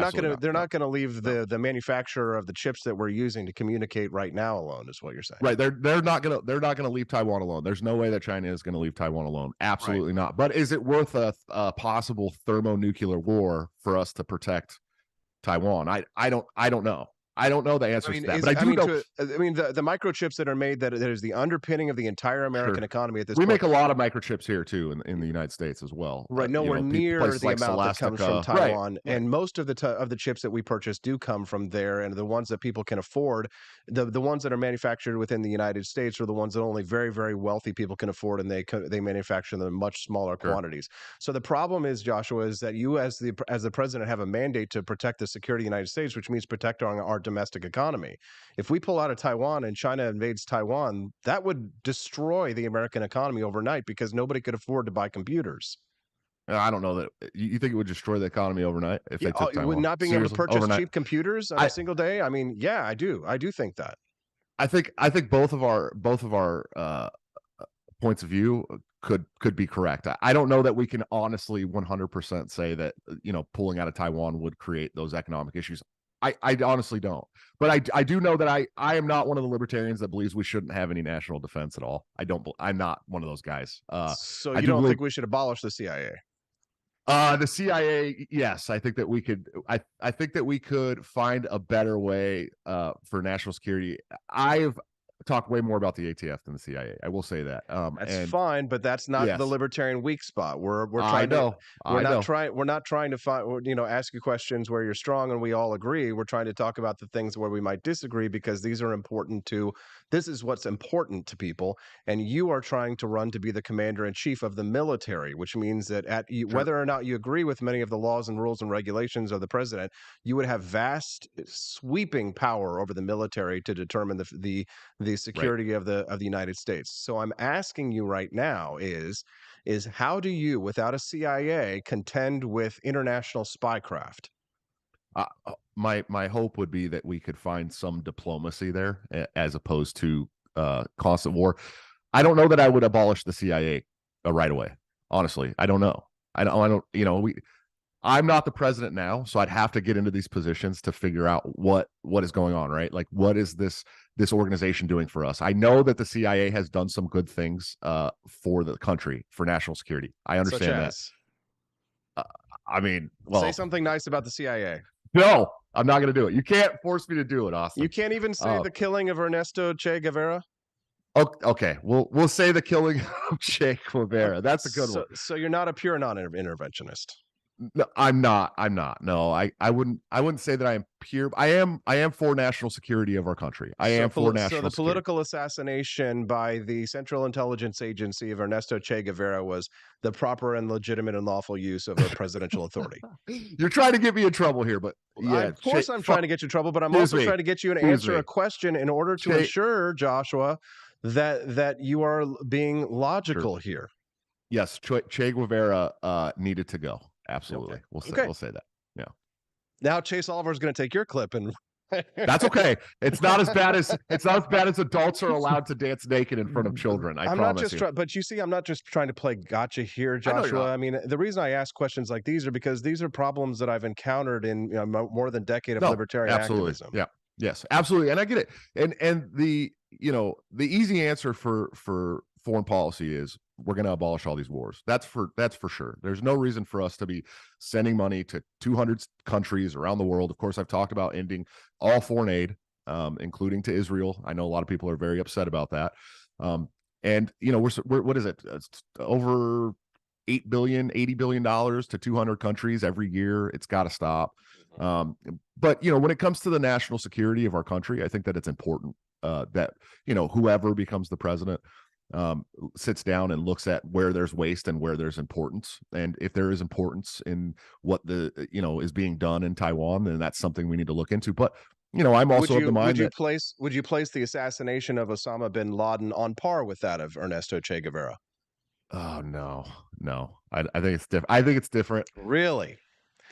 not going to leave the manufacturer of the chips that we're using to communicate right now alone, is what you're saying. Right. They're not going to leave Taiwan alone. There's no way that China is going to leave Taiwan alone. Absolutely not. But is it worth a possible thermonuclear war for us to protect Taiwan? I don't know. I don't know the answer to that, but I do know. The microchips that are made, that is the underpinning of the entire American economy at this point. We make a lot of microchips here too in the United States as well. Right, nowhere near the amount that comes from Taiwan, and most of the chips that we purchase do come from there, and the ones that people can afford, the ones that are manufactured within the United States are the ones that only very, very wealthy people can afford, and they manufacture them in much smaller quantities. So the problem is, Joshua, is that you as the president have a mandate to protect the security of the United States, which means protecting our domestic economy. If we pull out of Taiwan and China invades Taiwan, that would destroy the American economy overnight because nobody could afford to buy computers. I don't know that. You think it would destroy the economy overnight if they took Taiwan? Would not being able to purchase cheap computers on a single day? I mean, yeah, I do think that. I think both of our points of view could be correct. I don't know that we can honestly 100% say that pulling out of Taiwan would create those economic issues. I honestly don't. But I do know that I am not one of the libertarians that believes we shouldn't have any national defense at all. I'm not one of those guys. So you don't think we should abolish the CIA? The CIA, yes. I think that we could. I think that we could find a better way for national security. talk way more about the ATF than the CIA. I will say that. That's fine, but that's not the libertarian weak spot. We're trying we're not trying to find, ask you questions where you're strong and we all agree. We're trying to talk about the things where we might disagree, because these are important this is what's important to people. And you are trying to run to be the commander in chief of the military, which means that whether or not you agree with many of the laws and rules and regulations of the president, you would have vast sweeping power over the military to determine the security of the United States. So I'm asking you right now is how do you, without a CIA, contend with international spycraft? My hope would be that we could find some diplomacy there, as opposed to constant war. I don't know that I would abolish the CIA right away. Honestly, I don't know. I don't. I'm not the president now, so I'd have to get into these positions to figure out what is going on, right? Like, what is this organization doing for us? I know that the CIA has done some good things for the country, for national security. I understand that. I mean, say something nice about the CIA. No, I'm not going to do it. You can't force me to do it, Austin. You can't even say the killing of Ernesto Che Guevara. Okay, we'll say the killing of Che Guevara. That's a good one. So you're not a pure non-interventionist. No, I'm not. No, I wouldn't say that I am pure. I am for national security of our country. I am for national security. So the political assassination by the Central Intelligence Agency of Ernesto Che Guevara was the proper and legitimate and lawful use of a presidential authority. You're trying to get me in trouble here, but yeah, of course I'm trying to get you in trouble, but I'm also trying to get you to answer a question in order to ensure, Joshua, that you are being logical here. Yes, Che Guevara needed to go. Absolutely. Okay. We'll say that. Yeah. Now Chase Oliver is going to take your clip and that's okay. It's not as bad as adults are allowed to dance naked in front of children. I'm not just but you see, I'm not just trying to play gotcha here, Joshua. I mean, the reason I ask questions like these are because these are problems that I've encountered in more than a decade of libertarian activism. Yeah. Yes, absolutely. And I get it. And the easy answer for foreign policy is we're going to abolish all these wars. That's for sure. There's no reason for us to be sending money to 200 countries around the world. Of course, I've talked about ending all foreign aid, including to Israel. I know a lot of people are very upset about that. And we're what is it? It's over $80 billion to 200 countries every year. It's got to stop. But when it comes to the national security of our country, I think that it's important that whoever becomes the president sits down and looks at where there's waste and where there's importance. And if there is importance in what is being done in Taiwan, then that's something we need to look into. But I'm also of the mind would you place the assassination of Osama bin Laden on par with that of Ernesto Che Guevara? Oh no. I think it's different. I think it's different. Really?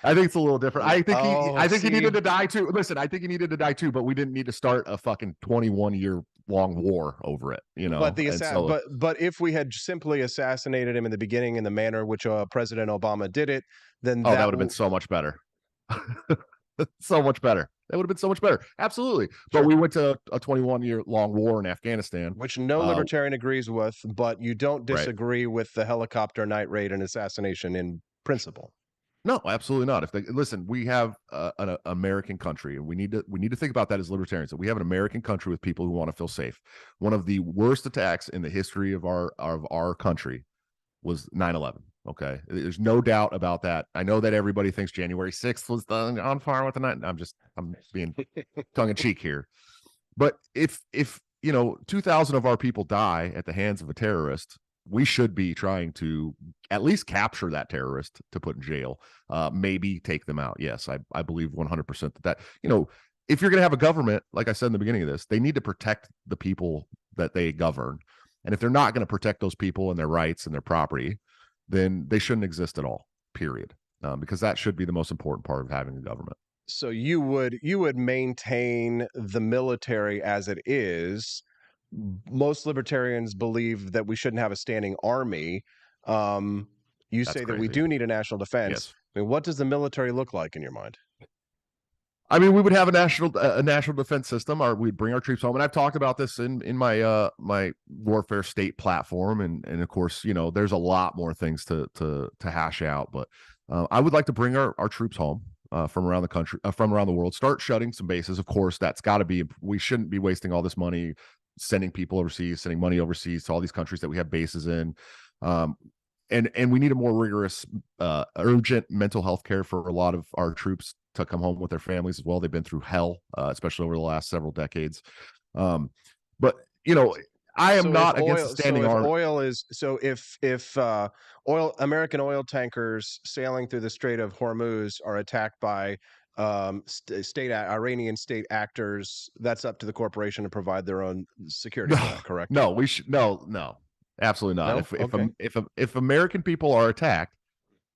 I think it's a little different. I think he needed to die too. Listen, I think he needed to die too, but we didn't need to start a fucking 21-year long war over it, But if we had simply assassinated him in the beginning in the manner which President Obama did it, then that would have been so much better. So much better. That would have been so much better. Absolutely. But we went to a 21-year long war in Afghanistan, which no libertarian agrees with, but you don't disagree with the helicopter night raid and assassination in principle. No, absolutely not. Listen, we have an American country, and we need to think about that as libertarians. That we have an American country with people who want to feel safe. One of the worst attacks in the history of our country was 9/11. Okay, there's no doubt about that. I know that everybody thinks January 6th was on par with the night. I'm being tongue in cheek here, but if 2,000 of our people die at the hands of a terrorist, we should be trying to at least capture that terrorist to put in jail, maybe take them out. Yes, I believe 100% that if you're going to have a government, like I said in the beginning of this, they need to protect the people that they govern. And if they're not going to protect those people and their rights and their property, then they shouldn't exist at all, period. Because that should be the most important part of having a government. So you would maintain the military as it is. Most libertarians believe that we shouldn't have a standing army. You say that we do need a national defense. Yes. I mean, what does the military look like in your mind? I mean, we would have a national defense system, or we'd bring our troops home. And I've talked about this in my my warfare state platform, and of course, there's a lot more things to hash out. But I would like to bring our troops home from around the country, from around the world. Start shutting some bases. Of course, that's got to be. We shouldn't be wasting all this money sending people overseas, sending money overseas to all these countries that we have bases in. And we need a more rigorous, urgent mental health care for a lot of our troops to come home with their families as well. They've been through hell, especially over the last several decades. But I am not against the standing army. If American oil tankers sailing through the Strait of Hormuz are attacked by Iranian state actors, that's up to the corporation to provide their own security. Correct? No, we should no. Absolutely not. No? If American people are attacked,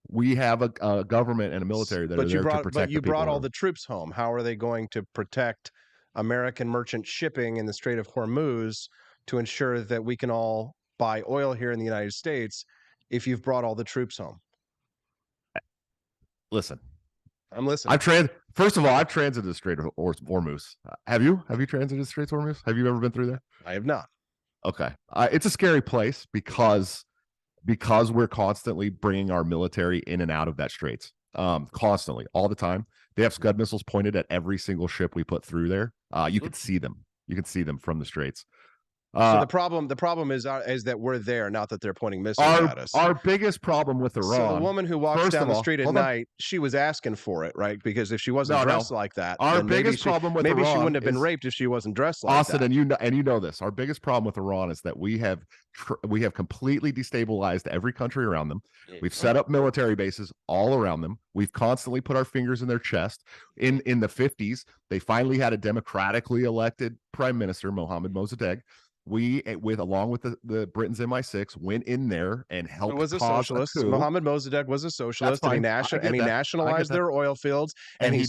we have a government and a military that are there to protect. But you brought all the troops home. How are they going to protect American merchant shipping in the Strait of Hormuz to ensure that we can all buy oil here in the United States if you've brought all the troops home? Listen, I'm listening. First of all, I've transited the Strait of Hormuz. Have you? Have you transited the Strait of Hormuz? Have you ever been through there? I have not. Okay. It's a scary place because we're constantly bringing our military in and out of that straits, constantly, all the time. They have Scud missiles pointed at every single ship we put through there. You can see them. You can see them from the straits. So the problem is that we're there, not that they're pointing missiles at us. Our biggest problem with Iran. So the woman who walks down the street at night, she was asking for it, right? Because if she wasn't dressed like that, our biggest problem with Iran, maybe she wouldn't have been raped if she wasn't dressed like Austin, that. and you know this. Our biggest problem with Iran is that we have completely destabilized every country around them. We've set up military bases all around them. We've constantly put our fingers in their chest. In the 50s, they finally had a democratically elected prime minister, Mohammad Mossadegh. We, along with the Britain's MI6, went in there and helped. Was a socialist. Mohammad Mossadegh was a socialist, and he nationalized their oil fields, and he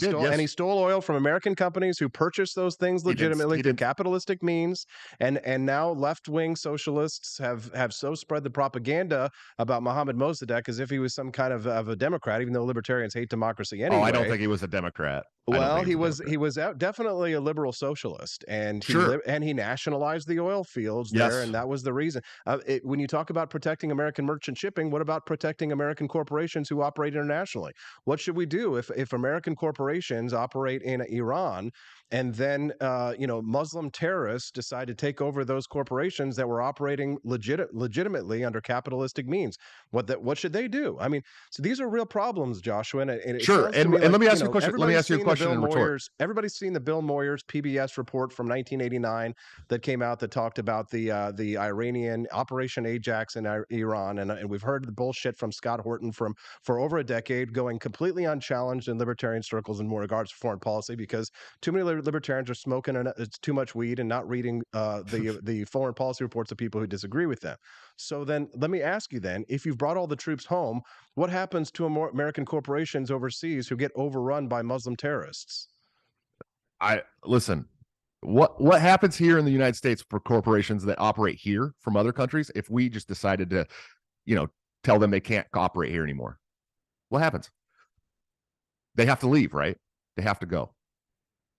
stole oil from American companies who purchased those things legitimately through capitalistic means. And now left-wing socialists have so spread the propaganda about Mohammad Mossadegh as if he was some kind of a Democrat, even though libertarians hate democracy anyway. Oh, I don't think he was a Democrat. Well, he was definitely a liberal socialist, and he nationalized the oil fields there, and that was the reason. When you talk about protecting American merchant shipping, what about protecting American corporations who operate internationally? What should we do if American corporations operate in Iran, and then Muslim terrorists decide to take over those corporations that were operating legitimately under capitalistic means? What should they do? I mean, so these are real problems, Joshua. And let me ask you a question. Let me ask you a question. Everybody's seen the Bill Moyers PBS report from 1989 that came out that talked about the Iranian Operation Ajax in Iran, and we've heard the bullshit from Scott Horton for over a decade, going completely unchallenged in libertarian circles in regards to foreign policy, because too many libertarians are smoking too much weed and not reading the foreign policy reports of people who disagree with them. So then let me ask you then, if you've brought all the troops home, what happens to American corporations overseas who get overrun by Muslim terrorists? Listen, what happens here in the United States for corporations that operate here from other countries if we just decided to, tell them they can't operate here anymore? What happens? They have to leave, right? They have to go.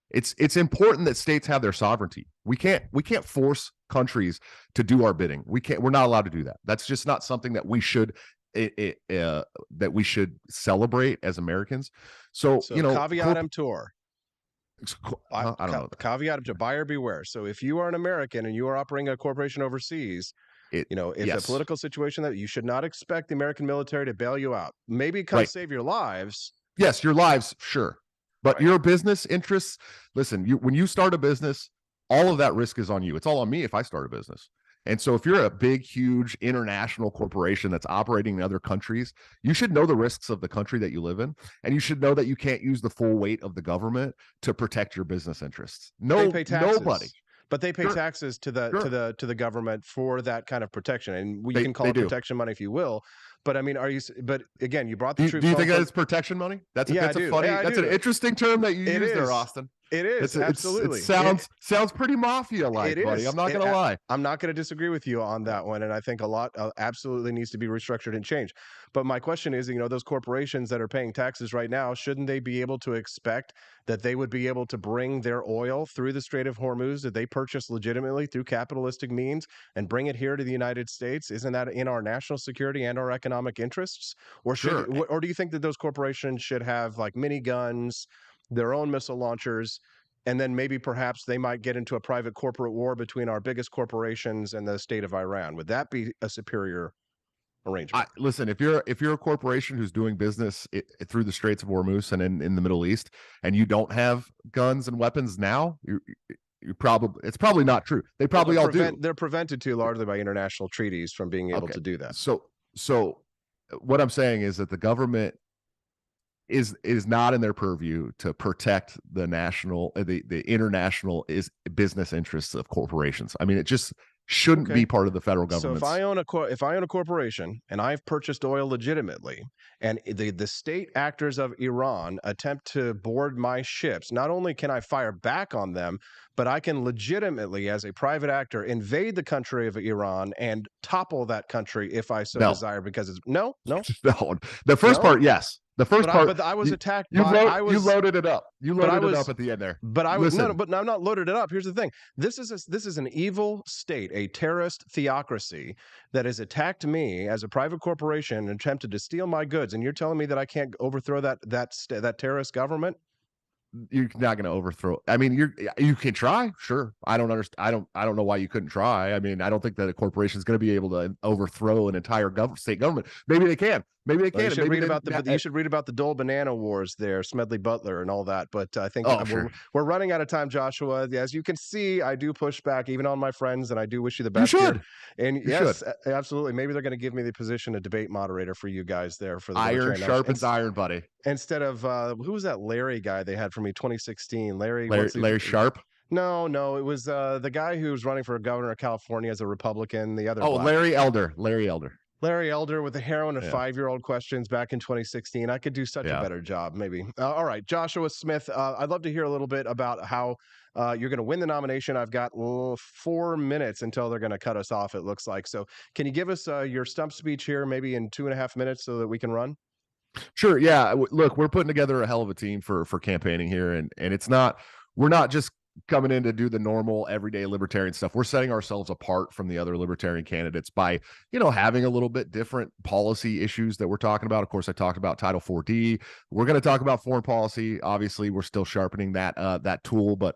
It's important that states have their sovereignty. We can't force countries to do our bidding. We're not allowed to do that. That's just not something that we should celebrate as Americans. So caveat emptor. I don't know. Caveat emptor, buyer beware. So if you are an American and you are operating a corporation overseas, it's a political situation that you should not expect the American military to bail you out. Maybe come save your lives. Yes, your lives, sure. But your business interests, listen, when you start a business, all of that risk is on you. It's all on me if I start a business. And so if you're a big, huge international corporation that's operating in other countries, you should know the risks of the country that you live in. And you should know that you can't use the full weight of the government to protect your business interests. Nobody. But they pay taxes to the government for that kind of protection, and you can call it protection money if you will. But I mean, but again, you brought the troops. Do you think that it's protection money? That's an interesting term that you use there, Austin. It is absolutely. It sounds pretty mafia-like, buddy. I'm not going to lie. I'm not going to disagree with you on that one, and I think a lot absolutely needs to be restructured and changed. But my question is, those corporations that are paying taxes right now, shouldn't they be able to expect that they would be able to bring their oil through the Strait of Hormuz that they purchase legitimately through capitalistic means and bring it here to the United States? Isn't that in our national security and our economic interests? Or do you think that those corporations should have like miniguns, their own missile launchers, And then maybe perhaps they might get into a private corporate war between our biggest corporations and the state of Iran. Would that be a superior arrangement? Listen, if you're a corporation who's doing business through the Straits of Hormuz and in the Middle East, and you don't have guns and weapons now, it's probably not true. They probably all do. They're prevented too largely by international treaties from being able to do that. So what I'm saying is that the government is not in their purview to protect the international business interests of corporations. I mean, it just shouldn't be part of the federal government. So if I own a corporation and I've purchased oil legitimately, and the state actors of Iran attempt to board my ships, not only can I fire back on them, but I can legitimately, as a private actor, invade the country of Iran and topple that country if I so desire. Because it's no. The first part, yes. The first part, but I was attacked. You loaded it up. You loaded it up at the end there. But I was but I'm not loaded it up. Here's the thing: this is an evil state, a terrorist theocracy that has attacked me as a private corporation and attempted to steal my goods. And you're telling me that I can't overthrow that terrorist government? You're not going to overthrow. I mean, you can try, sure. I don't understand. I don't know why you couldn't try. I mean, I don't think that a corporation is going to be able to overthrow an entire state government. Maybe they can. Maybe they can. You should read about the Dole Banana Wars there, Smedley Butler and all that. But I think we're running out of time, Joshua. As you can see, I do push back even on my friends, and I do wish you the best. You should. And yes, absolutely. Maybe they're going to give me the position of debate moderator for you guys there for the iron sharpens iron, buddy. Instead of who was that Larry guy they had for me 2016? Larry Sharp. No, it was the guy who was running for governor of California as a Republican. The other Larry Elder. Larry Elder with the heroin of 5-year-old questions back in 2016. I could do such a better job, maybe. All right, Joshua Smith, I'd love to hear a little bit about how you're going to win the nomination. I've got 4 minutes until they're going to cut us off, it looks like. So can you give us your stump speech here, maybe in 2.5 minutes so that we can run? Sure, yeah. Look, we're putting together a hell of a team for campaigning here, and we're not just coming in to do the normal everyday libertarian stuff. We're setting ourselves apart from the other libertarian candidates by, having a little bit different policy issues that we're talking about. Of course, I talked about Title 4D. We're going to talk about foreign policy. Obviously, we're still sharpening that tool, but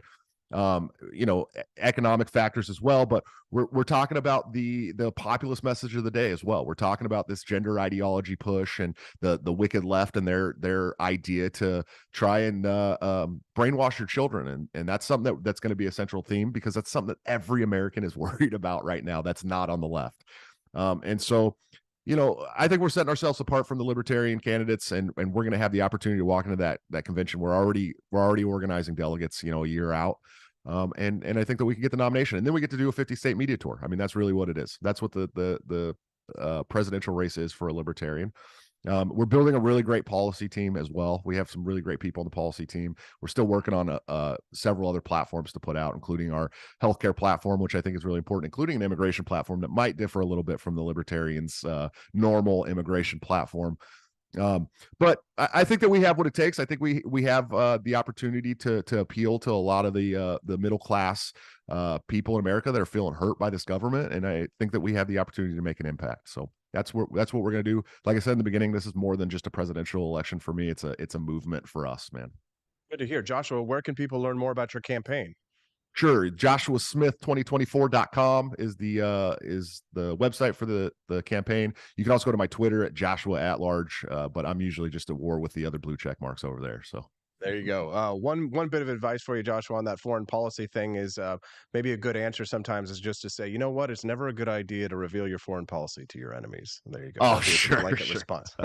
economic factors as well. But we're talking about the populist message of the day as well. We're talking about this gender ideology push and the wicked left and their idea to try and brainwash your children. And that's something that's going to be a central theme, because that's something that every American is worried about right now. That's not on the left. And so, I think we're setting ourselves apart from the libertarian candidates, and we're going to have the opportunity to walk into that convention. We're already organizing delegates, a year out. And I think that we can get the nomination, and then we get to do a 50-state media tour. I mean, that's really what it is. That's what the presidential race is for a libertarian. We're building a really great policy team as well. We have some really great people on the policy team. We're still working on several other platforms to put out, including our healthcare platform, which I think is really important, including an immigration platform that might differ a little bit from the libertarians' normal immigration platform. But I think that we have what it takes. I think we have the opportunity to appeal to a lot of the middle class people in America that are feeling hurt by this government, and I think that we have the opportunity to make an impact. So that's what we're going to do. Like I said in the beginning, this is more than just a presidential election for me. It's a movement for us, man. Good to hear, Joshua. Where can people learn more about your campaign? Sure. JoshuaSmith2024.com is the website for the campaign. You can also go to my Twitter at Joshua@large, but I'm usually just at war with the other blue check marks over there. So there you go. One bit of advice for you, Joshua, on that foreign policy thing is maybe a good answer sometimes is just to say, you know what? It's never a good idea to reveal your foreign policy to your enemies. There you go. Oh, sure. Blanket response.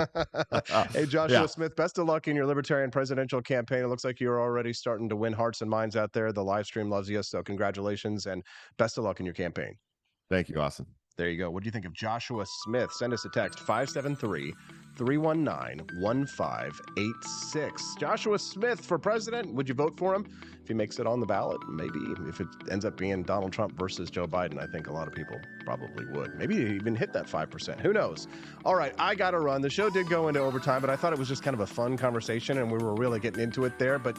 Hey, Joshua Smith, best of luck in your libertarian presidential campaign. It looks like you're already starting to win hearts and minds out there. The live stream loves you. So congratulations and best of luck in your campaign. Thank you, Austin. There you go. What do you think of Joshua Smith? Send us a text, 573-319-1586. Joshua Smith for president. Would you vote for him if he makes it on the ballot? Maybe. If it ends up being Donald Trump versus Joe Biden, I think a lot of people probably would. Maybe even hit that 5%. Who knows? All right, I got to run. The show did go into overtime, but I thought it was just kind of a fun conversation, and we were really getting into it there. But,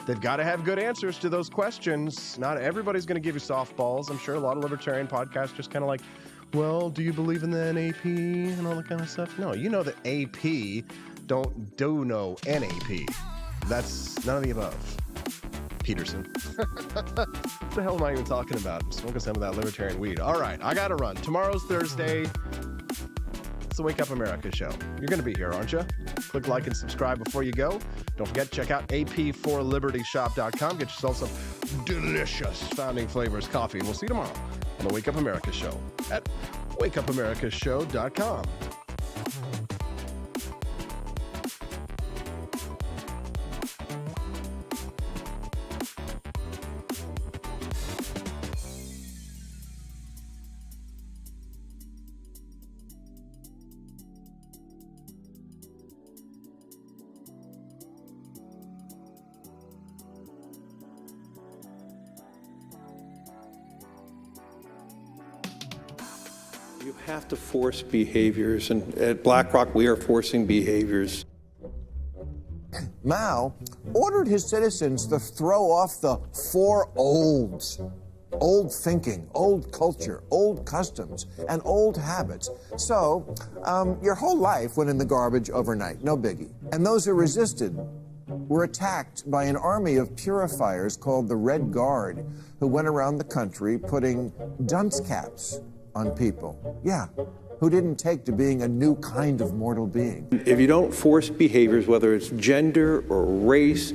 they've got to have good answers to those questions. Not everybody's going to give you softballs. I'm sure a lot of libertarian podcasts just kind of like, well, do you believe in the NAP and all that kind of stuff? No, you know that AP don't do no NAP. That's none of the above. Peterson. What the hell am I even talking about? I'm smoking some of that libertarian weed. All right, I gotta run. Tomorrow's Thursday. It's the Wake Up America show. You're gonna be here, aren't you? Click like and subscribe before you go. Don't forget, check out ap4libertyshop.com. Get yourself some delicious Founding Flavors coffee. And we'll see you tomorrow on the Wake Up America show at wakeupAmericaShow.com. You have to force behaviors, and at BlackRock, we are forcing behaviors. Mao ordered his citizens to throw off the four olds. Old thinking, old culture, old customs, and old habits. So, your whole life went in the garbage overnight, no biggie. And those who resisted were attacked by an army of purifiers called the Red Guard, who went around the country putting dunce caps on people. Yeah, who didn't take to being a new kind of mortal being. If you don't force behaviors, whether it's gender or race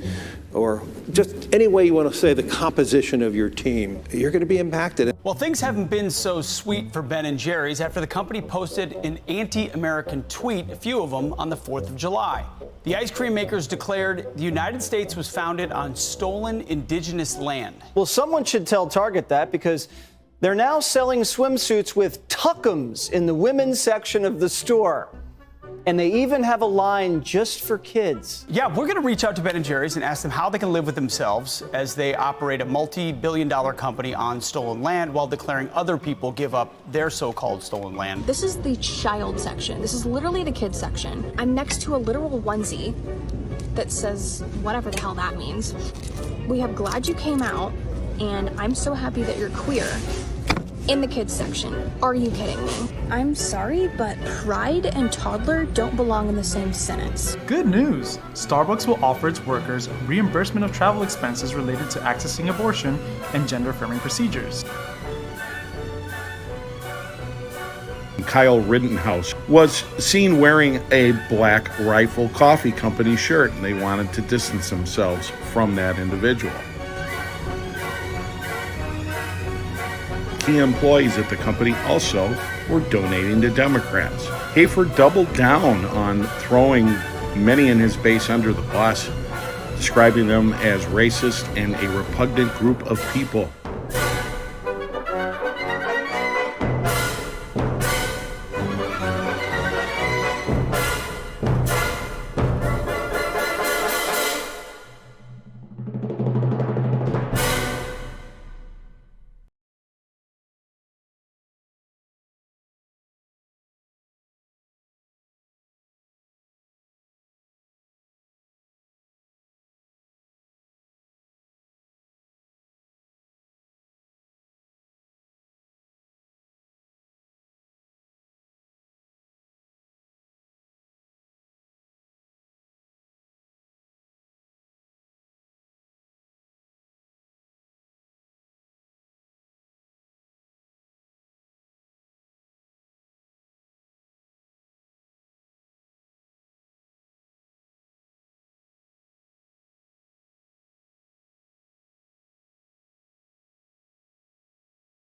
or just any way you want to say the composition of your team, you're going to be impacted. Well, things haven't been so sweet for Ben & Jerry's after the company posted an anti-American tweet, a few of them, on the 4th of July. The ice cream makers declared the United States was founded on stolen indigenous land. Well, someone should tell Target that, because they're now selling swimsuits with tuckums in the women's section of the store. And they even have a line just for kids. Yeah, we're going to reach out to Ben & Jerry's and ask them how they can live with themselves as they operate a multi-billion-dollar company on stolen land while declaring other people give up their so-called stolen land. This is the child section. This is literally the kids section. I'm next to a literal onesie that says whatever the hell that means. We have glad you came out, and I'm so happy that you're queer. In the kids section. Are you kidding me? I'm sorry, but pride and toddler don't belong in the same sentence. Good news! Starbucks will offer its workers reimbursement of travel expenses related to accessing abortion and gender-affirming procedures. Kyle Rittenhouse was seen wearing a Black Rifle Coffee Company shirt, and they wanted to distance themselves from that individual. Key employees at the company also were donating to Democrats. Hayford doubled down on throwing many in his base under the bus, describing them as racist and a repugnant group of people.